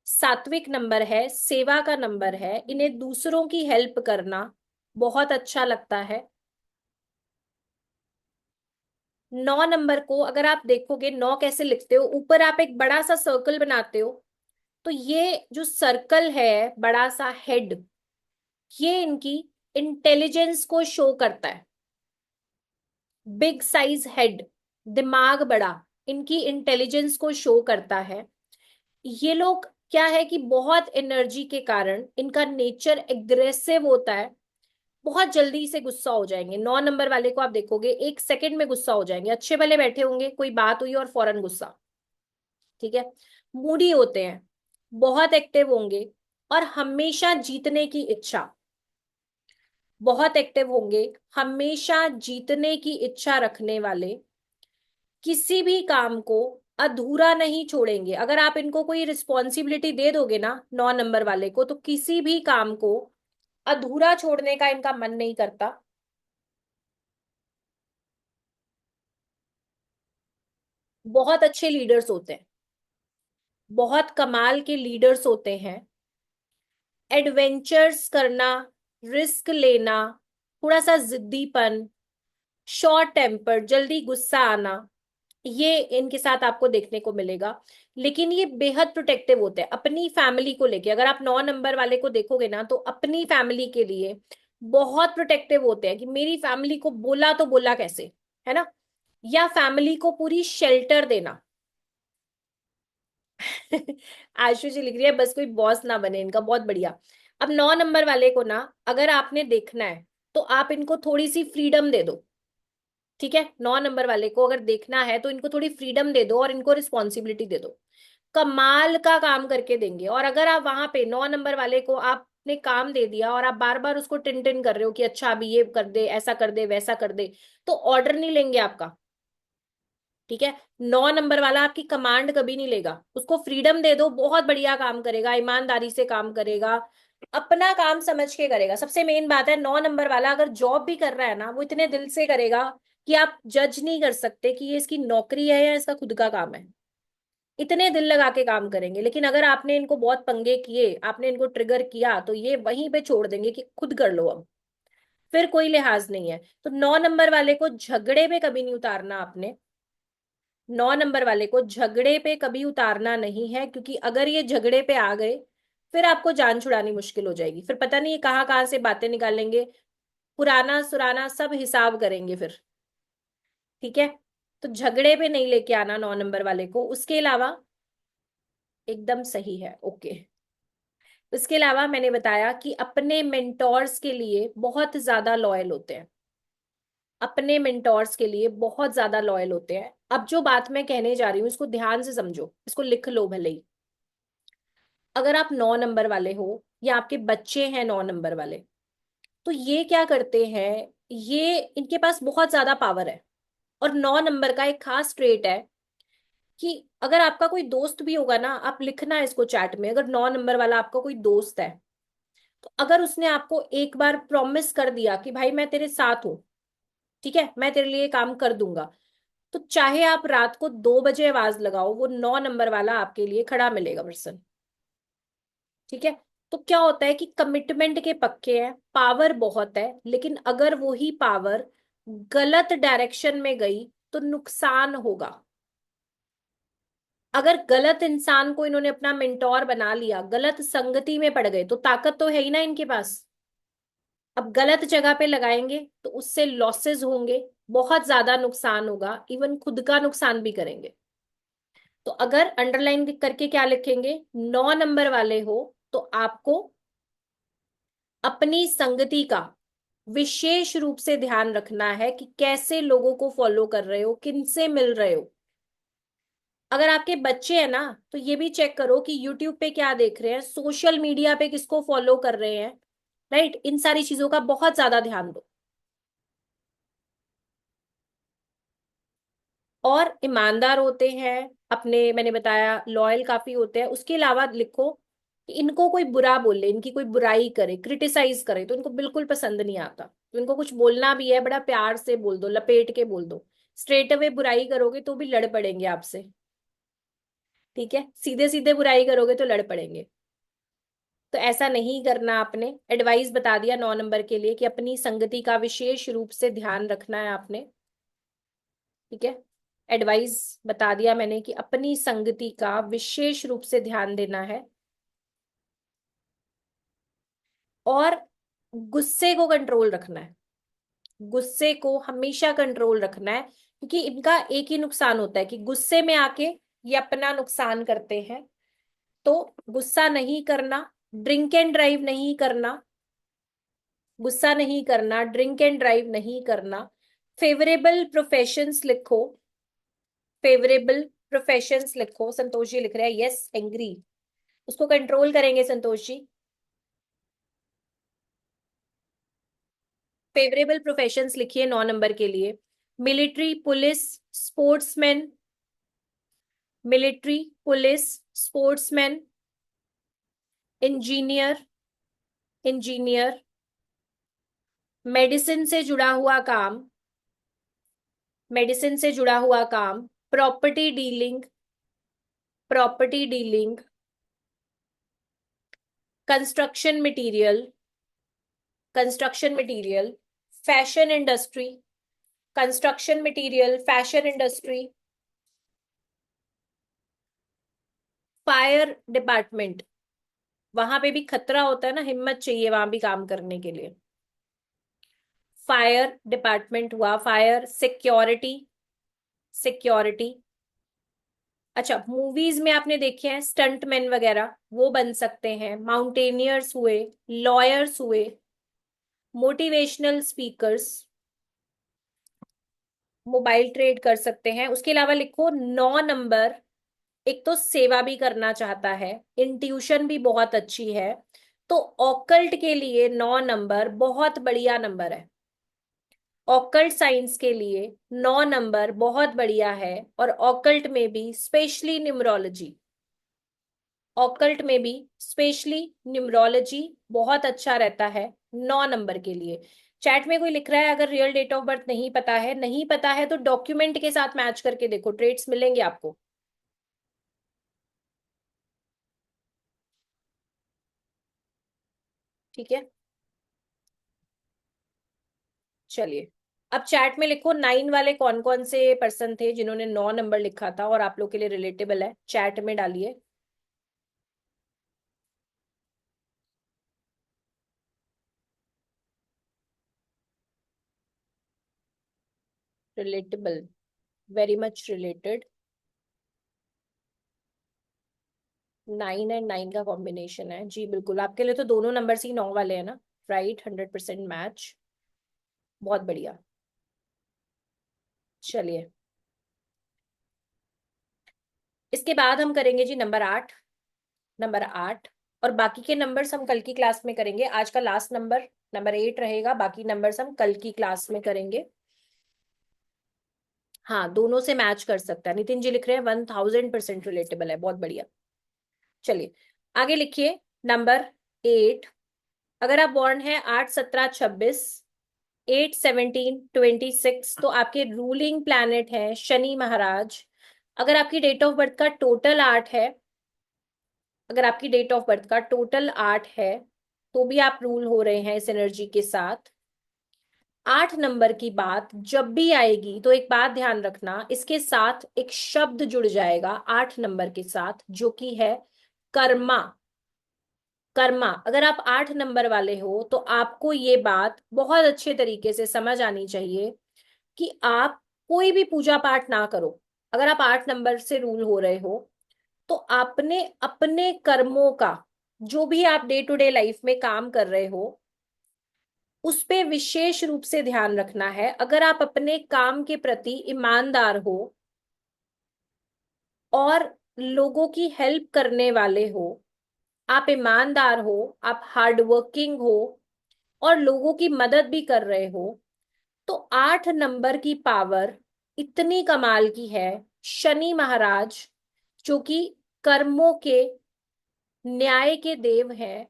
सात्विक नंबर है, सेवा का नंबर है, इन्हें दूसरों की हेल्प करना बहुत अच्छा लगता है। 9 नंबर को अगर आप देखोगे, 9 कैसे लिखते हो, ऊपर आप एक बड़ा सा सर्कल बनाते हो, तो ये जो सर्कल है, बड़ा सा हेड, ये इनकी इंटेलिजेंस को शो करता है। बिग साइज हेड, दिमाग बड़ा, इनकी इंटेलिजेंस को शो करता है। ये लोग क्या है कि बहुत एनर्जी के कारण इनका नेचर एग्रेसिव होता है। बहुत जल्दी से गुस्सा हो जाएंगे। 9 नंबर वाले को आप देखोगे 1 सेकंड में गुस्सा हो जाएंगे, अच्छे भले बैठे होंगे, कोई बात हुई और फौरन गुस्सा, ठीक है। मूडी होते हैं, बहुत एक्टिव होंगे, और हमेशा जीतने की इच्छा, बहुत एक्टिव होंगे, हमेशा जीतने की इच्छा रखने वाले, किसी भी काम को अधूरा नहीं छोड़ेंगे। अगर आप इनको कोई रिस्पॉन्सिबिलिटी दे दोगे ना 9 नंबर वाले को, तो किसी भी काम को अधूरा छोड़ने का इनका मन नहीं करता। बहुत अच्छे लीडर्स होते हैं, बहुत कमाल के लीडर्स होते हैं। एडवेंचर्स करना, रिस्क लेना, थोड़ा सा जिद्दीपन, शॉर्ट टेम्पर, जल्दी गुस्सा आना, ये इनके साथ आपको देखने को मिलेगा। लेकिन ये बेहद प्रोटेक्टिव होते हैं अपनी फैमिली को लेके। अगर आप 9 नंबर वाले को देखोगे ना, तो अपनी फैमिली के लिए बहुत प्रोटेक्टिव होते हैं कि मेरी फैमिली को बोला तो बोला कैसे, है ना, या फैमिली को पूरी शेल्टर देना। आशु जी लिख रही है बस कोई बॉस ना बने इनका, बहुत बढ़िया। अब 9 नंबर वाले को ना, अगर आपने देखना है तो आप इनको थोड़ी सी फ्रीडम दे दो। ठीक है, 9 नंबर वाले को अगर देखना है तो इनको थोड़ी फ्रीडम दे दो और इनको रिस्पॉन्सिबिलिटी दे दो, कमाल का काम करके देंगे। और अगर आप वहां पे 9 नंबर वाले को आपने काम दे दिया और आप बार बार उसको टिन टिन कर रहे हो कि अच्छा अभी ये कर दे, ऐसा कर दे, वैसा कर दे, तो ऑर्डर नहीं लेंगे आपका। ठीक है, 9 नंबर वाला आपकी कमांड कभी नहीं लेगा, उसको फ्रीडम दे दो, बहुत बढ़िया काम करेगा, ईमानदारी से काम करेगा, अपना काम समझ के करेगा। सबसे मेन बात है, 9 नंबर वाला अगर जॉब भी कर रहा है ना, वो इतने दिल से करेगा कि आप जज नहीं कर सकते कि ये इसकी नौकरी है या इसका खुद का काम है। इतने दिल लगा के काम करेंगे। लेकिन अगर आपने इनको बहुत पंगे किए, आपने इनको ट्रिगर किया, तो ये वहीं पे छोड़ देंगे कि खुद कर लो अब, फिर कोई लिहाज नहीं है। तो 9 नंबर वाले को झगड़े में कभी नहीं उतारना आपने। 9 नंबर वाले को झगड़े पे कभी उतारना नहीं है, क्योंकि अगर ये झगड़े पे आ गए, फिर आपको जान छुड़ानी मुश्किल हो जाएगी। फिर पता नहीं ये कहाँ कहाँ से बातें निकालेंगे, पुराना सुराना सब हिसाब करेंगे फिर। ठीक है, तो झगड़े पे नहीं लेके आना 9 नंबर वाले को। उसके अलावा एकदम सही है, ओके। उसके अलावा मैंने बताया कि अपने मेंटोर्स के लिए बहुत ज्यादा लॉयल होते हैं, अपने मेंटोर्स के लिए बहुत ज्यादा लॉयल होते हैं। अब जो बात मैं कहने जा रही हूँ इसको ध्यान से समझो, इसको लिख लो भले ही। अगर आप 9 नंबर वाले हो या आपके बच्चे हैं 9 नंबर वाले, तो ये क्या करते हैं, ये इनके पास बहुत ज्यादा पावर है। और 9 नंबर का एक खास ट्रेट है कि अगर आपका कोई दोस्त भी होगा ना, आप लिखना है इसको चैट में, अगर 9 नंबर वाला आपका कोई दोस्त है, तो अगर उसने आपको एक बार प्रॉमिस कर दिया कि भाई मैं तेरे साथ हूं, ठीक है, मैं तेरे लिए काम कर दूंगा, तो चाहे आप रात को 2 बजे आवाज लगाओ, वो 9 नंबर वाला आपके लिए खड़ा मिलेगा पर्सन। ठीक है, तो क्या होता है कि कमिटमेंट के पक्के हैं, पावर बहुत है, लेकिन अगर वो ही पावर गलत डायरेक्शन में गई तो नुकसान होगा। अगर गलत इंसान को इन्होंने अपना मेंटोर बना लिया, गलत संगति में पड़ गए, तो ताकत तो है ही ना इनके पास। अब गलत जगह पे लगाएंगे तो उससे लॉसेस होंगे, बहुत ज्यादा नुकसान होगा, इवन खुद का नुकसान भी करेंगे। तो अगर अंडरलाइन करके क्या लिखेंगे, 9 नंबर वाले हो तो आपको अपनी संगति का विशेष रूप से ध्यान रखना है कि कैसे लोगों को फॉलो कर रहे हो, किनसे मिल रहे हो। अगर आपके बच्चे हैं ना, तो ये भी चेक करो कि यूट्यूब पे क्या देख रहे हैं, सोशल मीडिया पे किसको फॉलो कर रहे हैं। राइट, इन सारी चीजों का बहुत ज्यादा ध्यान दो। और ईमानदार होते हैं अपने, मैंने बताया लॉयल काफी होते हैं। उसके अलावा लिखो कि इनको कोई बुरा बोले, इनकी कोई बुराई करे, क्रिटिसाइज करे, तो इनको बिल्कुल पसंद नहीं आता। तो इनको कुछ बोलना भी है, बड़ा प्यार से बोल दो, लपेट के बोल दो। स्ट्रेट अवे बुराई करोगे तो भी लड़ पड़ेंगे आपसे। ठीक है, सीधे सीधे बुराई करोगे तो लड़ पड़ेंगे। तो ऐसा नहीं करना आपने। एडवाइस बता दिया 9 नंबर के लिए कि अपनी संगति का विशेष रूप से ध्यान रखना है आपने। ठीक है, एडवाइस बता दिया मैंने कि अपनी संगति का विशेष रूप से ध्यान देना है। और गुस्से को कंट्रोल रखना है, गुस्से को हमेशा कंट्रोल रखना है, क्योंकि इनका एक ही नुकसान होता है कि गुस्से में आके ये अपना नुकसान करते हैं। तो गुस्सा नहीं करना, ड्रिंक एंड ड्राइव नहीं करना, गुस्सा नहीं करना, ड्रिंक एंड ड्राइव नहीं करना। फेवरेबल प्रोफेशंस लिखो, फेवरेबल प्रोफेशंस लिखो। संतोष जी लिख रहे हैं यस एंग्री, उसको कंट्रोल करेंगे संतोष जी। फेवरेबल प्रोफेशंस लिखिए 9 नंबर के लिए। Military, police, sportsman, military, police, sportsman, engineer, engineer, medicine से जुड़ा हुआ काम, मेडिसिन से जुड़ा हुआ काम, property dealing, property dealing, construction material, construction material, fashion industry, construction material, fashion industry, fire department, वहां पे भी खतरा होता है ना, हिम्मत चाहिए वहां भी काम करने के लिए। फायर डिपार्टमेंट हुआ, फायर सिक्योरिटी, सिक्योरिटी, अच्छा, मूवीज में आपने देखे हैं स्टंटमैन वगैरह, वो बन सकते हैं। माउंटेनियर्स हुए, लॉयर्स हुए, मोटिवेशनल स्पीकर्स, मोबाइल ट्रेड कर सकते हैं। उसके अलावा लिखो 9 नंबर, एक तो सेवा भी करना चाहता है, इंट्यूशन भी बहुत अच्छी है। तो ऑकल्ट के लिए 9 नंबर बहुत बढ़िया नंबर है। ऑकल्ट साइंस के लिए 9 नंबर बहुत बढ़िया है। और ऑकल्ट में भी स्पेशली न्यूमरोलॉजी, ऑकल्ट में भी स्पेशली न्यूमरोलॉजी बहुत अच्छा रहता है 9 नंबर के लिए। चैट में कोई लिख रहा है अगर रियल डेट ऑफ बर्थ नहीं पता है, नहीं पता है तो डॉक्यूमेंट के साथ मैच करके देखो, ट्रेड्स मिलेंगे आपको। ठीक है, चलिए। अब चैट में लिखो 9 वाले कौन कौन से पर्सन थे जिन्होंने 9 नंबर लिखा था और आप लोग के लिए रिलेटेबल है, चैट में डालिए। Relatable, very much related. 9 और 9 का कॉम्बिनेशन है जी, बिल्कुल आपके लिए तो दोनों नंबर ही 9 वाले हैं ना। राइट, 100% मैच, बहुत बढ़िया। चलिए, इसके बाद हम करेंगे जी नंबर 8। नंबर 8, और बाकी के नंबर्स हम कल की क्लास में करेंगे। आज का लास्ट नंबर नंबर 8 रहेगा, बाकी नंबर्स हम कल की क्लास में करेंगे। हाँ, दोनों से मैच कर सकता है। नितिन जी लिख रहे हैं 1000% रिलेटेबल है, बहुत बढ़िया। चलिए, आगे लिखिए नंबर 8। अगर आप बॉर्न है 8, 17, 26, 8, 17, 26, तो आपके रूलिंग प्लैनेट है शनि महाराज। अगर आपकी डेट ऑफ बर्थ का टोटल 8 है, अगर आपकी डेट ऑफ बर्थ का टोटल 8 है, तो भी आप रूल हो रहे हैं इस एनर्जी के साथ। 8 नंबर की बात जब भी आएगी तो एक बात ध्यान रखना, इसके साथ एक शब्द जुड़ जाएगा 8 नंबर के साथ, जो कि है कर्मा। कर्मा, अगर आप 8 नंबर वाले हो तो आपको ये बात बहुत अच्छे तरीके से समझ आनी चाहिए कि आप कोई भी पूजा पाठ ना करो। अगर आप 8 नंबर से रूल हो रहे हो तो आपने अपने कर्मों का, जो भी आप डे टू डे लाइफ में काम कर रहे हो, उस पे विशेष रूप से ध्यान रखना है। अगर आप अपने काम के प्रति ईमानदार हो और लोगों की हेल्प करने वाले हो, आप ईमानदार हो, आप हार्ड वर्किंग हो और लोगों की मदद भी कर रहे हो, तो 8 नंबर की पावर इतनी कमाल की है। शनि महाराज, जो कि कर्मों के, न्याय के देव हैं,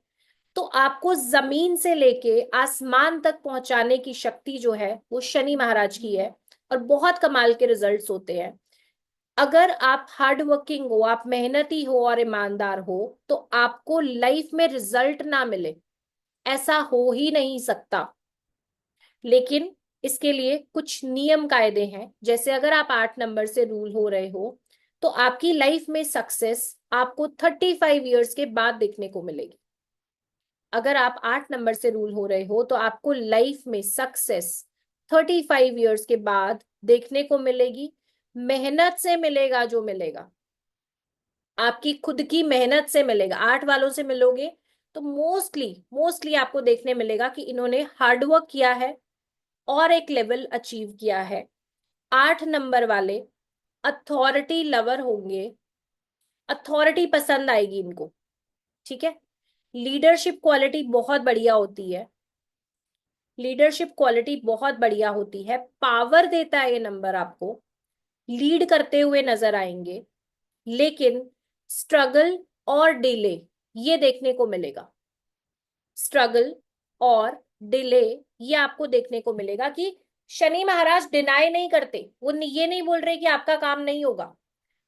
तो आपको जमीन से लेके आसमान तक पहुंचाने की शक्ति जो है वो शनि महाराज की है। और बहुत कमाल के रिजल्ट्स होते हैं। अगर आप हार्ड वर्किंग हो, आप मेहनती हो और ईमानदार हो, तो आपको लाइफ में रिजल्ट ना मिले, ऐसा हो ही नहीं सकता। लेकिन इसके लिए कुछ नियम कायदे हैं। जैसे अगर आप 8 नंबर से रूल हो रहे हो तो आपकी लाइफ में सक्सेस आपको 35 ईयर्स के बाद देखने को मिलेगी। अगर आप 8 नंबर से रूल हो रहे हो तो आपको लाइफ में सक्सेस 35 ईयर्स के बाद देखने को मिलेगी। मेहनत से मिलेगा, जो मिलेगा आपकी खुद की मेहनत से मिलेगा। 8 वालों से मिलोगे तो मोस्टली मोस्टली आपको देखने मिलेगा कि इन्होंने हार्डवर्क किया है और एक लेवल अचीव किया है। 8 नंबर वाले अथॉरिटी लवर होंगे, अथॉरिटी पसंद आएगी इनको। ठीक है, लीडरशिप क्वालिटी बहुत बढ़िया होती है, लीडरशिप क्वालिटी बहुत बढ़िया होती है। पावर देता है ये नंबर आपको, लीड करते हुए नजर आएंगे। लेकिन स्ट्रगल और डिले ये देखने को मिलेगा। स्ट्रगल और डिले ये आपको देखने को मिलेगा कि शनि महाराज डिनाई नहीं करते, वो ये नहीं बोल रहे कि आपका काम नहीं होगा।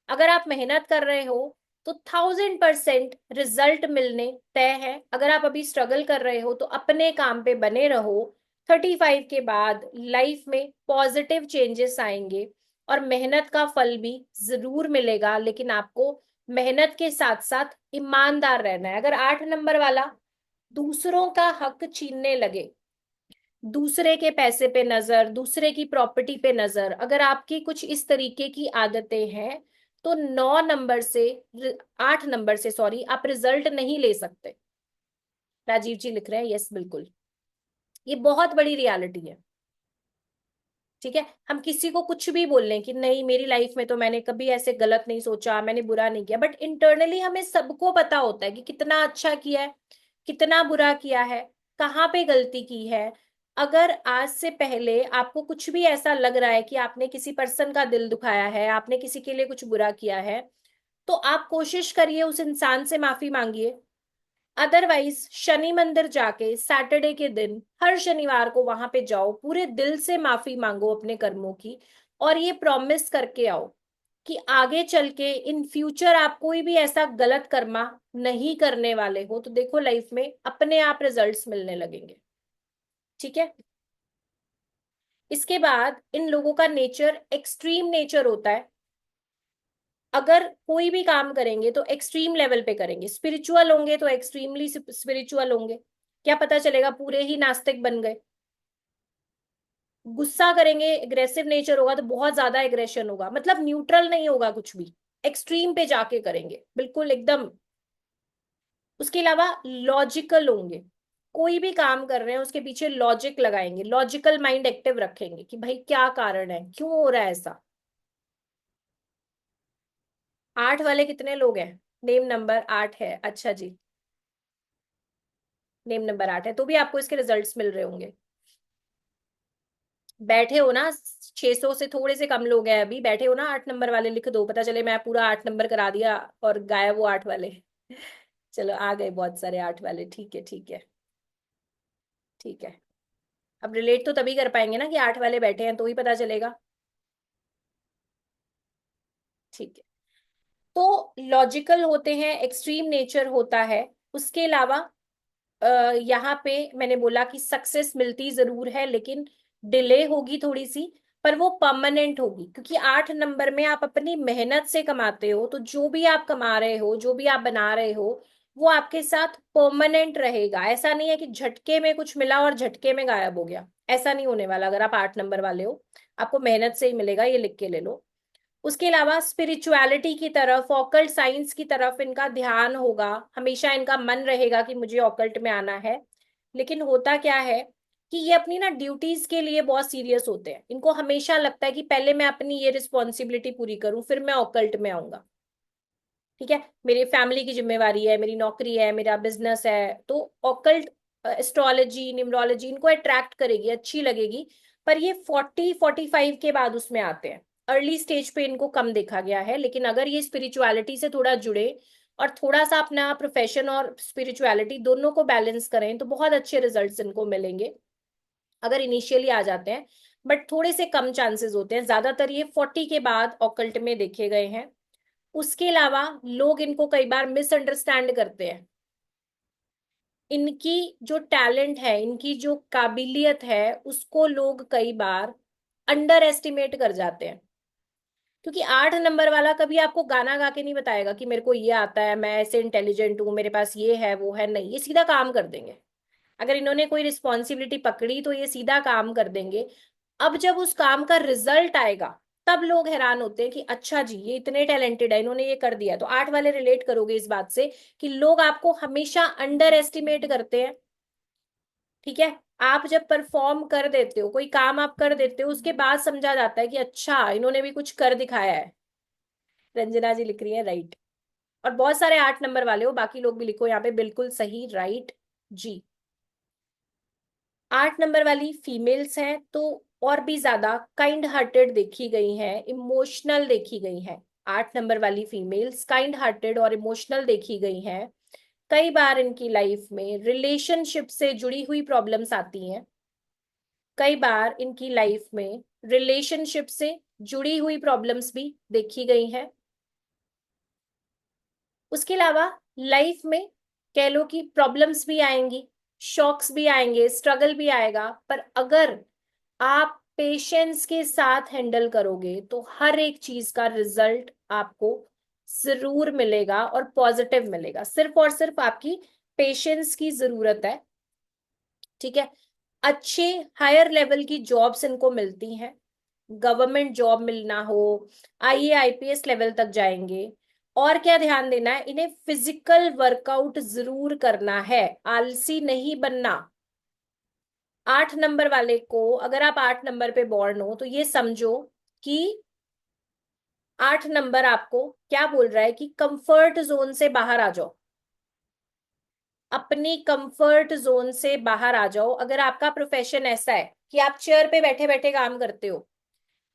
अगर आप मेहनत कर रहे हो तो 1000% रिजल्ट मिलने तय है। अगर आप अभी स्ट्रगल कर रहे हो तो अपने काम पे बने रहो। 35 के बाद लाइफ में पॉजिटिव चेंजेस आएंगे और मेहनत का फल भी जरूर मिलेगा, लेकिन आपको मेहनत के साथ साथ ईमानदार रहना है। अगर 8 नंबर वाला दूसरों का हक छीनने लगे, दूसरे के पैसे पे नजर, दूसरे की प्रॉपर्टी पे नजर, अगर आपकी कुछ इस तरीके की आदतें हैं, तो 9 नंबर से 8 नंबर से, सॉरी, आप रिजल्ट नहीं ले सकते। राजीव जी लिख रहे हैं यस, बिल्कुल। ये बहुत बड़ी रियलिटी है। ठीक है, हम किसी को कुछ भी बोल लें कि नहीं मेरी लाइफ में तो मैंने कभी ऐसे गलत नहीं सोचा, मैंने बुरा नहीं किया, बट इंटरनली हमें सबको पता होता है कि कितना अच्छा किया है, कितना बुरा किया है, कहाँ पे गलती की है। अगर आज से पहले आपको कुछ भी ऐसा लग रहा है कि आपने किसी पर्सन का दिल दुखाया है, आपने किसी के लिए कुछ बुरा किया है, तो आप कोशिश करिए उस इंसान से माफी मांगिए। अदरवाइज शनि मंदिर जाके सैटरडे के दिन हर शनिवार को वहां पे जाओ, पूरे दिल से माफी मांगो अपने कर्मों की, और ये प्रॉमिस करके आओ कि आगे चल के इन फ्यूचर आप कोई भी ऐसा गलत कर्मा नहीं करने वाले हो, तो देखो लाइफ में अपने आप रिजल्ट्स मिलने लगेंगे। ठीक है। इसके बाद इन लोगों का नेचर एक्सट्रीम नेचर होता है। अगर कोई भी काम करेंगे तो एक्सट्रीम लेवल पे करेंगे, स्पिरिचुअल होंगे तो एक्सट्रीमली स्पिरिचुअल होंगे। क्या पता चलेगा पूरे ही नास्तिक बन गए। गुस्सा करेंगे, एग्रेसिव नेचर होगा तो बहुत ज्यादा एग्रेशन होगा, मतलब न्यूट्रल नहीं होगा कुछ भी, एक्सट्रीम पे जाके करेंगे बिल्कुल एकदम। उसके अलावा लॉजिकल होंगे, कोई भी काम कर रहे हैं उसके पीछे लॉजिक लगाएंगे, लॉजिकल माइंड एक्टिव रखेंगे कि भाई क्या कारण है, क्यों हो रहा है ऐसा। 8 वाले कितने लोग हैं? नेम नंबर 8 है, अच्छा जी। नेम नंबर 8 है तो भी आपको इसके रिजल्ट्स मिल रहे होंगे। बैठे हो ना, 600 से थोड़े से कम लोग हैं अभी, बैठे हो ना 8 नंबर वाले, लिख दो, पता चले मैं पूरा 8 नंबर करा दिया और गायब वो 8 वाले। चलो आ गए बहुत सारे 8 वाले, ठीक है ठीक है। ठीक है, अब रिलेट तो तभी कर पाएंगे ना कि 8 वाले बैठे हैं, तो ही पता चलेगा। ठीक है, तो लॉजिकल होते हैं, एक्सट्रीम नेचर होता है। उसके अलावा अ, यहाँ पे मैंने बोला कि सक्सेस मिलती जरूर है, लेकिन डिले होगी थोड़ी सी, पर वो परमानेंट होगी, क्योंकि 8 नंबर में आप अपनी मेहनत से कमाते हो, तो जो भी आप कमा रहे हो, जो भी आप बना रहे हो, वो आपके साथ परमानेंट रहेगा। ऐसा नहीं है कि झटके में कुछ मिला और झटके में गायब हो गया, ऐसा नहीं होने वाला। अगर आप 8 नंबर वाले हो, आपको मेहनत से ही मिलेगा, ये लिख के ले लो। उसके अलावा स्पिरिचुअलिटी की तरफ, ऑकल्ट साइंस की तरफ इनका ध्यान होगा, हमेशा इनका मन रहेगा कि मुझे ऑकल्ट में आना है। लेकिन होता क्या है कि ये अपनी ना ड्यूटीज के लिए बहुत सीरियस होते हैं, इनको हमेशा लगता है कि पहले मैं अपनी ये रिस्पॉन्सिबिलिटी पूरी करूं फिर मैं ऑकल्ट में आऊंगा। ठीक है, मेरी फैमिली की जिम्मेवारी है, मेरी नौकरी है, मेरा बिजनेस है, तो ऑकल्ट, एस्ट्रोलॉजी, न्यूमरोलॉजी इनको अट्रैक्ट करेगी, अच्छी लगेगी। पर ये 40-45 के बाद उसमें आते हैं, अर्ली स्टेज पे इनको कम देखा गया है। लेकिन अगर ये स्पिरिचुअलिटी से थोड़ा जुड़े और थोड़ा सा अपना प्रोफेशन और स्पिरिचुअलिटी दोनों को बैलेंस करें, तो बहुत अच्छे रिजल्ट्स इनको मिलेंगे अगर इनिशियली आ जाते हैं। बट थोड़े से कम चांसेस होते हैं, ज्यादातर ये 40 के बाद ऑकल्ट में देखे गए हैं। उसके अलावा लोग इनको कई बार मिसअंडरस्टैंड करते हैं, इनकी जो टैलेंट है, इनकी जो काबिलियत है, उसको लोग कई बार अंडर एस्टिमेट कर जाते हैं। क्योंकि 8 नंबर वाला कभी आपको गाना गा के नहीं बताएगा कि मेरे को ये आता है, मैं ऐसे इंटेलिजेंट हूं, मेरे पास ये है वो है, नहीं, ये सीधा काम कर देंगे। अगर इन्होंने कोई रिस्पॉन्सिबिलिटी पकड़ी तो ये सीधा काम कर देंगे। अब जब उस काम का रिजल्ट आएगा, तब लोग हैरान होते हैं कि अच्छा जी ये इतने टैलेंटेड है, इन्होंने ये कर दिया। तो 8 वाले रिलेट करोगे इस बात से कि लोग आपको हमेशा अंडर एस्टिमेट करते हैं। ठीक है, आप जब परफॉर्म कर देते हो, कोई काम आप कर देते हो, उसके बाद समझा जाता है कि अच्छा इन्होंने भी कुछ कर दिखाया है। रंजना जी लिख रही है राइट। और बहुत सारे 8 नंबर वाले हो, बाकी लोग भी लिखो यहाँ पे, बिल्कुल सही, राइट जी। 8 नंबर वाली फीमेल्स हैं तो और भी ज्यादा काइंड हार्टेड देखी गई हैं, इमोशनल देखी गई हैं। 8 नंबर वाली फीमेल्स काइंड हार्टेड और इमोशनल देखी गई हैं। कई बार इनकी लाइफ में रिलेशनशिप से जुड़ी हुई प्रॉब्लम्स आती हैं। कई बार इनकी लाइफ में रिलेशनशिप से जुड़ी हुई प्रॉब्लम्स भी देखी गई हैं। उसके अलावा लाइफ में कह लो कि प्रॉब्लम्स भी आएंगी, शॉक्स भी आएंगे, स्ट्रगल भी आएगा, पर अगर आप पेशेंस के साथ हैंडल करोगे तो हर एक चीज का रिजल्ट आपको जरूर मिलेगा और पॉजिटिव मिलेगा। सिर्फ और सिर्फ आपकी पेशेंस की जरूरत है। ठीक है, अच्छे हायर लेवल की जॉब्स इनको मिलती हैं। गवर्नमेंट जॉब मिलना हो, आईए आईपीएस लेवल तक जाएंगे। और क्या ध्यान देना है, इन्हें फिजिकल वर्कआउट जरूर करना है, आलसी नहीं बनना। 8 नंबर वाले को, अगर आप 8 नंबर पे बॉर्न हो तो ये समझो कि 8 नंबर आपको क्या बोल रहा है कि कंफर्ट जोन से बाहर आ जाओ, अपनी कंफर्ट जोन से बाहर आ जाओ। अगर आपका प्रोफेशन ऐसा है कि आप चेयर पे बैठे बैठे काम करते हो,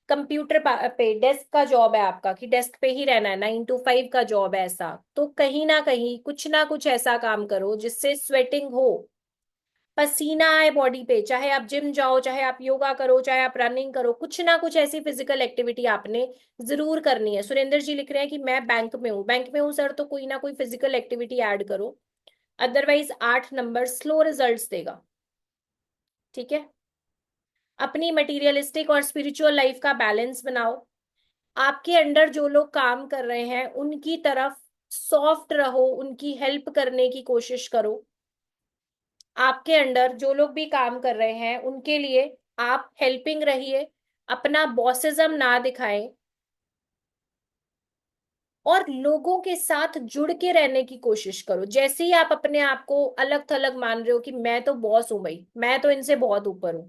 कंप्यूटर पे डेस्क का जॉब है आपका, कि डेस्क पे ही रहना है, 9 to 5 का जॉब है ऐसा, तो कहीं ना कुछ ऐसा काम करो जिससे स्वेटिंग हो, पसीना आए बॉडी पे। चाहे आप जिम जाओ, चाहे आप योगा करो, चाहे आप रनिंग करो, कुछ ना कुछ ऐसी फिजिकल एक्टिविटी आपने जरूर करनी है। सुरेंद्र जी लिख रहे हैं कि मैं बैंक में हूँ सर, तो कोई ना कोई फिजिकल एक्टिविटी ऐड करो, अदरवाइज 8 नंबर स्लो रिजल्ट्स देगा। ठीक है। अपनी मटीरियलिस्टिक और स्पिरिचुअल लाइफ का बैलेंस बनाओ। आपके अंडर जो लोग काम कर रहे हैं उनकी तरफ सॉफ्ट रहो, उनकी हेल्प करने की कोशिश करो। आपके अंडर जो लोग भी काम कर रहे हैं उनके लिए आप हेल्पिंग रहिए, अपना बॉसिज्म ना दिखाएं, और लोगों के साथ जुड़ के रहने की कोशिश करो। जैसे ही आप अपने आप को अलग थलग मान रहे हो कि मैं तो बॉस हूं भाई, मैं तो इनसे बहुत ऊपर हूं,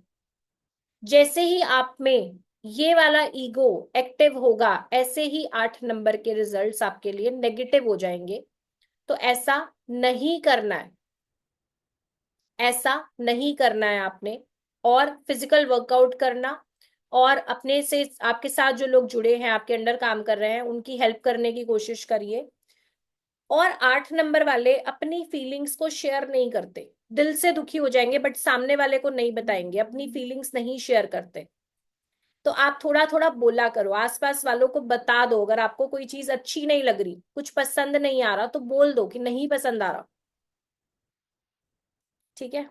जैसे ही आप में ये वाला ईगो एक्टिव होगा, ऐसे ही 8 नंबर के रिजल्ट्स आपके लिए नेगेटिव हो जाएंगे। तो ऐसा नहीं करना है, ऐसा नहीं करना है आपने। और फिजिकल वर्कआउट करना, और अपने से आपके साथ जो लोग जुड़े हैं, आपके अंडर काम कर रहे हैं, उनकी हेल्प करने की कोशिश करिए। और 8 नंबर वाले अपनी फीलिंग्स को शेयर नहीं करते, दिल से दुखी हो जाएंगे बट सामने वाले को नहीं बताएंगे, अपनी फीलिंग्स नहीं शेयर करते। तो आप थोड़ा थोड़ा बोला करो, आसपास वालों को बता दो, अगर आपको कोई चीज अच्छी नहीं लग रही, कुछ पसंद नहीं आ रहा, तो बोल दो कि नहीं पसंद आ रहा। ठीक है।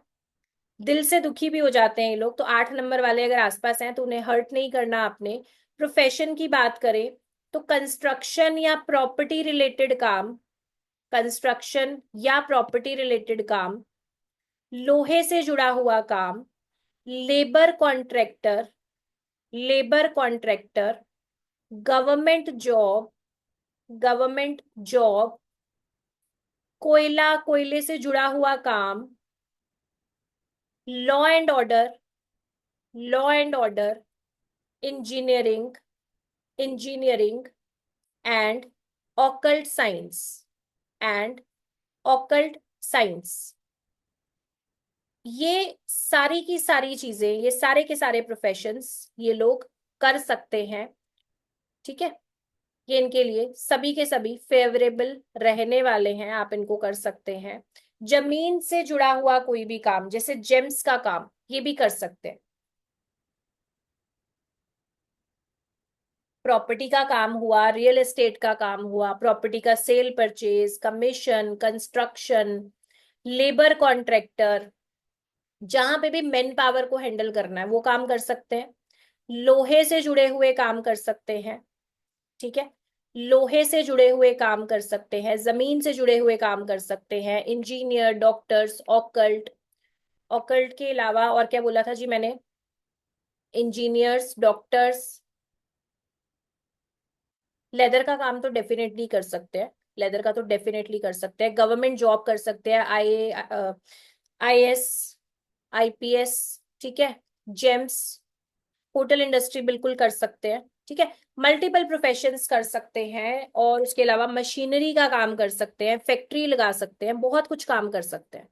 दिल से दुखी भी हो जाते हैं ये लोग, तो 8 नंबर वाले अगर आसपास हैं तो उन्हें हर्ट नहीं करना आपने। प्रोफेशन की बात करें तो कंस्ट्रक्शन या प्रॉपर्टी रिलेटेड काम, कंस्ट्रक्शन या प्रॉपर्टी रिलेटेड काम, लोहे से जुड़ा हुआ काम, labour contractor, labour contractor, government job, government job, कोयला, कोयले से जुड़ा हुआ काम, law and order, law and order, engineering, engineering and occult science, and occult science. ये सारी की सारी चीजें, ये सारे के सारे प्रोफेशंस ये लोग कर सकते हैं। ठीक है। ये इनके लिए सभी के सभी फेवरेबल रहने वाले हैं, आप इनको कर सकते हैं। जमीन से जुड़ा हुआ कोई भी काम, जैसे जेम्स का काम, ये भी कर सकते हैं। प्रॉपर्टी का काम हुआ, रियल एस्टेट का काम हुआ, प्रॉपर्टी का cell purchase, commission, construction, labour contractor, जहां पे भी मैन पावर को हैंडल करना है वो काम कर सकते हैं। लोहे से जुड़े हुए काम कर सकते हैं। ठीक है। लोहे से जुड़े हुए काम कर सकते हैं, जमीन से जुड़े हुए काम कर सकते हैं, इंजीनियर, डॉक्टर्स, ऑकल्ट। ऑकल्ट के अलावा और क्या बोला था जी मैंने, इंजीनियर्स, डॉक्टर्स, लेदर का काम तो डेफिनेटली कर सकते हैं, लेदर का तो डेफिनेटली कर सकते हैं। गवर्नमेंट जॉब कर सकते हैं, आईएएस, आईपीएस। ठीक है। जेम्स, होटल इंडस्ट्री बिल्कुल कर सकते हैं। ठीक है। मल्टीपल प्रोफेशंस कर सकते हैं, और उसके अलावा मशीनरी का काम कर सकते हैं, फैक्ट्री लगा सकते हैं, बहुत कुछ काम कर सकते हैं।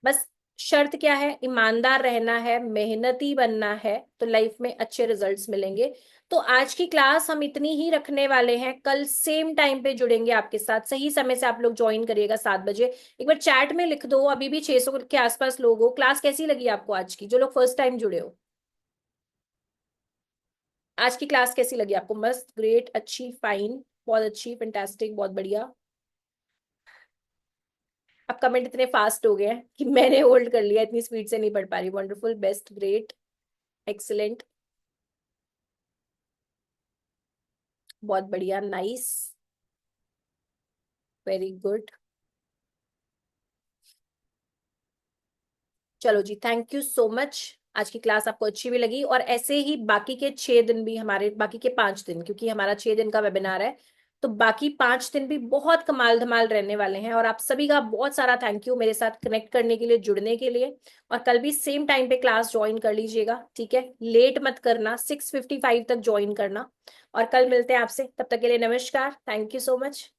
बस शर्त क्या है, ईमानदार रहना है, मेहनती बनना है, तो लाइफ में अच्छे रिजल्ट्स मिलेंगे। तो आज की क्लास हम इतनी ही रखने वाले हैं, कल सेम टाइम पे जुड़ेंगे आपके साथ, सही समय से आप लोग ज्वाइन करिएगा 7 बजे। एक बार चैट में लिख दो, अभी भी 600 के आसपास लोग हो। क्लास कैसी लगी आपको आज की, जो लोग फर्स्ट टाइम जुड़े हो? आज की क्लास कैसी लगी आपको? मस्त, ग्रेट, अच्छी, फाइन, बहुत अच्छी, फैंटास्टिक, बहुत बढ़िया। अब कमेंट इतने फास्ट हो गए हैं कि मैंने होल्ड कर लिया, इतनी स्पीड से नहीं पढ़ पा रही। वंडरफुल, बेस्ट, ग्रेट, एक्सीलेंट, बहुत बढ़िया, नाइस, वेरी गुड। चलो जी, थैंक यू सो मच। आज की क्लास आपको अच्छी भी लगी, और ऐसे ही बाकी के 6 दिन भी, हमारे बाकी के 5 दिन, क्योंकि हमारा 6 दिन का वेबिनार है, तो बाकी 5 दिन भी बहुत कमाल धमाल रहने वाले हैं। और आप सभी का बहुत सारा थैंक यू मेरे साथ कनेक्ट करने के लिए, जुड़ने के लिए। और कल भी सेम टाइम पे क्लास ज्वाइन कर लीजिएगा, ठीक है? लेट मत करना, 6:55 तक ज्वाइन करना। और कल मिलते हैं आपसे, तब तक के लिए नमस्कार, थैंक यू सो मच।